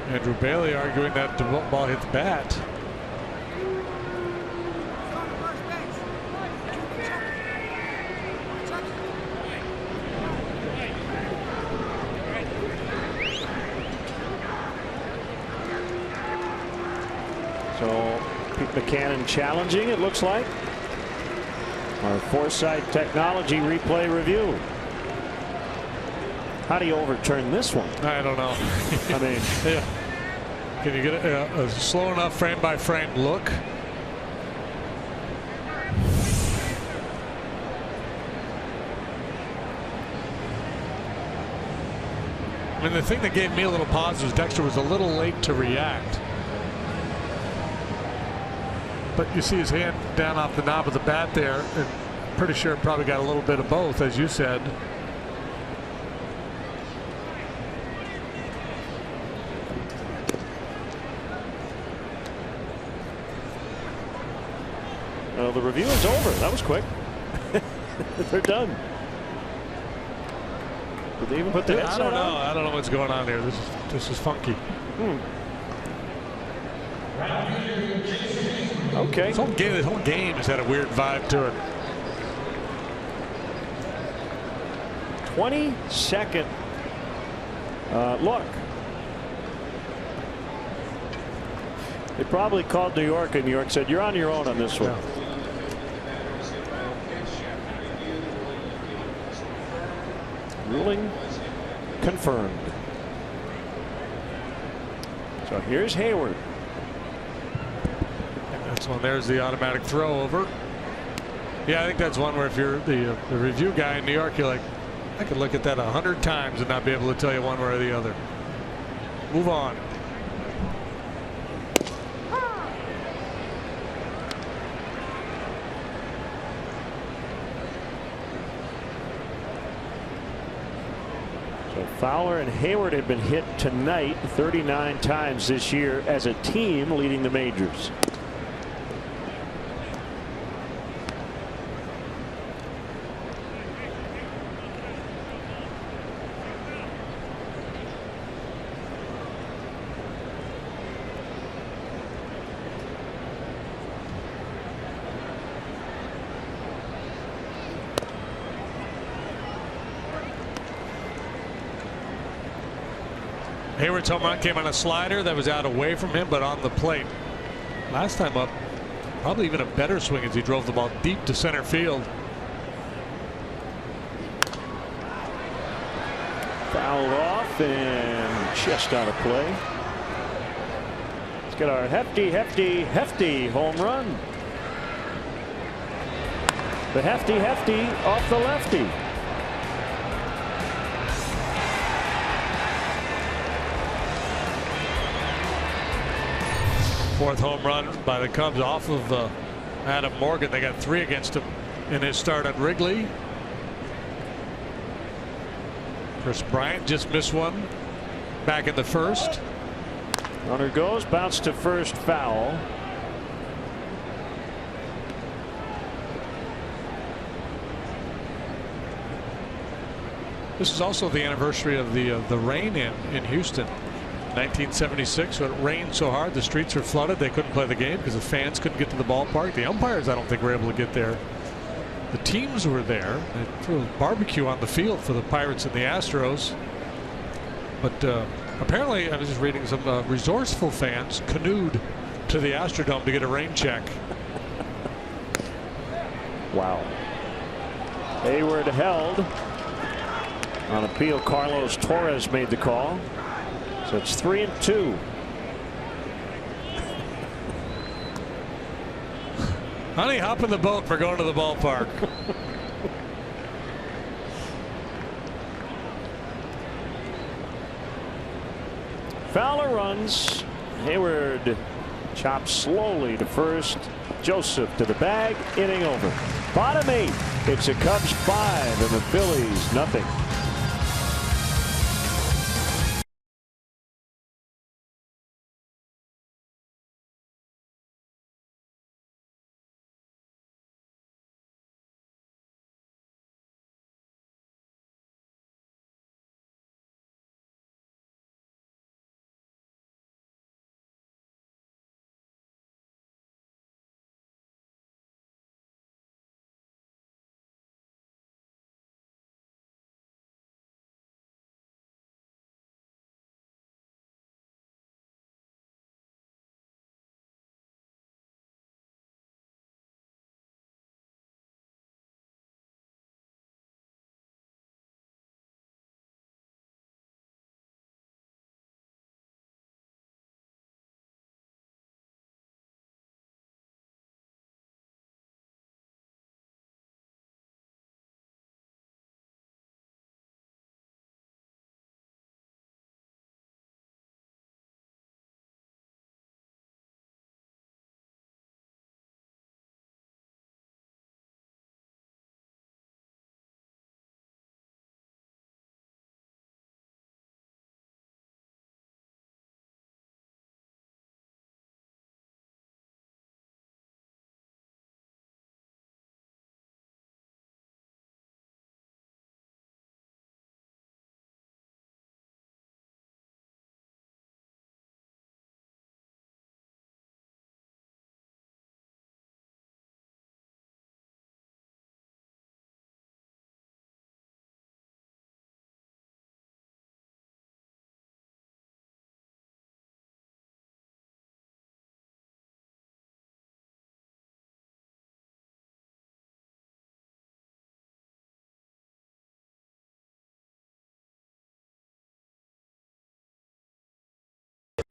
Andrew Bailey arguing that the ball hit the bat. So Pete McCannon challenging, it looks like. Our Foresight Technology replay review. How do you overturn this one? I don't know. I mean, yeah. Can you get a slow enough frame by frame look? I mean, the thing that gave me a little pause was Dexter was a little late to react. But you see his hand down off the knob of the bat there, and pretty sure it probably got a little bit of both, as you said. Well, the review is over. That was quick. They're done. Did they even put the headset on? I don't know what's going on here. This is funky. Okay. This whole game has had a weird vibe to it. 22nd look. They probably called New York, and New York said, "You're on your own on this one." Ruling confirmed. So here's Hayward. That's one. There's the automatic throw over. Yeah, I think that's one where if you're the review guy in New York, you're like, I could look at that 100 times and not be able to tell you one way or the other. Move on. So Fowler and Hayward have been hit tonight 39 times this year as a team, leading the majors. Hayward's home run came on a slider that was out away from him, but on the plate. Last time up, probably even a better swing as he drove the ball deep to center field. Fouled off and just out of play. Let's get our hefty home run. The hefty off the lefty. Fourth home run by the Cubs off of Adam Morgan. They got 3 against him in his start at Wrigley. Chris Bryant just missed one back in the first. Runner goes, bounce to first, foul. This is also the anniversary of the rain in Houston. 1976, when it rained so hard the streets were flooded, they couldn't play the game because the fans couldn't get to the ballpark. The umpires, I don't think, were able to get there. The teams were there. They threw a barbecue on the field for the Pirates and the Astros. But apparently, I was just reading, some resourceful fans canoed to the Astrodome to get a rain check. Wow. Hayward held. On appeal, Carlos Torres made the call. So it's 3-2. Honey, hop in the boat. We're going to the ballpark. Fowler runs. Hayward chops slowly to first. Joseph to the bag. Inning over. Bottom 8. It's a Cubs 5 and the Phillies nothing.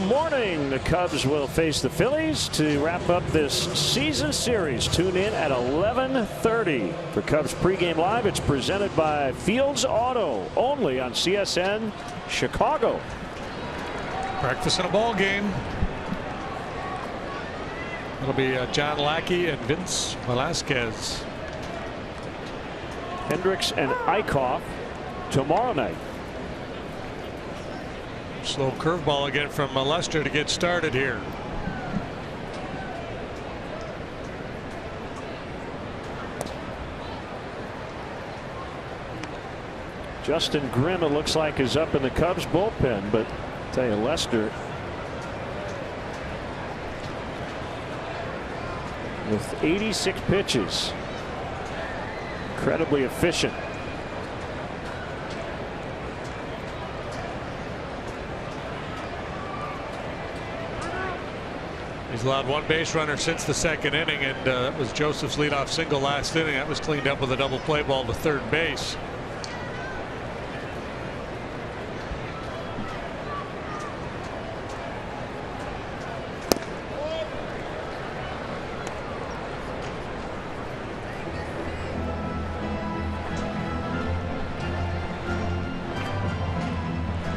Morning, the Cubs will face the Phillies to wrap up this season series. Tune in at 11:30 for Cubs pregame live. It's presented by Fields Auto, only on CSN Chicago. Breakfast in a ball game. It'll be John Lackey and Vince Velasquez. Hendricks and Eichhoff tomorrow night. Slow curveball again from Lester to get started here. Justin Grimm, it looks like, is up in the Cubs bullpen, but I tell you, Lester with 86 pitches, incredibly efficient. He's allowed one base runner since the second inning, and that was Joseph's leadoff single last inning. That was cleaned up with a double play ball to third base.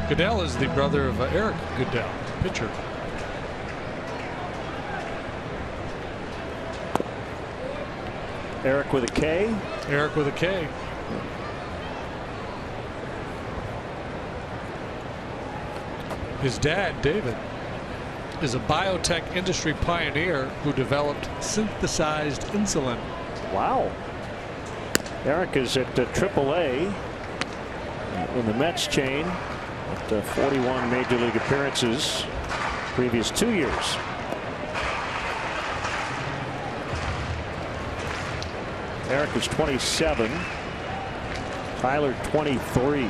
Goodell is the brother of Eric Goodell, pitcher. Eric with a K. Eric with a K. His dad, David, is a biotech industry pioneer who developed synthesized insulin. Wow. Eric is at AAA in the Mets chain at 41 major league appearances previous 2 years. Eric is 27. Tyler 23.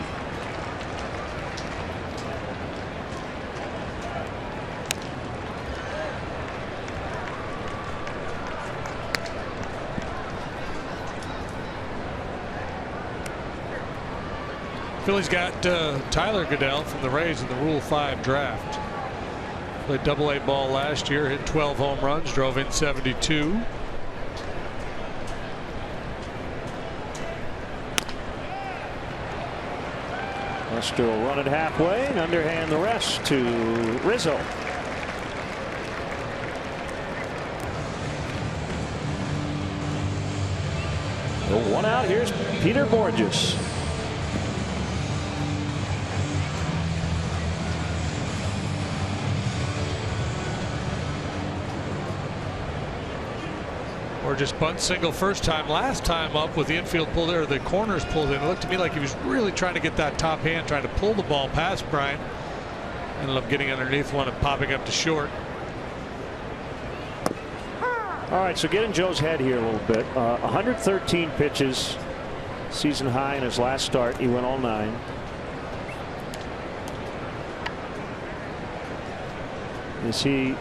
Phillies got Tyler Goodell from the Rays in the Rule 5 draft. Played Double-A ball last year, hit 12 home runs, drove in 72. Lester will run it halfway and underhand the rest to Rizzo. One out. Here's Peter Borges. Or just bunt single first time. Last time up with the infield pulled in, or the corners pulled in. It looked to me like he was really trying to get that top hand, trying to pull the ball past Bryant. Ended up getting underneath one and popping up to short. All right, so get in Joe's head here a little bit. 113 pitches, season high in his last start. He went all 9. Is he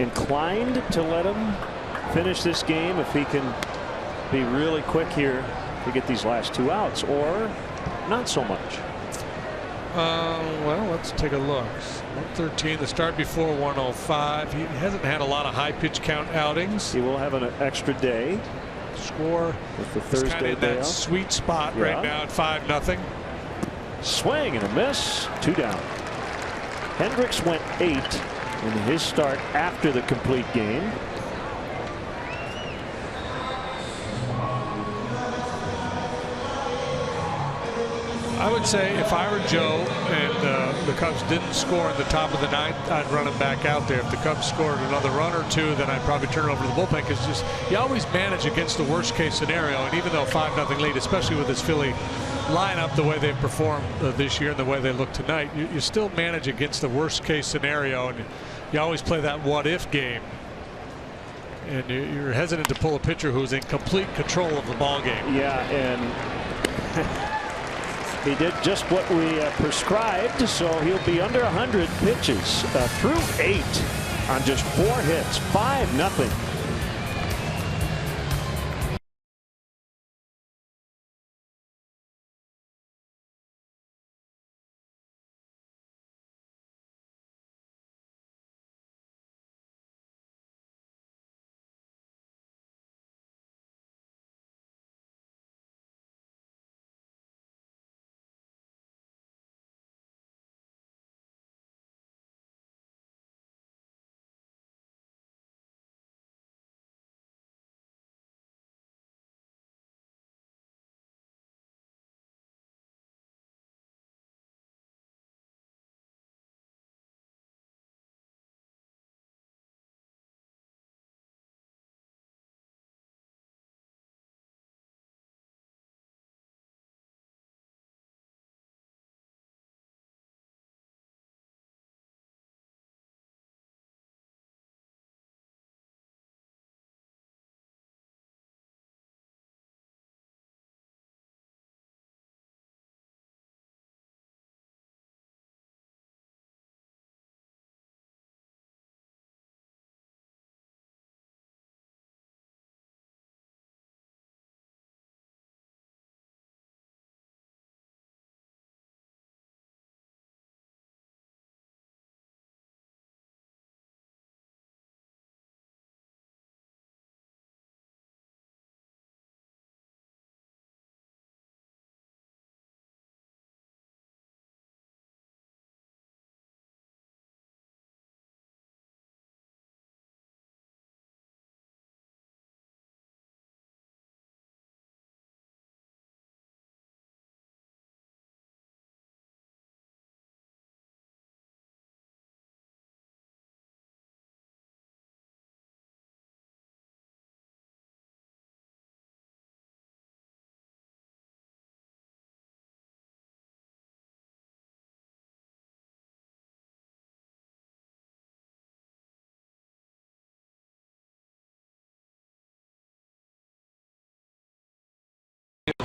inclined to let him finish this game if he can be really quick here to get these last 2 outs, or not so much? Well, let's take a look. 113, the start before 105. He hasn't had a lot of high pitch count outings. He will have an extra day. Score with the Thursday kind of in that sweet spot right now at 5-0. Swing and a miss. 2 down. Hendricks went 8 in his start after the complete game. I would say if I were Joe and the Cubs didn't score in the top of the 9th, I'd run him back out there. If the Cubs scored another run or 2, then I'd probably turn it over to the bullpen, because just you always manage against the worst case scenario. And even though 5-0 lead, especially with this Philly lineup, the way they've performed this year and the way they look tonight, you still manage against the worst case scenario, and you always play that what if game. And you're hesitant to pull a pitcher who's in complete control of the ball game. Yeah, and he did just what we prescribed, so he'll be under 100 pitches through 8 on just 4 hits. 5-0.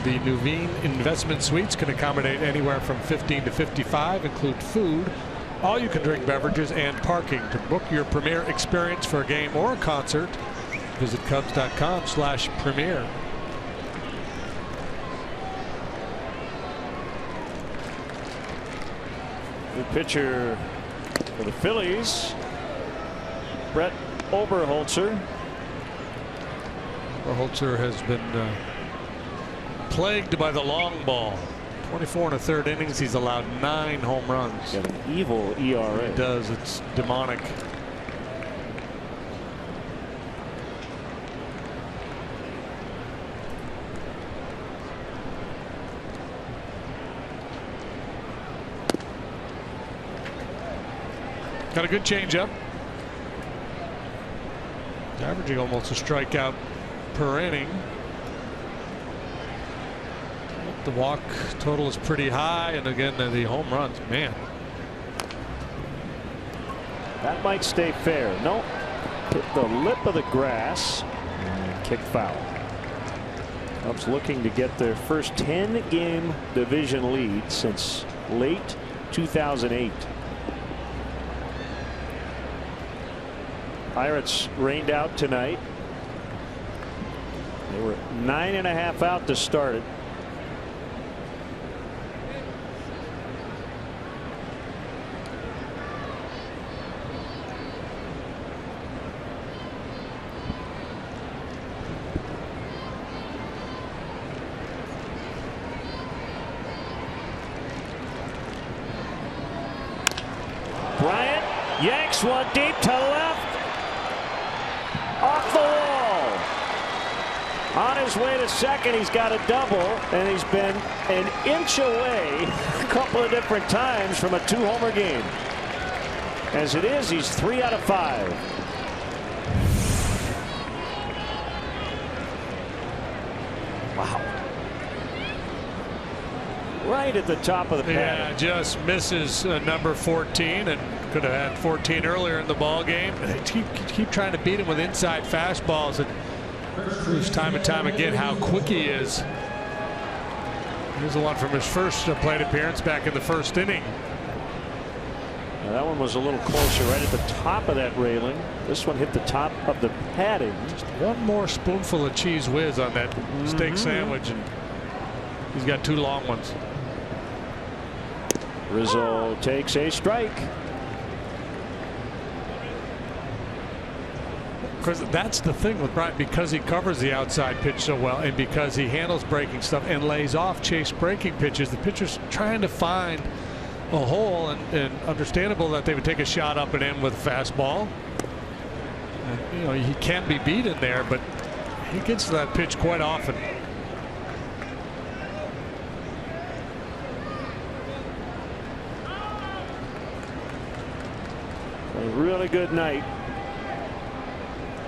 The Nuveen Investment Suites can accommodate anywhere from 15 to 55, include food, all you can drink beverages, and parking. To book your premier experience for a game or a concert, visit Cubs.com/premier. The pitcher for the Phillies, Brett Oberholzer. Oberholzer has been plagued by the long ball. 24 1/3 innings. He's allowed 9 home runs. Got an evil ERA. He does. It's demonic. Got a good changeup. Averaging almost a strikeout per inning. The walk total is pretty high, and again the home runs, man. That might stay fair. No, hit the lip of the grass and kick foul. Cubs looking to get their first 10-game division lead since late 2008. Pirates rained out tonight. They were 9.5 out to start it. Bryant yanks one deep to left. Off the wall. On his way to second, he's got a double, and he's been an inch away a couple of different times from a 2-homer game. As it is, he's 3 out of 5. Wow. Right at the top of the pad. Yeah, just misses number 14, and could have had 14 earlier in the ball game. They keep trying to beat him with inside fastballs, and proves time and time again how quick he is. Here's the one from his first plate appearance back in the first inning. Now that one was a little closer, right at the top of that railing. This one hit the top of the padding. Just one more spoonful of cheese whiz on that steak sandwich, and he's got 2 long ones. Rizzo takes a strike. Because that's the thing with Bryant, because he covers the outside pitch so well, and because he handles breaking stuff and lays off chase breaking pitches, the pitcher's trying to find a hole, and understandable that they would take a shot up and in with a fastball. And, you know, he can be beat in there, but he gets to that pitch quite often. A really good night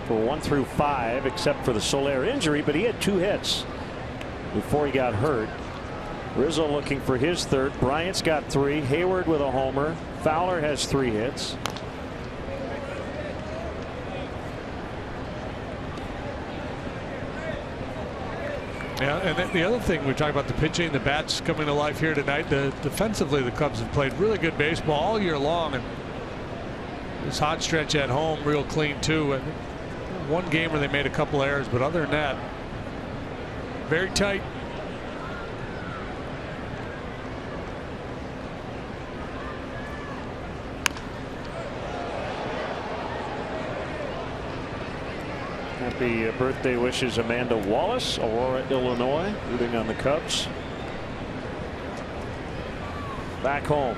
for 1 through 5, except for the Soler injury, but he had 2 hits before he got hurt. Rizzo looking for his 3rd. Bryant's got 3. Hayward with a homer. Fowler has 3 hits. Yeah, and the other thing, we talk about the pitching, the bats coming to life here tonight. Defensively, the Cubs have played really good baseball all year long, and this hot stretch at home real clean too. And one game where they made a couple errors, but other than that, very tight. Happy birthday wishes, Amanda Wallace, Aurora, Illinois, rooting on the Cubs. Back home.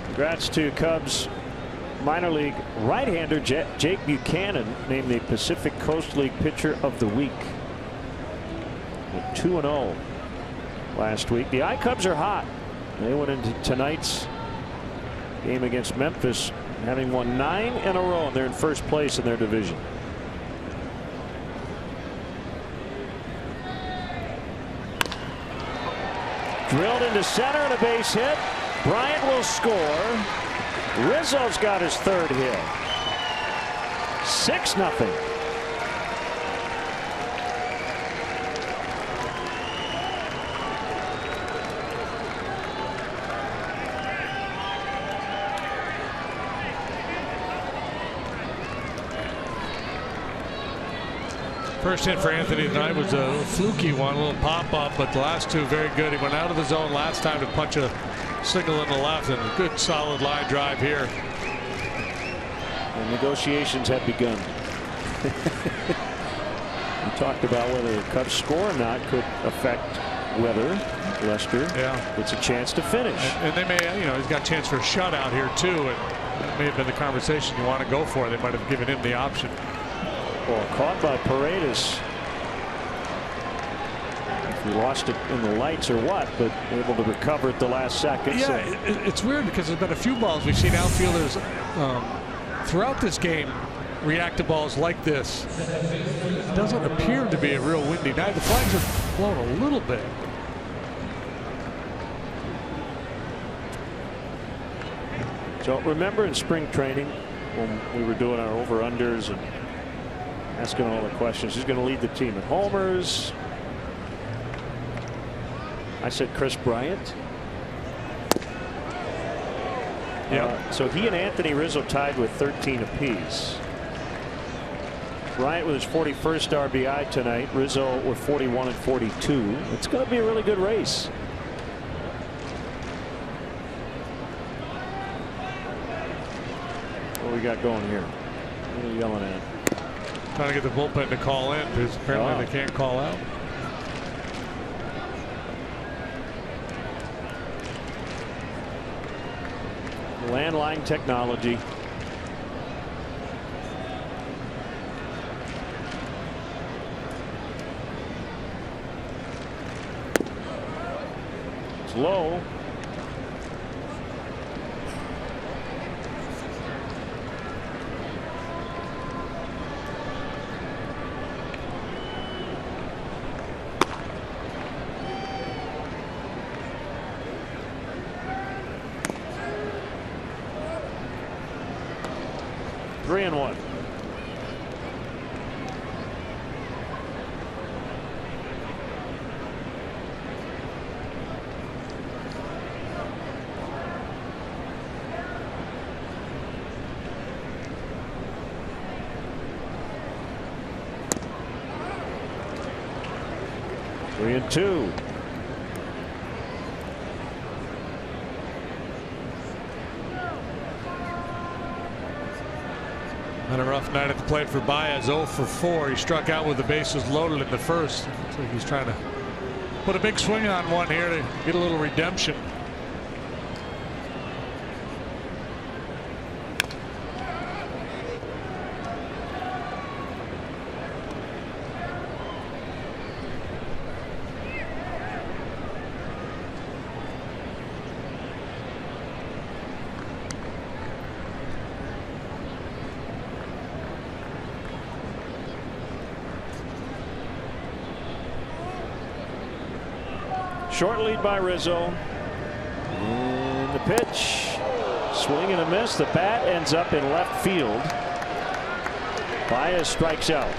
Congrats to Cubs minor league right-hander Jake Buchanan, named the Pacific Coast League Pitcher of the Week. 2-0 last week. The I-Cubs are hot. They went into tonight's game against Memphis having won 9 in a row, and they're in first place in their division. Drilled into center and a base hit. Bryant will score. Rizzo's got his 3rd hit. 6-0. First hit for Anthony tonight was a fluky one, a little pop-up, but the last two very good. He went out of the zone last time to punch a single in the left, and a good solid line drive here. And negotiations have begun. We talked about whether the Cubs score or not could affect whether Lester gets a chance to finish. And they may, he's got a chance for a shutout here too, and that may have been the conversation you want to go for. They might have given him the option. Well, caught by Paredes. If he lost it in the lights or what, but able to recover at the last second. Yeah, it's weird because there's been a few balls we've seen outfielders throughout this game react to balls like this. It doesn't appear to be a real windy night. The flags are blown a little bit. So remember in spring training when we were doing our over-unders and asking all the questions, who's going to lead the team in homers? I said Chris Bryant. So he and Anthony Rizzo tied with 13 apiece. Bryant with his 41st RBI tonight. Rizzo with 41 and 42. It's going to be a really good race. What we got going here? What are you yelling at? Trying to get the bullpen to call in because apparently they can't call out. Landline technology. It's low. Three and one. Three and two. And a rough night at the plate for Baez. 0 for 4. He struck out with the bases loaded in the first. Looks like he's trying to put a big swing on one here to get a little redemption. Short lead by Rizzo. And the pitch. Swing and a miss. The bat ends up in left field. Baez strikes out.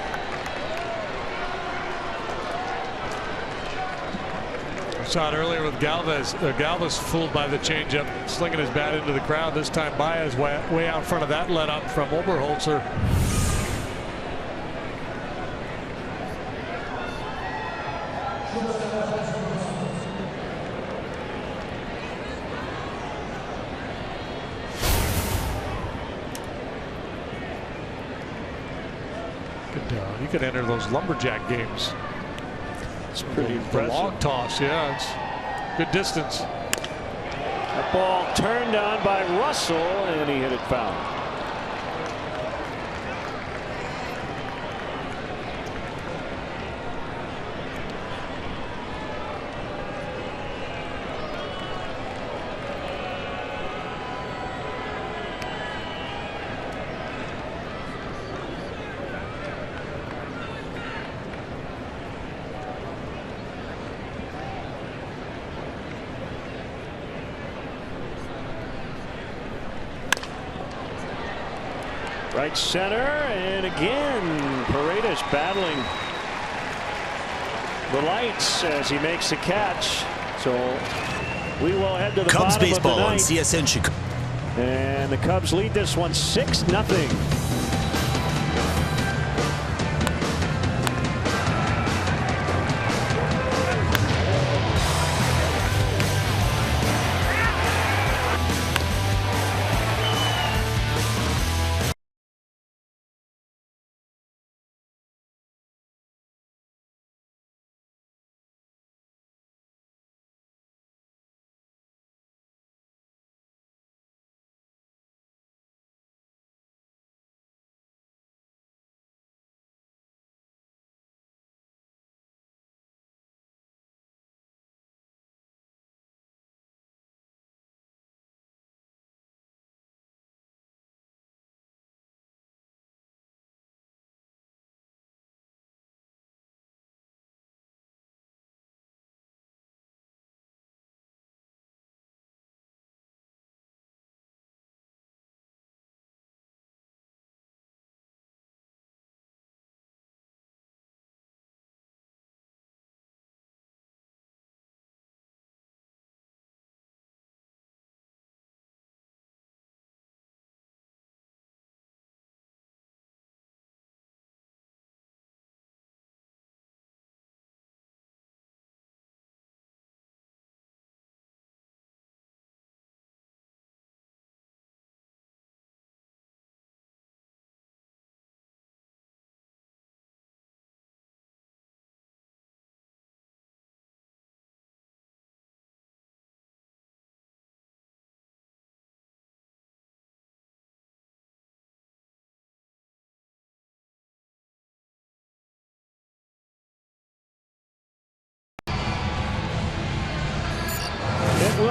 I saw it earlier with Galvez. Galvez fooled by the changeup, slinging his bat into the crowd. This time Baez way out in front of that let up from Oberholzer. You could enter those lumberjack games. It's pretty impressive. The long toss, yeah, it's good distance. That ball turned on by Russell, and he hit it foul. Right center, and again Paredes battling the lights as he makes the catch. So we will head to the Cubs bottom baseball of the on ninth. CSN Chicago. And the Cubs lead this one 6-0.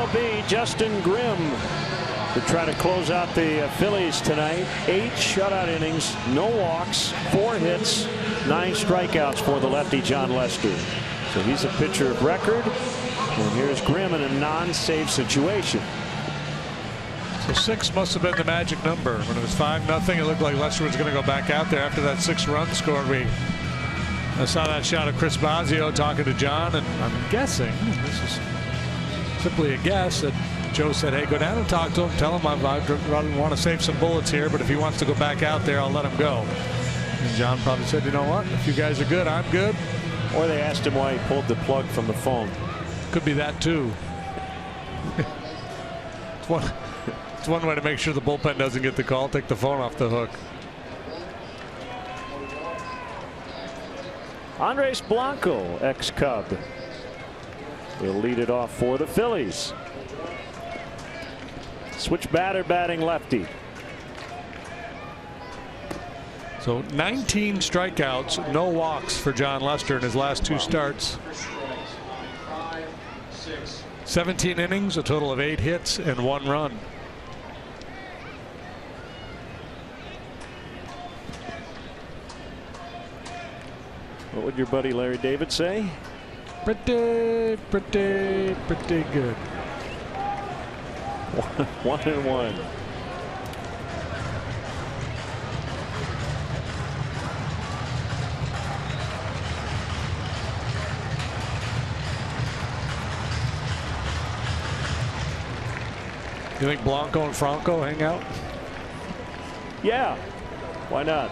MLB, Justin Grimm, to try to close out the Phillies tonight. 8 shutout innings, no walks, 4 hits, 9 strikeouts for the lefty John Lester. So he's a pitcher of record. And here's Grimm in a non-save situation. So 6 must have been the magic number. When it was 5-0, it looked like Lester was going to go back out there after that 6 run scored. I saw that shot of Chris Bosio talking to John, and I'm guessing, this is simply a guess, that Joe said, hey, go down and talk to him. Tell him I want to save some bullets here, but if he wants to go back out there, I'll let him go. And John probably said, you know what? If you guys are good, I'm good. Or they asked him why he pulled the plug from the phone. Could be that, too. It's one way to make sure the bullpen doesn't get the call. Take the phone off the hook. Andres Blanco, ex-Cub, will lead it off for the Phillies. Switch batter batting lefty. So 19 strikeouts, no walks for John Lester in his last 2 starts. 17 innings, a total of 8 hits and 1 run. What would your buddy Larry David say? Pretty good. 1-1. You think Blanco and Franco hang out? Yeah, why not?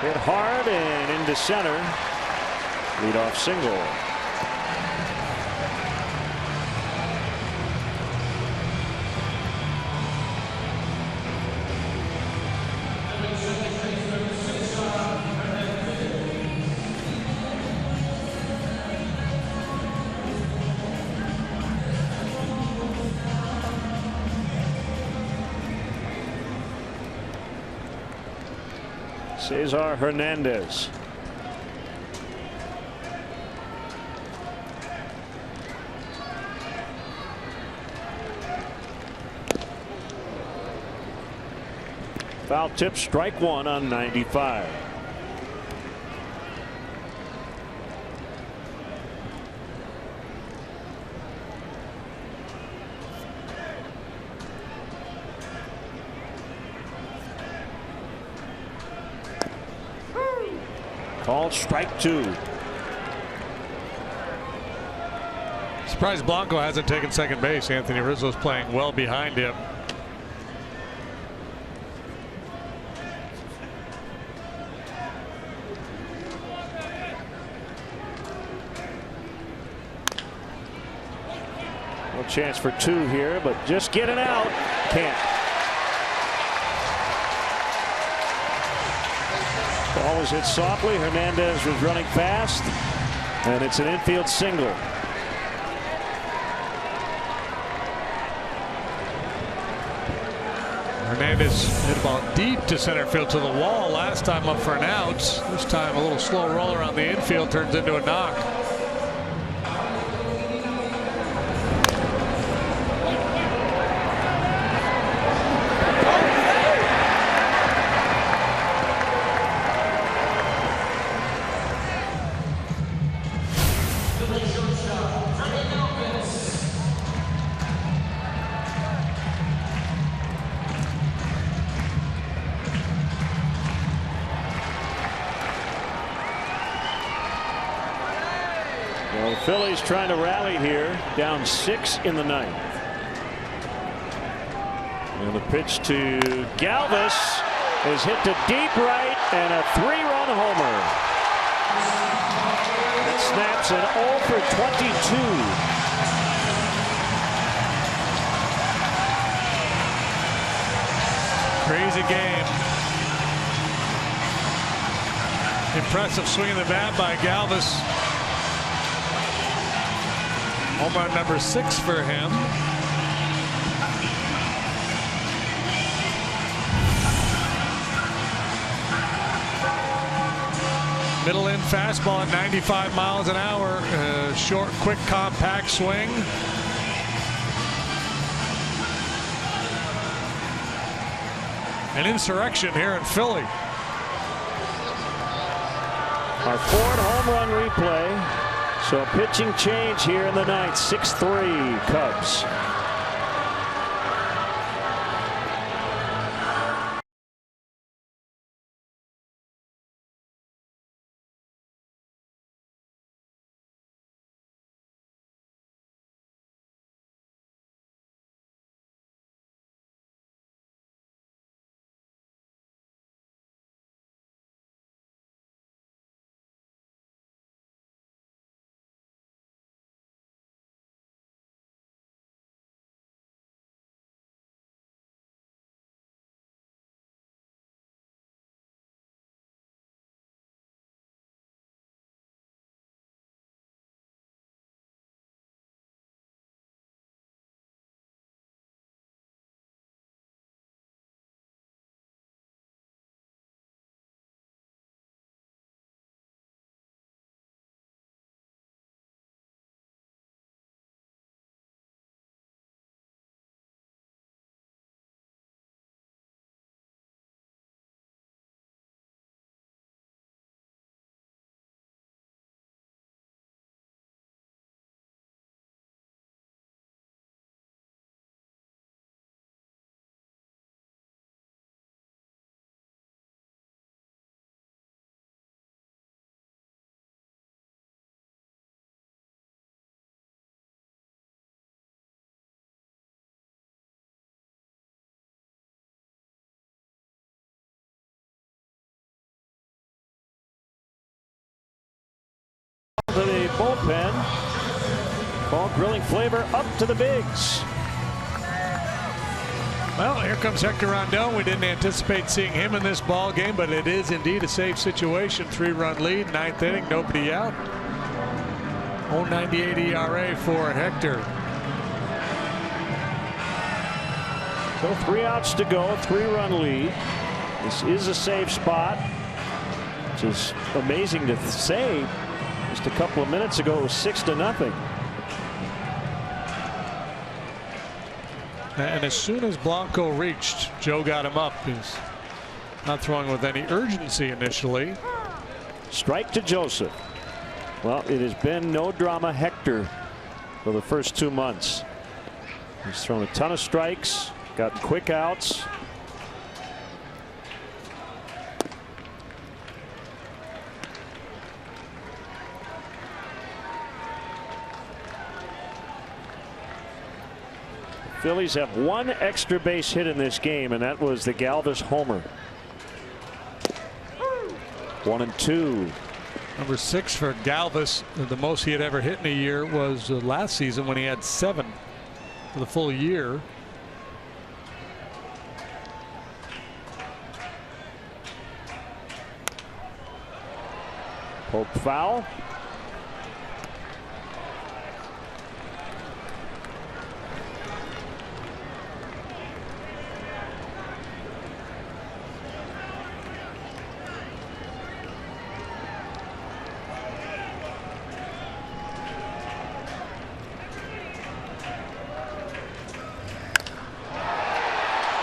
Hit hard and into center. Leadoff single. Cesar Hernandez. Foul tip, strike 1 on 95. Called strike 2. Surprised Blanco hasn't taken second base. Anthony Rizzo's playing well behind him. No chance for 2 here, but just get it out. Can't. Ball was hit softly. Hernandez was running fast, and it's an infield single. Hernandez hit a ball deep to center field to the wall last time up for an out. This time a little slow roller on the infield turns into a knock. Well, the Phillies trying to rally here, down 6 in the 9th. And the pitch to Galvis is hit to deep right, and a 3-run homer. It snaps an 0 for 22. Crazy a game. Impressive swing of the bat by Galvis. Home run number 6 for him. Middle in fastball at 95 miles an hour. Short, quick, compact swing. An insurrection here in Philly. Our fourth home run replay. So a pitching change here in the ninth. 6-3 Cubs. To the bullpen. Ball grilling flavor up to the bigs. Well, here comes Hector Rondon. We didn't anticipate seeing him in this ball game, but it is indeed a safe situation. 3-run lead, ninth inning, nobody out. 0.98 ERA for Hector. So 3 outs to go, 3-run lead. This is a safe spot, which is amazing to say. Just a couple of minutes ago, it was 6-0. And as soon as Blanco reached, Joe got him up. He's not throwing with any urgency initially. Strike to Joseph. Well, it has been no drama Hector for the first 2 months. He's thrown a ton of strikes, gotten quick outs. Phillies have 1 extra base hit in this game, and that was the Galvis homer. 1-2. Number 6 for Galvis. The most he had ever hit in a year was last season when he had 7 for the full year. Poke foul.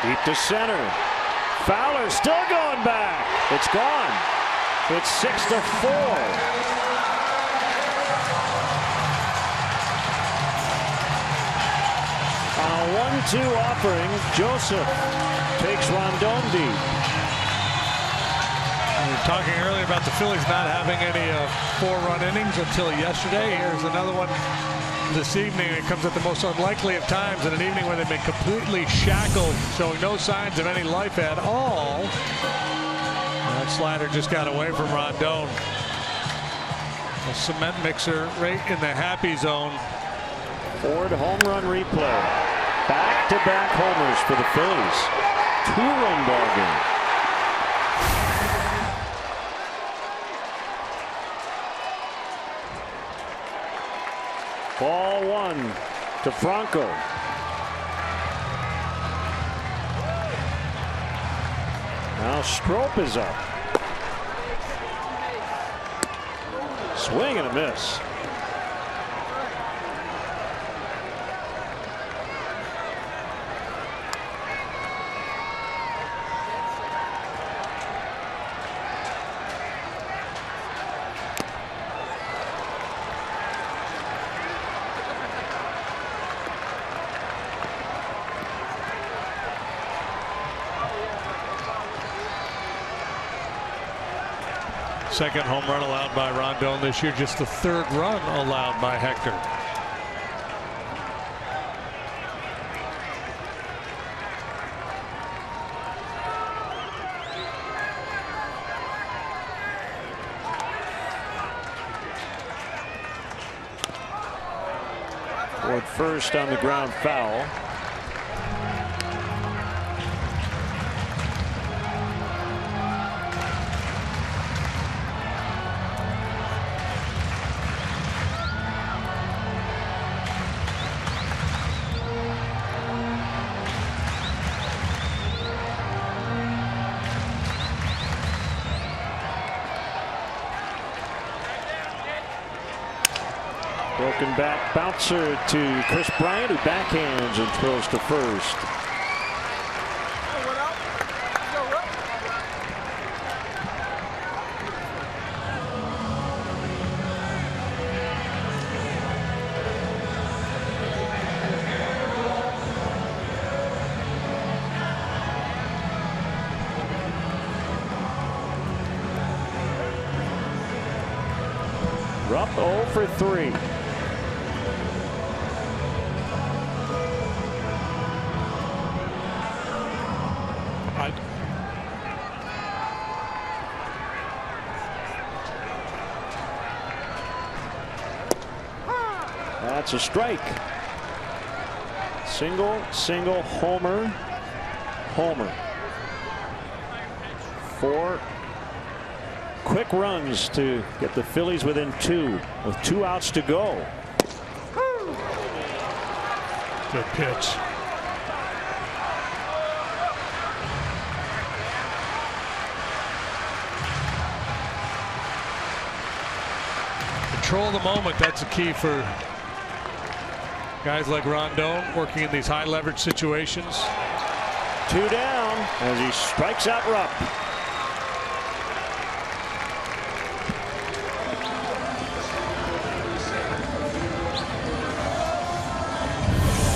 Deep to center. Fowler still going back. It's gone. It's 6-4. On a 1-2 offering, Joseph takes Rondon deep. We were talking earlier about the Phillies not having any 4-run innings until yesterday. Here's another one this evening. It comes at the most unlikely of times in an evening where they've been completely shackled, showing no signs of any life at all. That slider just got away from Rondon. A cement mixer right in the happy zone. Ford home run replay. Back-to-back homers for the Phillies. 2-run ball game. Ball 1 to Franco. Now Strop is up. Swing and a miss. Second home run allowed by Rondon this year, just the 3rd run allowed by Hector. Toward first on the ground foul. Broken back bouncer to Chris Bryant, who backhands and throws to first. Rupp 0 for 3. That's a strike. Single, single, homer, homer. 4 quick runs to get the Phillies within 2 with 2 outs to go. Good pitch. Control the moment. That's a key for guys like Rondon working in these high leverage situations. 2 down as he strikes out Rupp.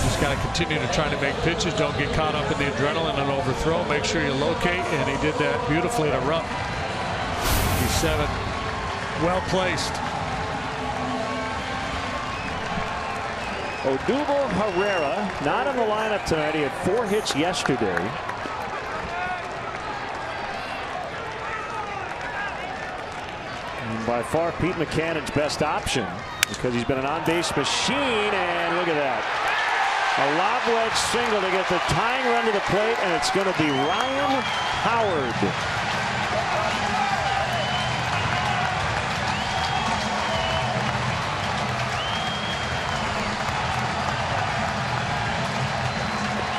Just got to continue to try to make pitches. Don't get caught up in the adrenaline and overthrow. Make sure you locate, and he did that beautifully to Rupp. He's 7. Well placed. Odubel Herrera not in the lineup tonight. He had 4 hits yesterday. And by far Pete McCannon's best option because he's been an on-base machine. And look at that. A lob wedge single to get the tying run to the plate, and it's going to be Ryan Howard.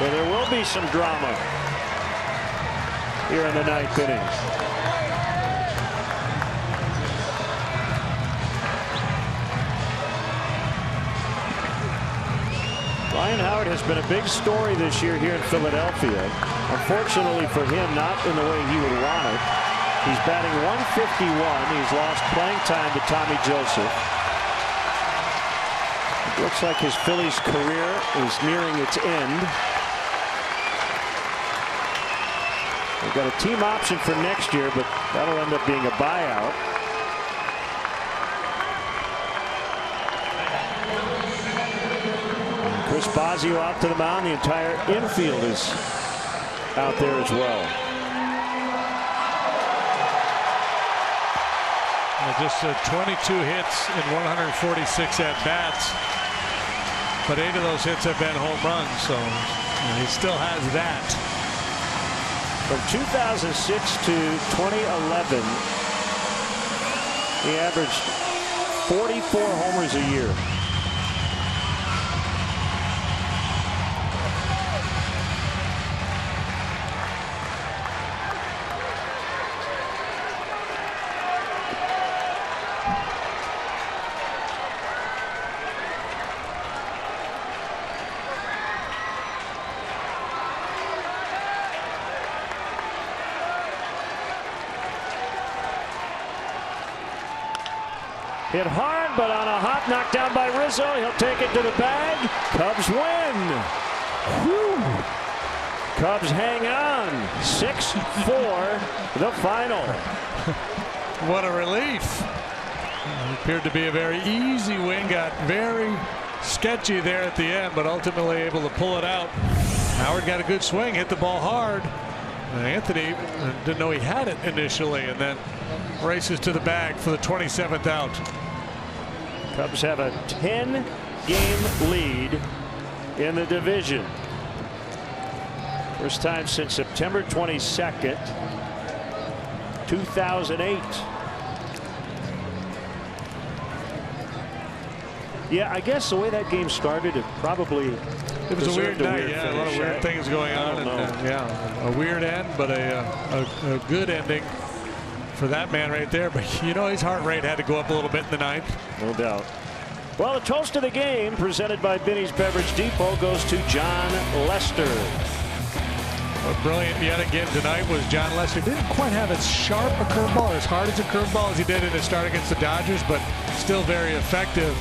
So there will be some drama here in the 9th inning. Ryan Howard has been a big story this year here in Philadelphia. Unfortunately for him, not in the way he would want it. He's batting .151. He's lost playing time to Tommy Joseph. It looks like his Phillies career is nearing its end. They've got a team option for next year, but that'll end up being a buyout. Chris Bosio out to the mound. The entire infield is out there as well. Just 22 hits in 146 at-bats. But 8 of those hits have been home runs, so he still has that. From 2006 to 2011, he averaged 44 homers a year. Hit hard, but on a hop knocked down by Rizzo. He'll take it to the bag. Cubs win. Whew. Cubs hang on. 6-4 the final. What a relief. It appeared to be a very easy win. Got very sketchy there at the end, but ultimately able to pull it out. Howard got a good swing, hit the ball hard. Anthony didn't know he had it initially, and then races to the bag for the 27th out. Cubs have a 10-game lead in the division. First time since September 22nd, 2008. Yeah, I guess the way that game started, it probably it was a weird night. Weird a lot of weird things going on. Yeah, a weird end, but a good ending for that man right there. But you know, his heart rate had to go up a little bit in the ninth. No doubt. Well, the toast of the game, presented by Binny's Beverage Depot, goes to John Lester. What brilliant yet again tonight was John Lester. Didn't quite have as sharp a curveball, as hard as a curveball as he did in his start against the Dodgers, but still very effective.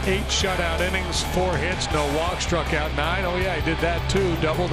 8 shutout innings, 4 hits, no walks, struck out 9. Oh yeah, he did that too. Doubled.